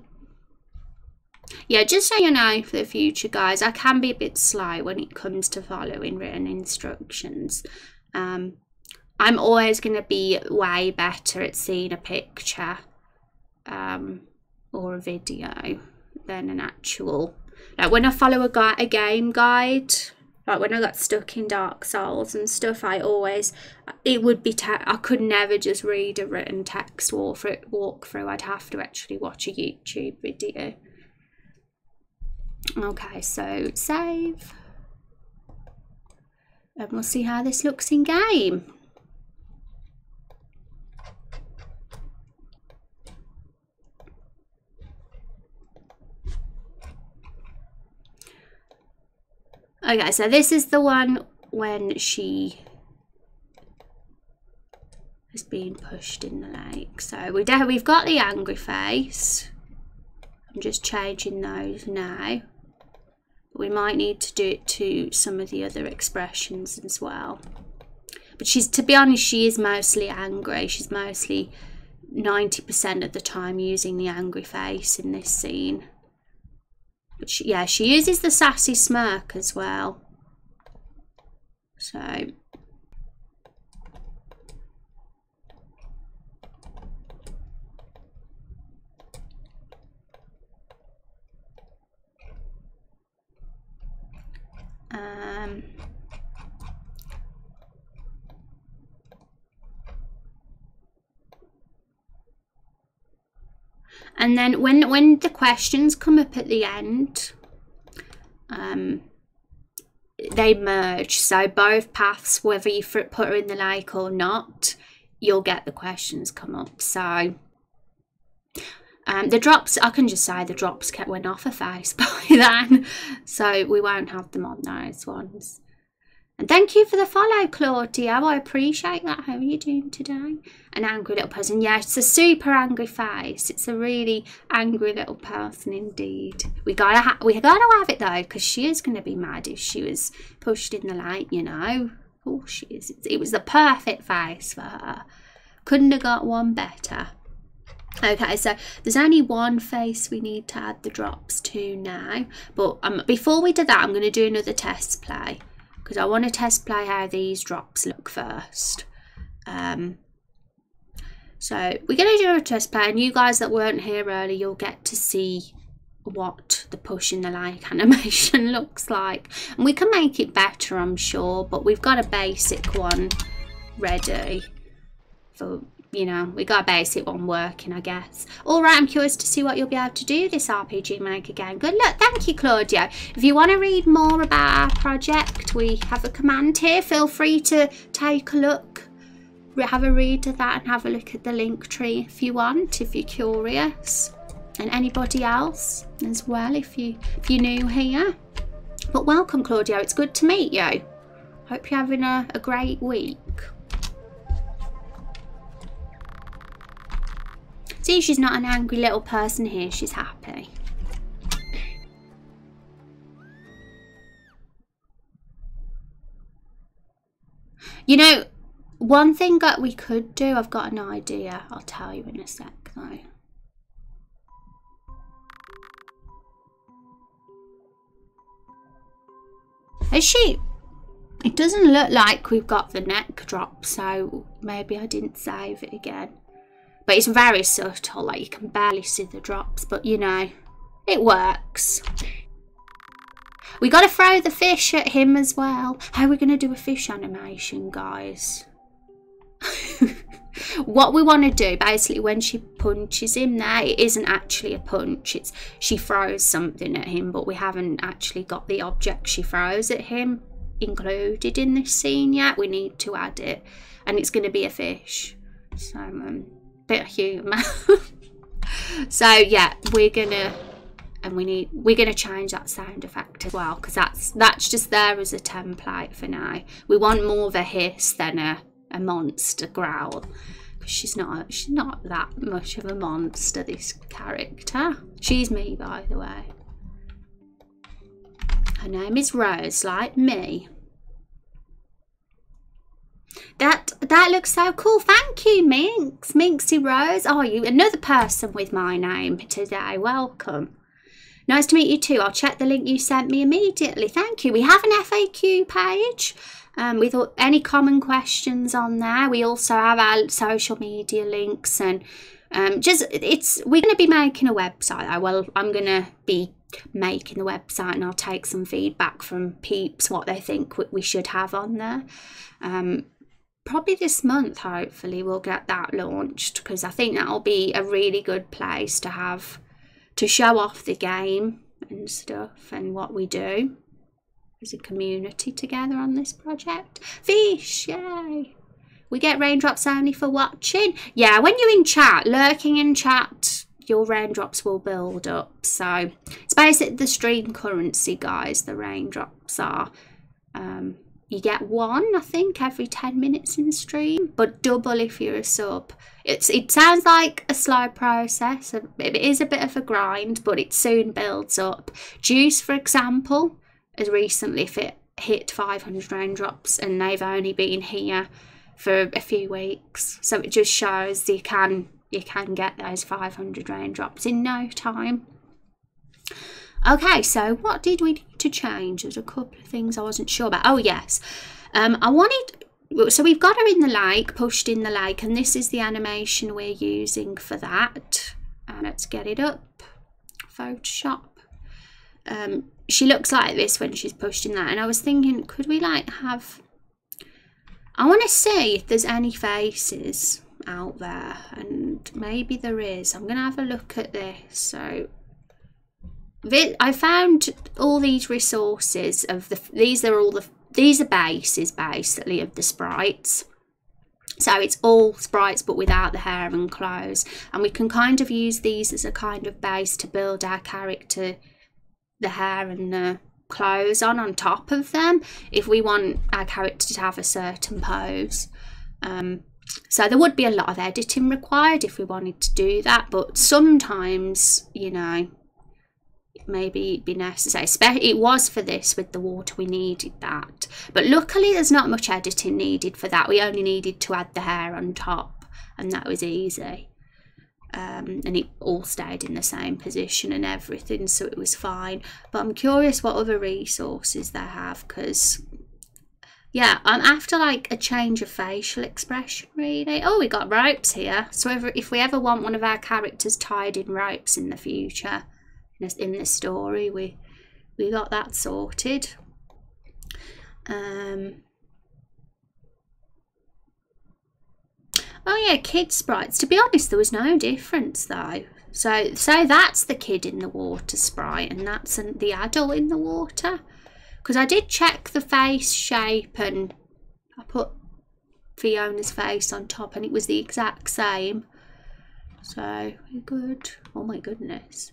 Yeah, just so you know for the future, guys, I can be a bit slow when it comes to following written instructions. I'm always going to be way better at seeing a picture or a video than an actual. Like when I follow a game guide, like when I got stuck in Dark Souls and stuff, it would be, I could never just read a written text walkthrough. I'd have to actually watch a YouTube video. Okay, so save. And we'll see how this looks in game. Okay, so this is the one when she is being pushed in the lake. So we've got the angry face. I'm just changing those now. But we might need to do it to some of the other expressions as well. But to be honest, she is mostly angry. She's mostly 90% of the time using the angry face in this scene. But she uses the sassy smirk as well. So and then when the questions come up at the end, they merge. So both paths, whether you put her in the lake or not, you'll get the questions come up. So the drops, I can just say the drops went off her face by then, so we won't have them on those ones. And thank you for the follow, Claudia. I appreciate that. How are you doing today? An angry little person. Yeah, it's a super angry face. It's a really angry little person indeed. We gotta have it though, because she is going to be mad if she was pushed in the lake, you know. Oh, she is. It was the perfect face for her. Couldn't have got one better. Okay, so there's only one face we need to add the drops to now. But before we do that, I'm going to do another test play, because I want to test play how these drops look first. So we're going to do a test play, and you guys that weren't here earlier, you'll get to see what the push in the lake animation looks like. And we can make it better, I'm sure, but we've got a basic one ready for, you know, we got a basic one working, I guess. All right, I'm curious to see what you'll be able to do this RPG Maker game. Good luck. Thank you, Claudia. If you want to read more about our project, we have a command here. Feel free to take a look, have a read of that, and have a look at the link tree if you want, if you're curious. And anybody else as well, if you're new here. But welcome, Claudia. It's good to meet you. Hope you're having a great week. See, she's not an angry little person here. She's happy. You know, one thing that we could do, I've got an idea. I'll tell you in a sec, though. Is she? It doesn't look like we've got the neck drop, so maybe I didn't save it again. But it's very subtle, like you can barely see the drops, but you know, it works. We got to throw the fish at him as well. How are we going to do a fish animation, guys? What we want to do, basically, when she punches him there, it isn't actually a punch. It's she throws something at him, but we haven't actually got the object she throws at him included in this scene yet. We need to add it, and it's going to be a fish. So, bit of humour. So yeah, we're gonna change that sound effect as well, because that's just there as a template for now. We want more of a hiss than a monster growl, because she's not that much of a monster, this character. She's me, by the way. Her name is Rose, like me. That looks so cool. Thank you, Minx. Minxy Rose. Oh, you another person with my name today. Welcome. Nice to meet you too. I'll check the link you sent me immediately. Thank you. We have an FAQ page with any common questions on there. We also have our social media links, and we're going to be making a website. Well, I'm going to be making the website, and I'll take some feedback from peeps what they think we should have on there. Probably this month, hopefully, we'll get that launched, because I think that'll be a really good place to have to show off the game and stuff, and what we do as a community together on this project. Fish, yay! We get raindrops only for watching. Yeah, when you're in chat, lurking in chat, your raindrops will build up. So it's basically the stream currency, guys. The raindrops are. You get one, I think, every 10 minutes in stream, but double if you're a sub. It sounds like a slow process. It is a bit of a grind, but it soon builds up. Juice, for example, has recently hit 500 raindrops, and they've only been here for a few weeks. So it just shows you can get those 500 raindrops in no time. Okay, so what did we need to change? There's a couple of things I wasn't sure about. Oh yes, I wanted, so we've got her in the lake, pushed in the lake, and this is the animation we're using for that. Let's get it up. Photoshop. She looks like this when she's pushed in that, and I was thinking, could we like have, I want to see if there's any faces out there, and maybe there is. I'm gonna have a look at this. So I found all these resources of these are bases basically of the sprites. So it's all sprites but without the hair and clothes, and we can kind of use these as a kind of base to build our character, the hair and the clothes on top of them if we want our character to have a certain pose. So there would be a lot of editing required if we wanted to do that, but sometimes, you know, maybe it'd be necessary. It was for this with the water, we needed that, but luckily there's not much editing needed for that. We only needed to add the hair on top, and that was easy. And it all stayed in the same position and everything, so it was fine. But I'm curious what other resources they have, because yeah, I'm after like a change of facial expression really. Oh, we got ropes here, so if we ever want one of our characters tied in ropes in the future in the story, we got that sorted. Oh yeah, kid sprites. To be honest, there was no difference though. So that's the kid in the water sprite, and that's the adult in the water. Because I did check the face shape, and I put Fiona's face on top, and it was the exact same. So we're good. Oh my goodness.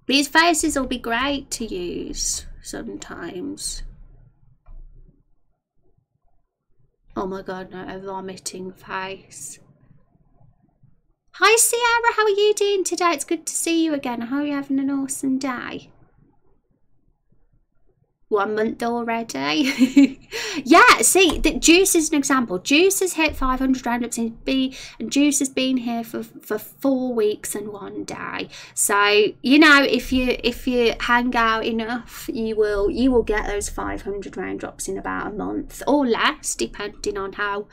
These faces will be great to use sometimes. Oh my god, no, a vomiting face. Hi Sierra, how are you doing today? It's good to see you again. I hope you're having an awesome day. 1 month already. Yeah, see, Juice is an example. Juice has hit 500 roundups in B, and Juice has been here for 4 weeks and 1 day. So you know, if you hang out enough, you will get those 500 raindrops in about a month or less, depending on how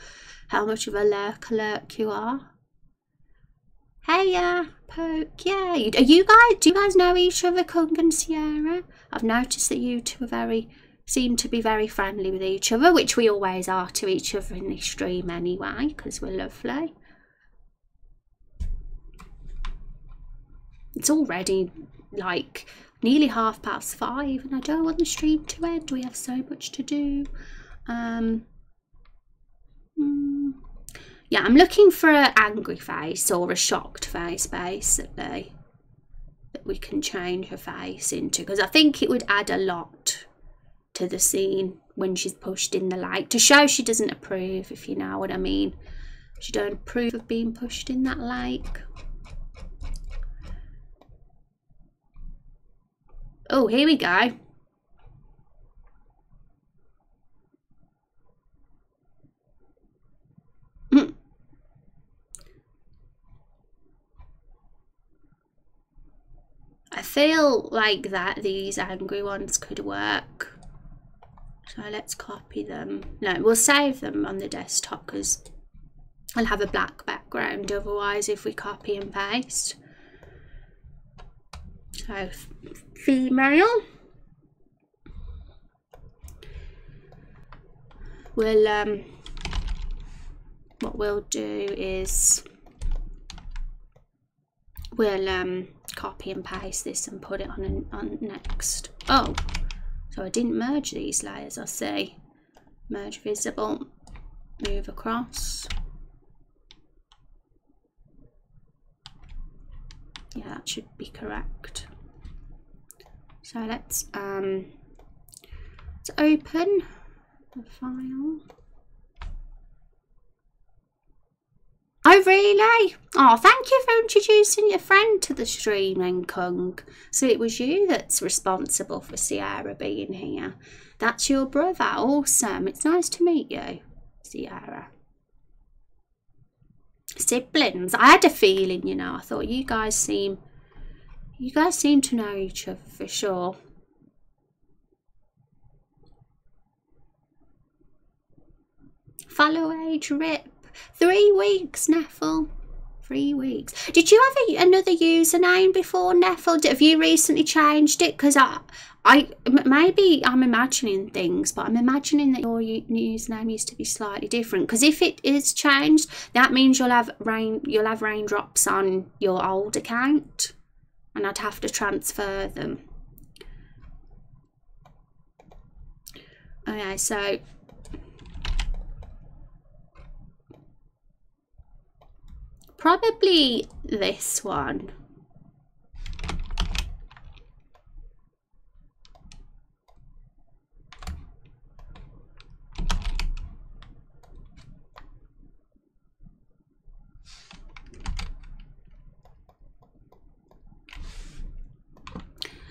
much of a lurk you are. Hey, Poke, yeah. Do you guys know each other, Kung and Sierra? I've noticed that you two seem to be very friendly with each other, which we always are to each other in this stream anyway, because we're lovely. It's already like nearly 5:30, and I don't want the stream to end. We have so much to do. Yeah, I'm looking for an angry face or a shocked face, basically, that we can change her face into, because I think it would add a lot to the scene when she's pushed in the lake, to show she doesn't approve, if you know what I mean. She don't approve of being pushed in that lake. Oh, here we go. I feel like that these angry ones could work. So let's copy them. No, we'll save them on the desktop because I'll have a black background otherwise if we copy and paste. So female. We'll what we'll do is we'll copy and paste this and put it on next. Oh, so I didn't merge these layers, I see. Merge visible, move across. Yeah, that should be correct. So let's open the file. Oh really? Oh, thank you for introducing your friend to the stream then, Kung. So it was you that's responsible for Sierra being here. That's your brother. Awesome. It's nice to meet you, Sierra. Siblings. I had a feeling, you know. I thought you guys seem to know each other for sure. Follow age rip. 3 weeks, Neffel. 3 weeks. Did you have another username before, Neffel? Have you recently changed it? Because maybe I'm imagining things, but I'm imagining that your username used to be slightly different. Because if it is changed, that means you'll have raindrops on your old account, and I'd have to transfer them. Okay, so probably this one.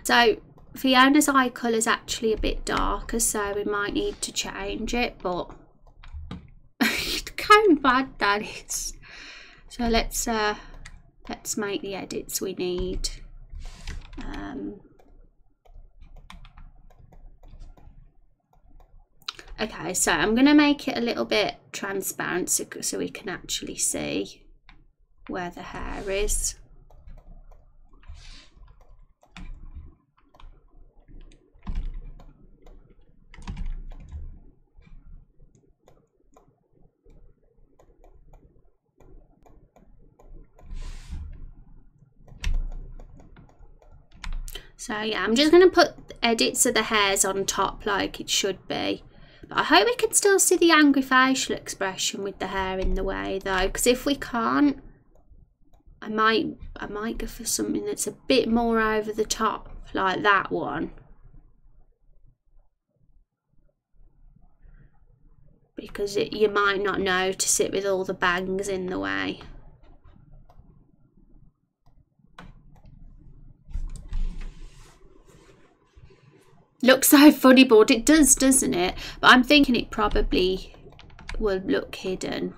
So Fiona's eye colour is actually a bit darker, so we might need to change it, but look how bad that is. So let's make the edits we need. Okay, so I'm going to make it a little bit transparent so we can actually see where the hair is. So yeah, I'm just going to put edits of the hairs on top like it should be. But I hope we can still see the angry facial expression with the hair in the way though, because if we can't, I might go for something that's a bit more over the top, like that one. Because you might not notice it with all the bangs in the way. Looks so funny, but it does, doesn't it? But I'm thinking it probably will look hidden.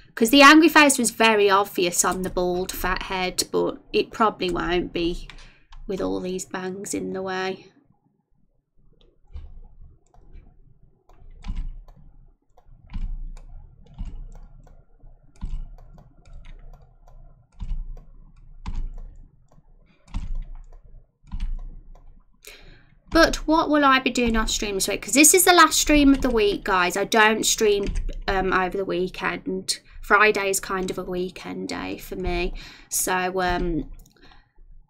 Because the angry face was very obvious on the bald fat head, but it probably won't be with all these bangs in the way. But what will I be doing off stream this week? Because this is the last stream of the week, guys. I don't stream over the weekend. Friday is kind of a weekend day for me. So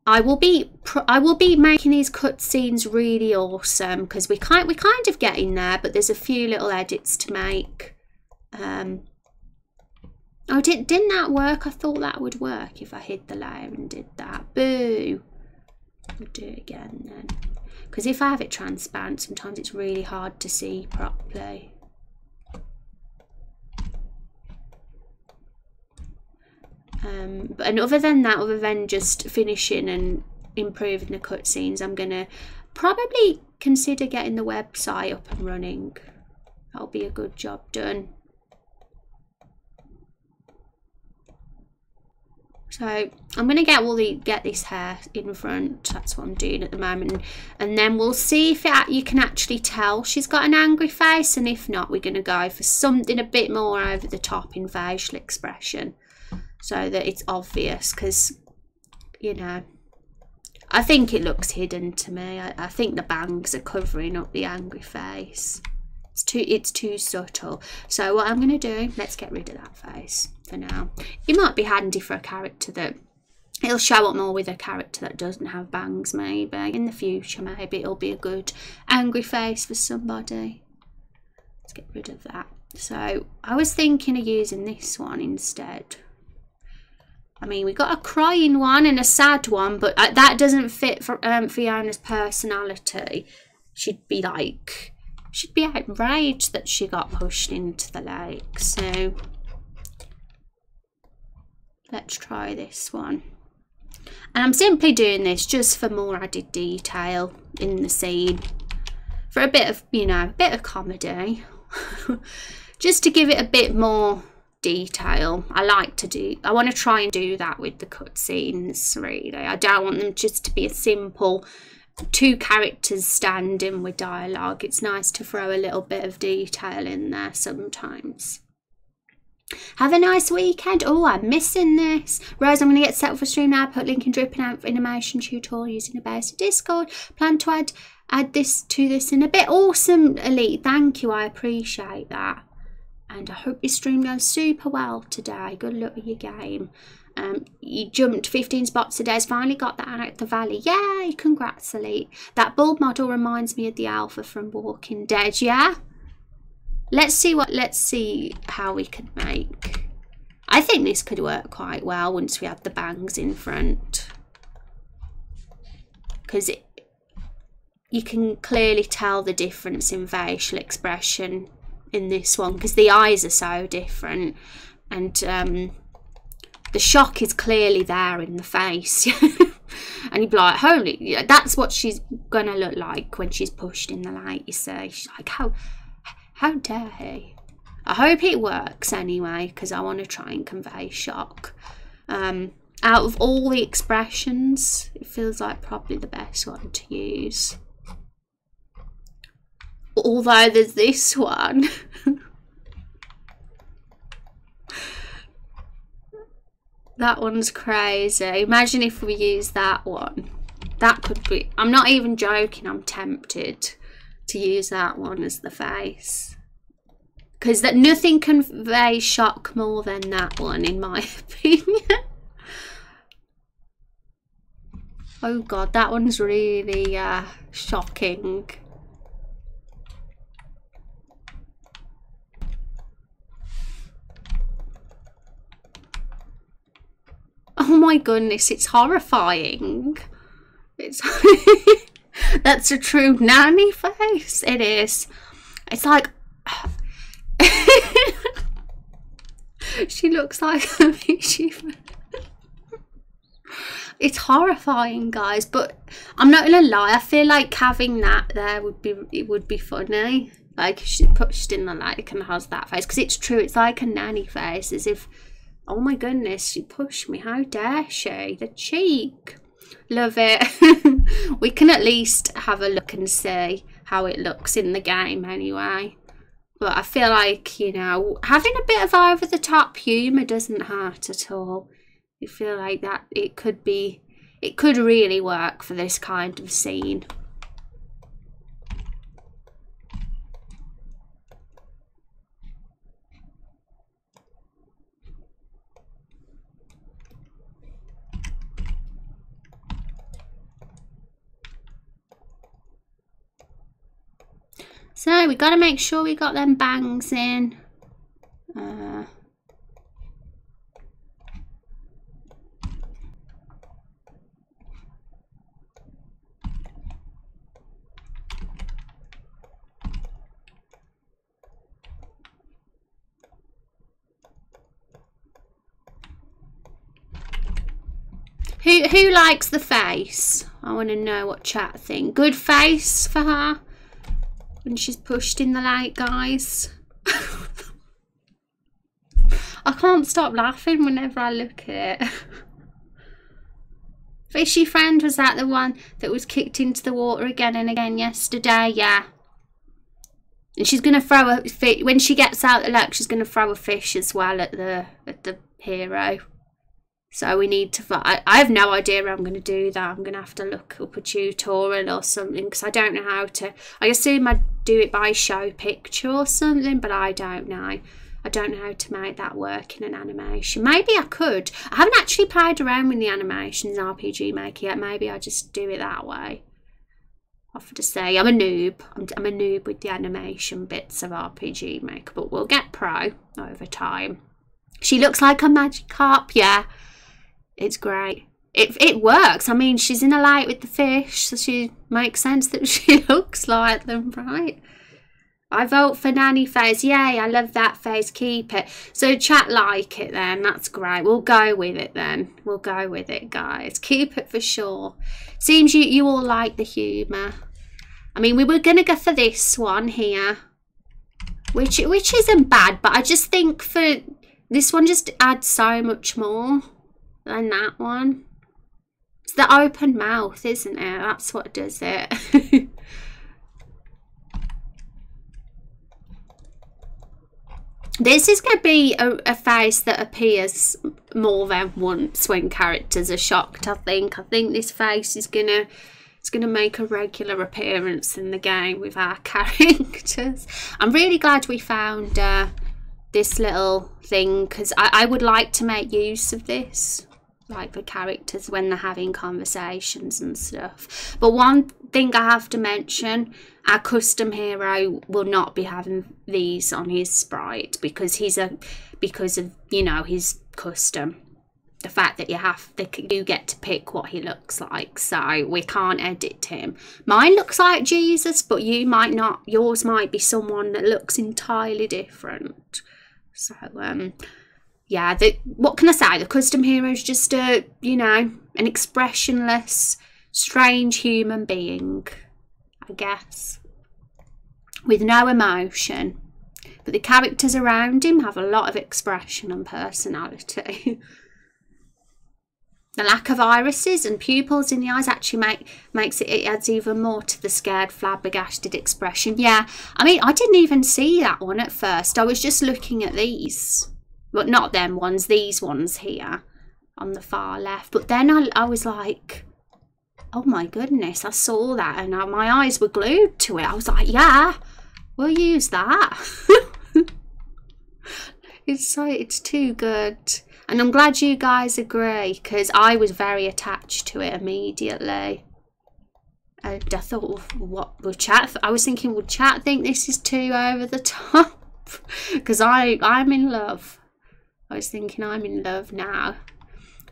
I will be making these cutscenes really awesome, because we kind of get in there, but there's a few little edits to make. Oh, didn't that work? I thought that would work if I hid the layer and did that. Boo. We'll do it again then. Because if I have it transparent, sometimes it's really hard to see properly. And other than that, other than just finishing and improving the cutscenes, I'm going to probably consider getting the website up and running. That'll be a good job done. So I'm going to get this hair in front. That's what I'm doing at the moment, and then we'll see if you can actually tell she's got an angry face, and if not, we're going to go for something a bit more over the top in facial expression so that it's obvious, because, you know, I think it looks hidden to me. I think the bangs are covering up the angry face. It's too subtle. So what I'm going to do, let's get rid of that face for now. It might be handy for a character that it'll show up more with a character that doesn't have bangs. Maybe in the future, maybe it'll be a good angry face for somebody. Let's get rid of that. So I was thinking of using this one instead. I mean, we got a crying one and a sad one, but that doesn't fit for Fiona's personality. She'd be outraged that she got pushed into the lake. So let's try this one. And I'm simply doing this just for more added detail in the scene, for a bit of, you know, a bit of comedy. Just to give it a bit more detail. I want to try and do that with the cutscenes, really. I don't want them just to be a simple two characters standing with dialogue. It's nice to throw a little bit of detail in there sometimes. Have a nice weekend. Oh, I'm missing this. Rose, I'm going to get set up for stream now. Put link in dripping out for animation tutorial using a basic Discord. Plan to add this to this in a bit. Awesome, Elite. Thank you. I appreciate that. And I hope your stream goes super well today. Good luck with your game. You jumped 15 spots today. Has finally got that out the valley. Yay, congrats, Elite. That bulb model reminds me of the alpha from Walking Dead. Yeah. Let's see how we could make. I think this could work quite well once we have the bangs in front, because you can clearly tell the difference in facial expression in this one, because the eyes are so different, and the shock is clearly there in the face. And you'd be like, holy, that's what she's gonna look like when she's pushed in the light, you see. She's like, how dare he? I hope it works anyway, because I want to try and convey shock. Out of all the expressions, it feels like probably the best one to use. Although there's this one. That one's crazy. Imagine if we use that one. That could be... I'm not even joking, I'm tempted to use that one as the face, because that nothing conveys shock more than that one, in my opinion. Oh god, that one's really shocking. Oh my goodness, it's horrifying. It's that's a true nanny face. It is. It's like she looks like a mischief. It's horrifying, guys, but I'm not gonna lie, I feel like having that there would be funny. Like she's pushed in the light and has that face, because it's true, it's like a nanny face, as if, oh my goodness, she pushed me, how dare she? The cheek. Love it. We can at least have a look and see how it looks in the game anyway. But I feel like, you know, having a bit of over-the-top humour doesn't hurt at all. I feel like that it could really work for this kind of scene. So we got to make sure we got them bangs in. Who likes the face? I want to know what chat think. Good face for her when she's pushed in the light, guys. I can't stop laughing whenever I look at it. Fishy friend, was that the one that was kicked into the water again and again yesterday? Yeah. And she's gonna throw a fish when she gets out the lake. She's gonna throw a fish as well at the hero. So we need to. I have no idea how I'm going to do that. I'm going to have to look up a tutorial or something, because I don't know how to. I assume I'd do it by show picture or something, but I don't know. I don't know how to make that work in an animation. Maybe I could. I haven't actually played around with the animations in RPG Maker yet. Maybe I just do it that way. I have to say, I'm a noob. I'm a noob with the animation bits of RPG Maker, but we'll get pro over time. She looks like a Magikarp, yeah. It's great. It works. I mean, she's in a light with the fish, so she makes sense that she looks like them, right? I vote for nanny face. Yay, I love that face. Keep it. So chat like it then. That's great. We'll go with it then. We'll go with it, guys. Keep it for sure. Seems you all like the humour. I mean, we were going to go for this one here, which isn't bad, but I just think for this one just adds so much more than that one. It's the open mouth, isn't it? That's what does it. This is going to be a face that appears more than once when characters are shocked, I think. I think this face is going to make a regular appearance in the game with our characters. I'm really glad we found this little thing, because I would like to make use of this, like for characters when they're having conversations and stuff. But one thing I have to mention, our custom hero will not be having these on his sprite because of, you know, his custom. The fact that you get to pick what he looks like, so we can't edit him. Mine looks like Jesus, but you might not. Yours might be someone that looks entirely different. So yeah, what can I say? The custom hero is just you know, an expressionless, strange human being, I guess, with no emotion. But the characters around him have a lot of expression and personality. The lack of irises and pupils in the eyes actually makes it adds even more to the scared, flabbergasted expression. Yeah, I mean, I didn't even see that one at first. I was just looking at these. But not them ones, these ones here on the far left. But then I was like, oh my goodness, I saw that and my eyes were glued to it. I was like, yeah, we'll use that. It's too good. And I'm glad you guys agree, because I was very attached to it immediately. And I thought, what will chat? I was thinking, would chat think this is too over the top? Because I'm in love. I was thinking I'm in love now.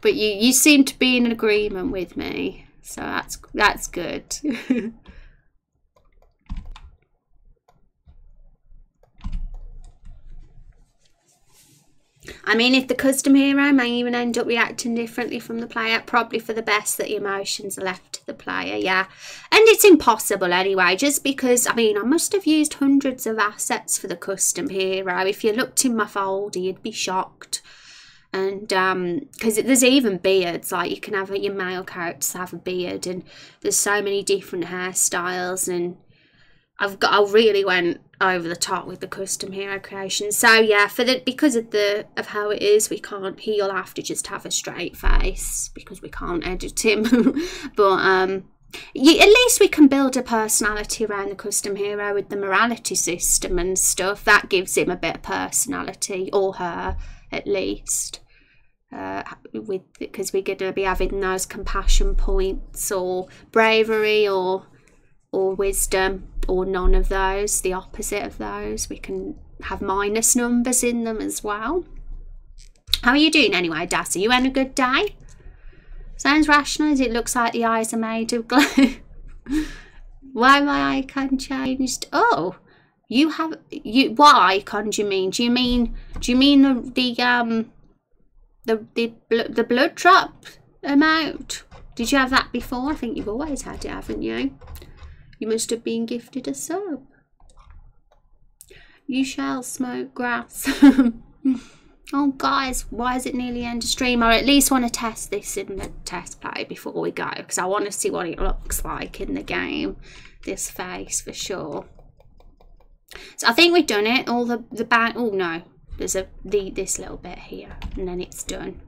But you seem to be in agreement with me, so that's good. I mean, if the custom hero may even end up reacting differently from the player, probably for the best that the emotions are left to the player, yeah. And it's impossible anyway, just because, I mean, I must have used hundreds of assets for the custom hero. If you looked in my folder, you'd be shocked. And because there's even beards, like you can have your male characters have a beard, and there's so many different hairstyles, and I really went over the top with the custom hero creation. So yeah, because of how it is, he'll have to just have a straight face because we can't edit him. But at least we can build a personality around the custom hero with the morality system and stuff. That gives him a bit of personality, or her at least. Because we're going to be having those compassion points, or bravery, or wisdom, or none of those, the opposite of those. We can have minus numbers in them as well. How are you doing anyway, Dassy? You having a good day? Sounds rational, as it looks like the eyes are made of glue. Why my icon changed? Oh, what icon do you mean? Do you mean the blood drop amount? Did you have that before? I think you've always had it, haven't you? You must have been gifted a sub. You shall smoke grass. Oh guys, why is it nearly end of stream? I at least want to test this in the test play before we go, because I want to see what it looks like in the game. This face for sure. So I think we've done it. All the back. Oh no, there's this little bit here, and then it's done.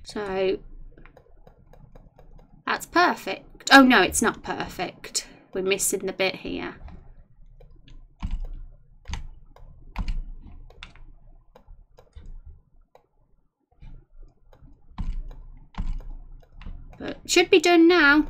So that's perfect. Oh no, it's not perfect. We're missing the bit here. But it should be done now.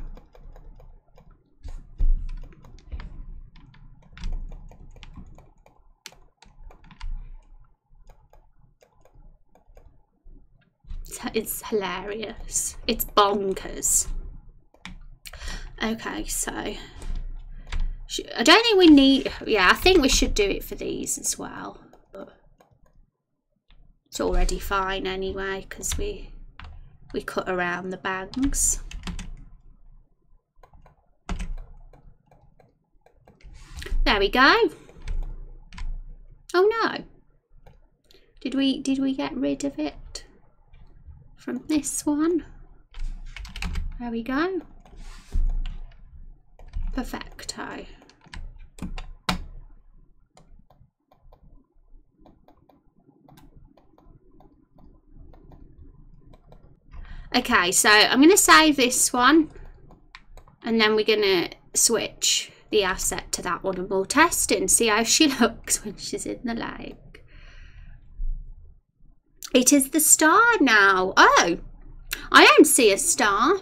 It's hilarious. It's bonkers. Okay, so I don't think we need, yeah, I think we should do it for these as well, but it's already fine anyway because we cut around the bangs. There we go. Oh no, did we get rid of it from this one. There we go. Perfecto. Okay, so I'm going to save this one and then we're going to switch the asset to that one and we'll test it and see how she looks when she's in the lake. It is the star now. Oh, I don't see a star.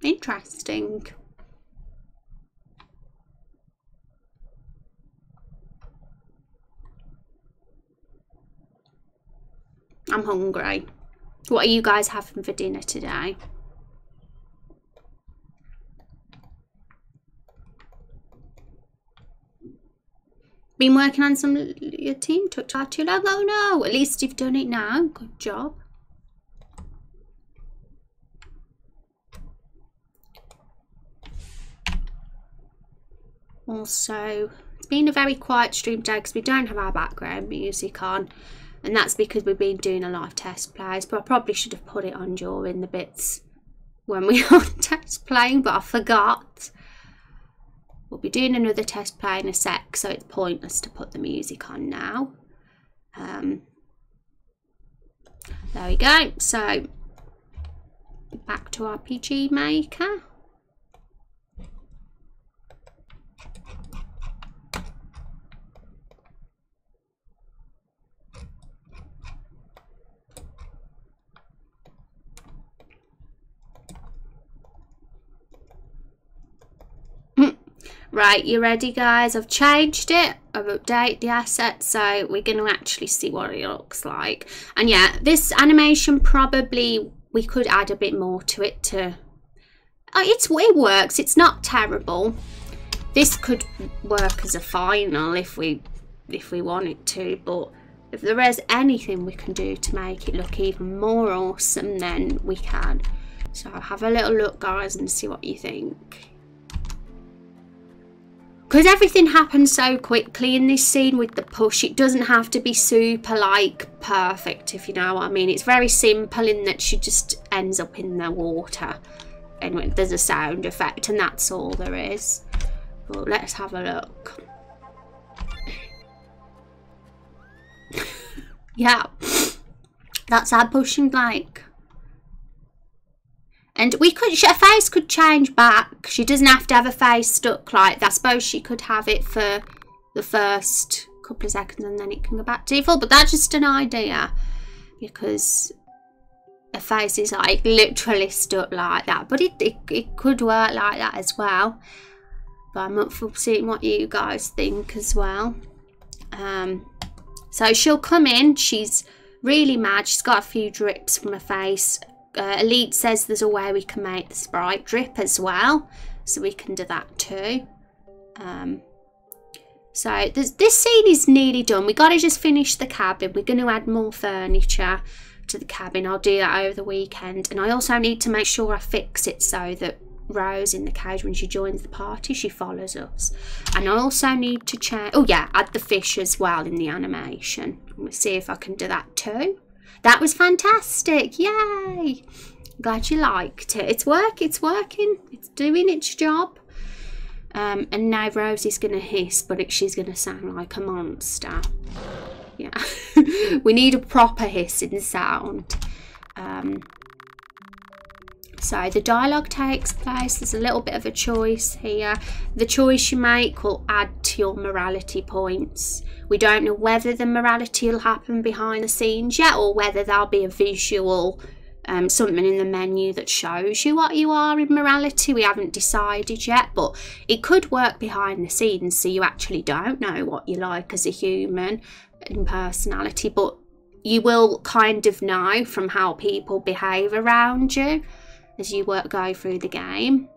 Interesting. I'm hungry. What are you guys having for dinner today? Been working on your team took far too long. Oh no, at least you've done it now. Good job. Also, it's been a very quiet stream today because we don't have our background music on, and that's because we've been doing a lot of test plays, but I probably should have put it on during the bits when we were test playing, but I forgot. We'll be doing another test play in a sec, so it's pointless to put the music on now. There we go. So back to RPG Maker. Right, you ready guys? I've changed it, I've updated the asset, so we're going to actually see what it looks like. And yeah, this animation probably, we could add a bit more to it to... it works, it's not terrible. This could work as a final if we want it to, but if there is anything we can do to make it look even more awesome, then we can. So have a little look guys and see what you think. Because everything happens so quickly in this scene with the push, it doesn't have to be super like perfect, if you know what I mean. It's very simple in that she just ends up in the water and there's a sound effect and that's all there is. But let's have a look. Yeah, that's our pushing like. And we could, her face could change back. She doesn't have to have a face stuck like that. I suppose she could have it for the first couple of seconds and then it can go back to default. But that's just an idea because her face is like literally stuck like that. But it could work like that as well. But I'm up for seeing what you guys think as well. So she'll come in. She's really mad. She's got a few drips from her face. Elite says there's a way we can make the sprite drip as well, so we can do that too. So this scene is nearly done. We got to just finish the cabin. We're going to add more furniture to the cabin. I'll do that over the weekend, and I also need to make sure I fix it so that Rose in the cage, when she joins the party, she follows us. And I also need to change, oh yeah, add the fish as well in the animation. We'll see if I can do that too. That was fantastic, yay! Glad you liked it. It's working, it's doing its job. And now Rosie's gonna hiss, but she's gonna sound like a monster. Yeah, we need a proper hissing sound. So the dialogue takes place. There's a little bit of a choice here. The choice you make will add to your morality points. We don't know whether the morality will happen behind the scenes yet, or whether there'll be a visual, something in the menu that shows you what you are in morality. We haven't decided yet, but it could work behind the scenes, so you actually don't know what you like as a human in personality, but you will kind of know from how people behave around you as you go through the game.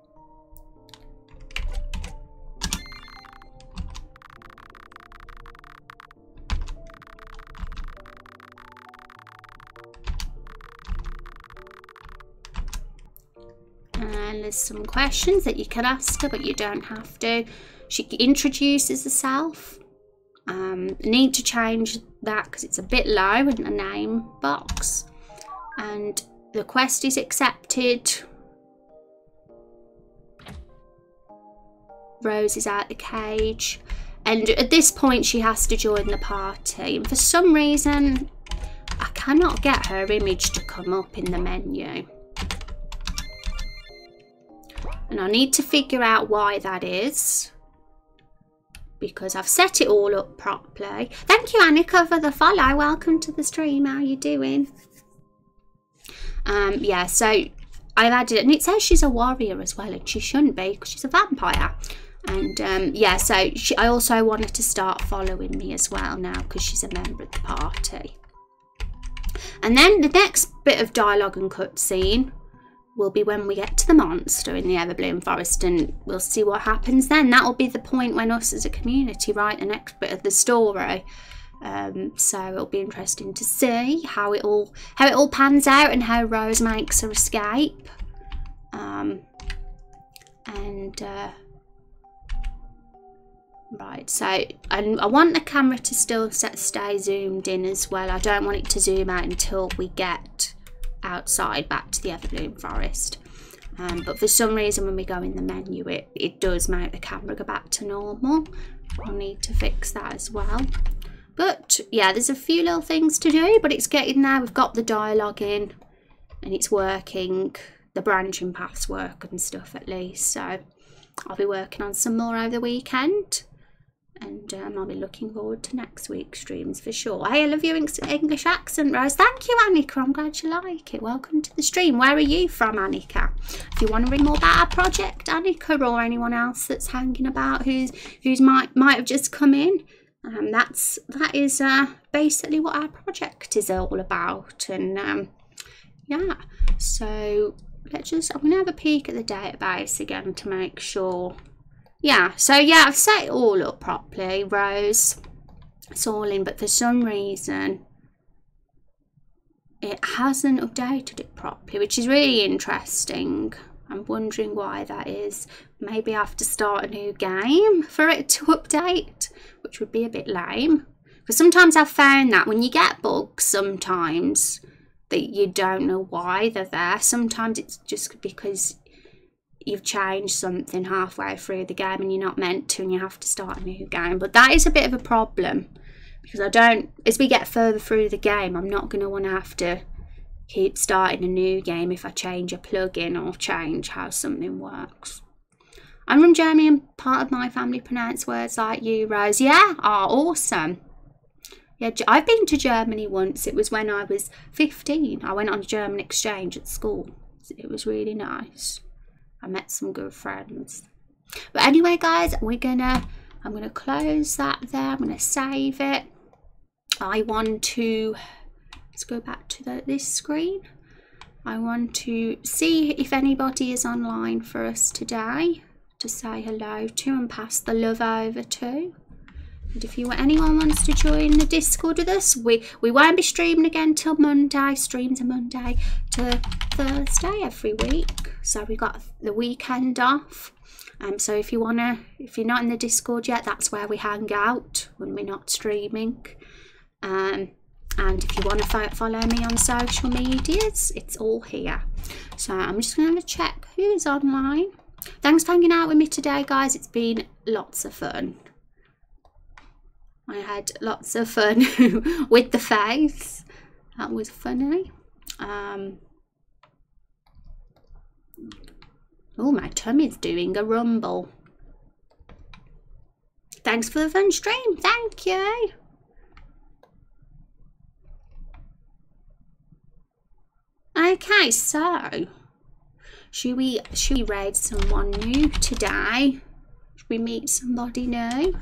And there's some questions that you can ask her, but you don't have to. She introduces herself. Need to change that because it's a bit low in the name box. And The quest is accepted. Rose is out the cage. And at this point, she has to join the party. And for some reason, I cannot get her image to come up in the menu. And I need to figure out why that is, because I've set it all up properly. Thank you, Annika, for the follow. Welcome to the stream. How you doing? Yeah, so I've added it, and it says she's a warrior as well, and she shouldn't be because she's a vampire. And yeah, so I also want her to start following me as well now because she's a member of the party. And then the next bit of dialogue and cutscene will be when we get to the monster in the Everbloom Forest, and we'll see what happens then. That will be the point when us as a community write the next bit of the story. So it'll be interesting to see how it all pans out and how Rose makes her escape. Right, so I want the camera to still stay zoomed in as well. I don't want it to zoom out until we get outside back to the Everbloom Forest. But for some reason when we go in the menu it does make the camera go back to normal. I'll need to fix that as well. But yeah, there's a few little things to do, but it's getting there. We've got the dialogue in and it's working. The branching paths work and stuff at least. So I'll be working on some more over the weekend. And I'll be looking forward to next week's streams for sure. Hey, I love your English accent, Rose. Thank you, Annika. I'm glad you like it. Welcome to the stream. Where are you from, Annika? If you want to read more about our project, Annika, or anyone else that's hanging about who's might have just come in, that is basically what our project is all about. And yeah, so I'm gonna have a peek at the database again to make sure. Yeah, so yeah, I've set it all up properly, Rose. It's all in, but for some reason it hasn't updated it properly, which is really interesting. I'm wondering why that is. Maybe I have to start a new game for it to update, which would be a bit lame. Because sometimes I've found that when you get bugs, sometimes that you don't know why they're there. Sometimes it's just because you've changed something halfway through the game and you're not meant to, and you have to start a new game. But that is a bit of a problem, because as we get further through the game, I'm not going to want to have to keep starting a new game if I change a plugin or change how something works. I'm from Germany and part of my family pronounce words like you, Rose. Yeah, awesome. Yeah, I've been to Germany once. It was when I was 15. I went on a German exchange at school. It was really nice. I met some good friends. But anyway, guys, I'm gonna close that there. I'm gonna save it. Let's go back to this screen. I want to see if anybody is online for us today to say hello to and pass the love over to. And if anyone wants to join the Discord with us, we won't be streaming again till Monday. Streams are Monday to Thursday every week. So we got the weekend off. So if you're not in the Discord yet, that's where we hang out when we're not streaming. And if you want to follow me on social medias, it's all here. So I'm just going to check who is online. Thanks for hanging out with me today, guys. It's been lots of fun. I had lots of fun with the face. That was funny. Oh, my tummy's doing a rumble. Thanks for the fun stream. Thank you. Okay, so should we raid someone new today? Should we meet somebody new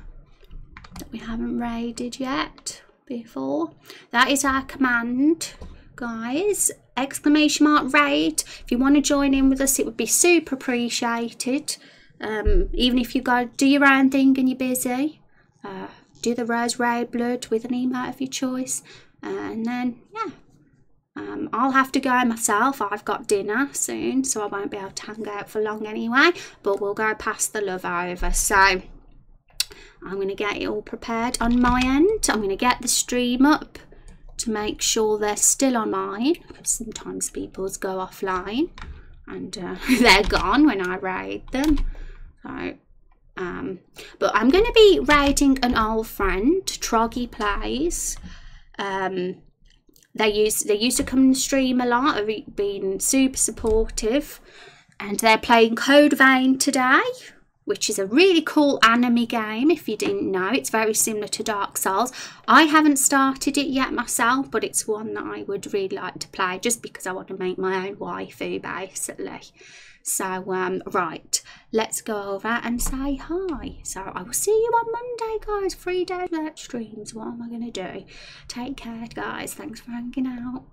that we haven't raided yet before? That is our command, guys. !raid. If you want to join in with us, it would be super appreciated. Even if you go do your own thing and you're busy, do the Rose Raid Blood with an emote of your choice, and then yeah, I'll have to go myself. I've got dinner soon, so I won't be able to hang out for long anyway, but we'll go past the love over. So I'm going to get it all prepared on my end. I'm going to get the stream up to to make sure they're still online, because sometimes people go offline and they're gone when I raid them. So but I'm going to be raiding an old friend, Troggy Plays. They used to come and stream a lot, have been super supportive, and they're playing Code Vein today, which is a really cool anime game. If you didn't know, it's very similar to Dark Souls. I haven't started it yet myself, but it's one that I would really like to play, just because I want to make my own waifu basically. So right, let's go over and say hi. So I will see you on Monday, guys. 3 days without streams. What am I going to do? Take care, guys. Thanks for hanging out.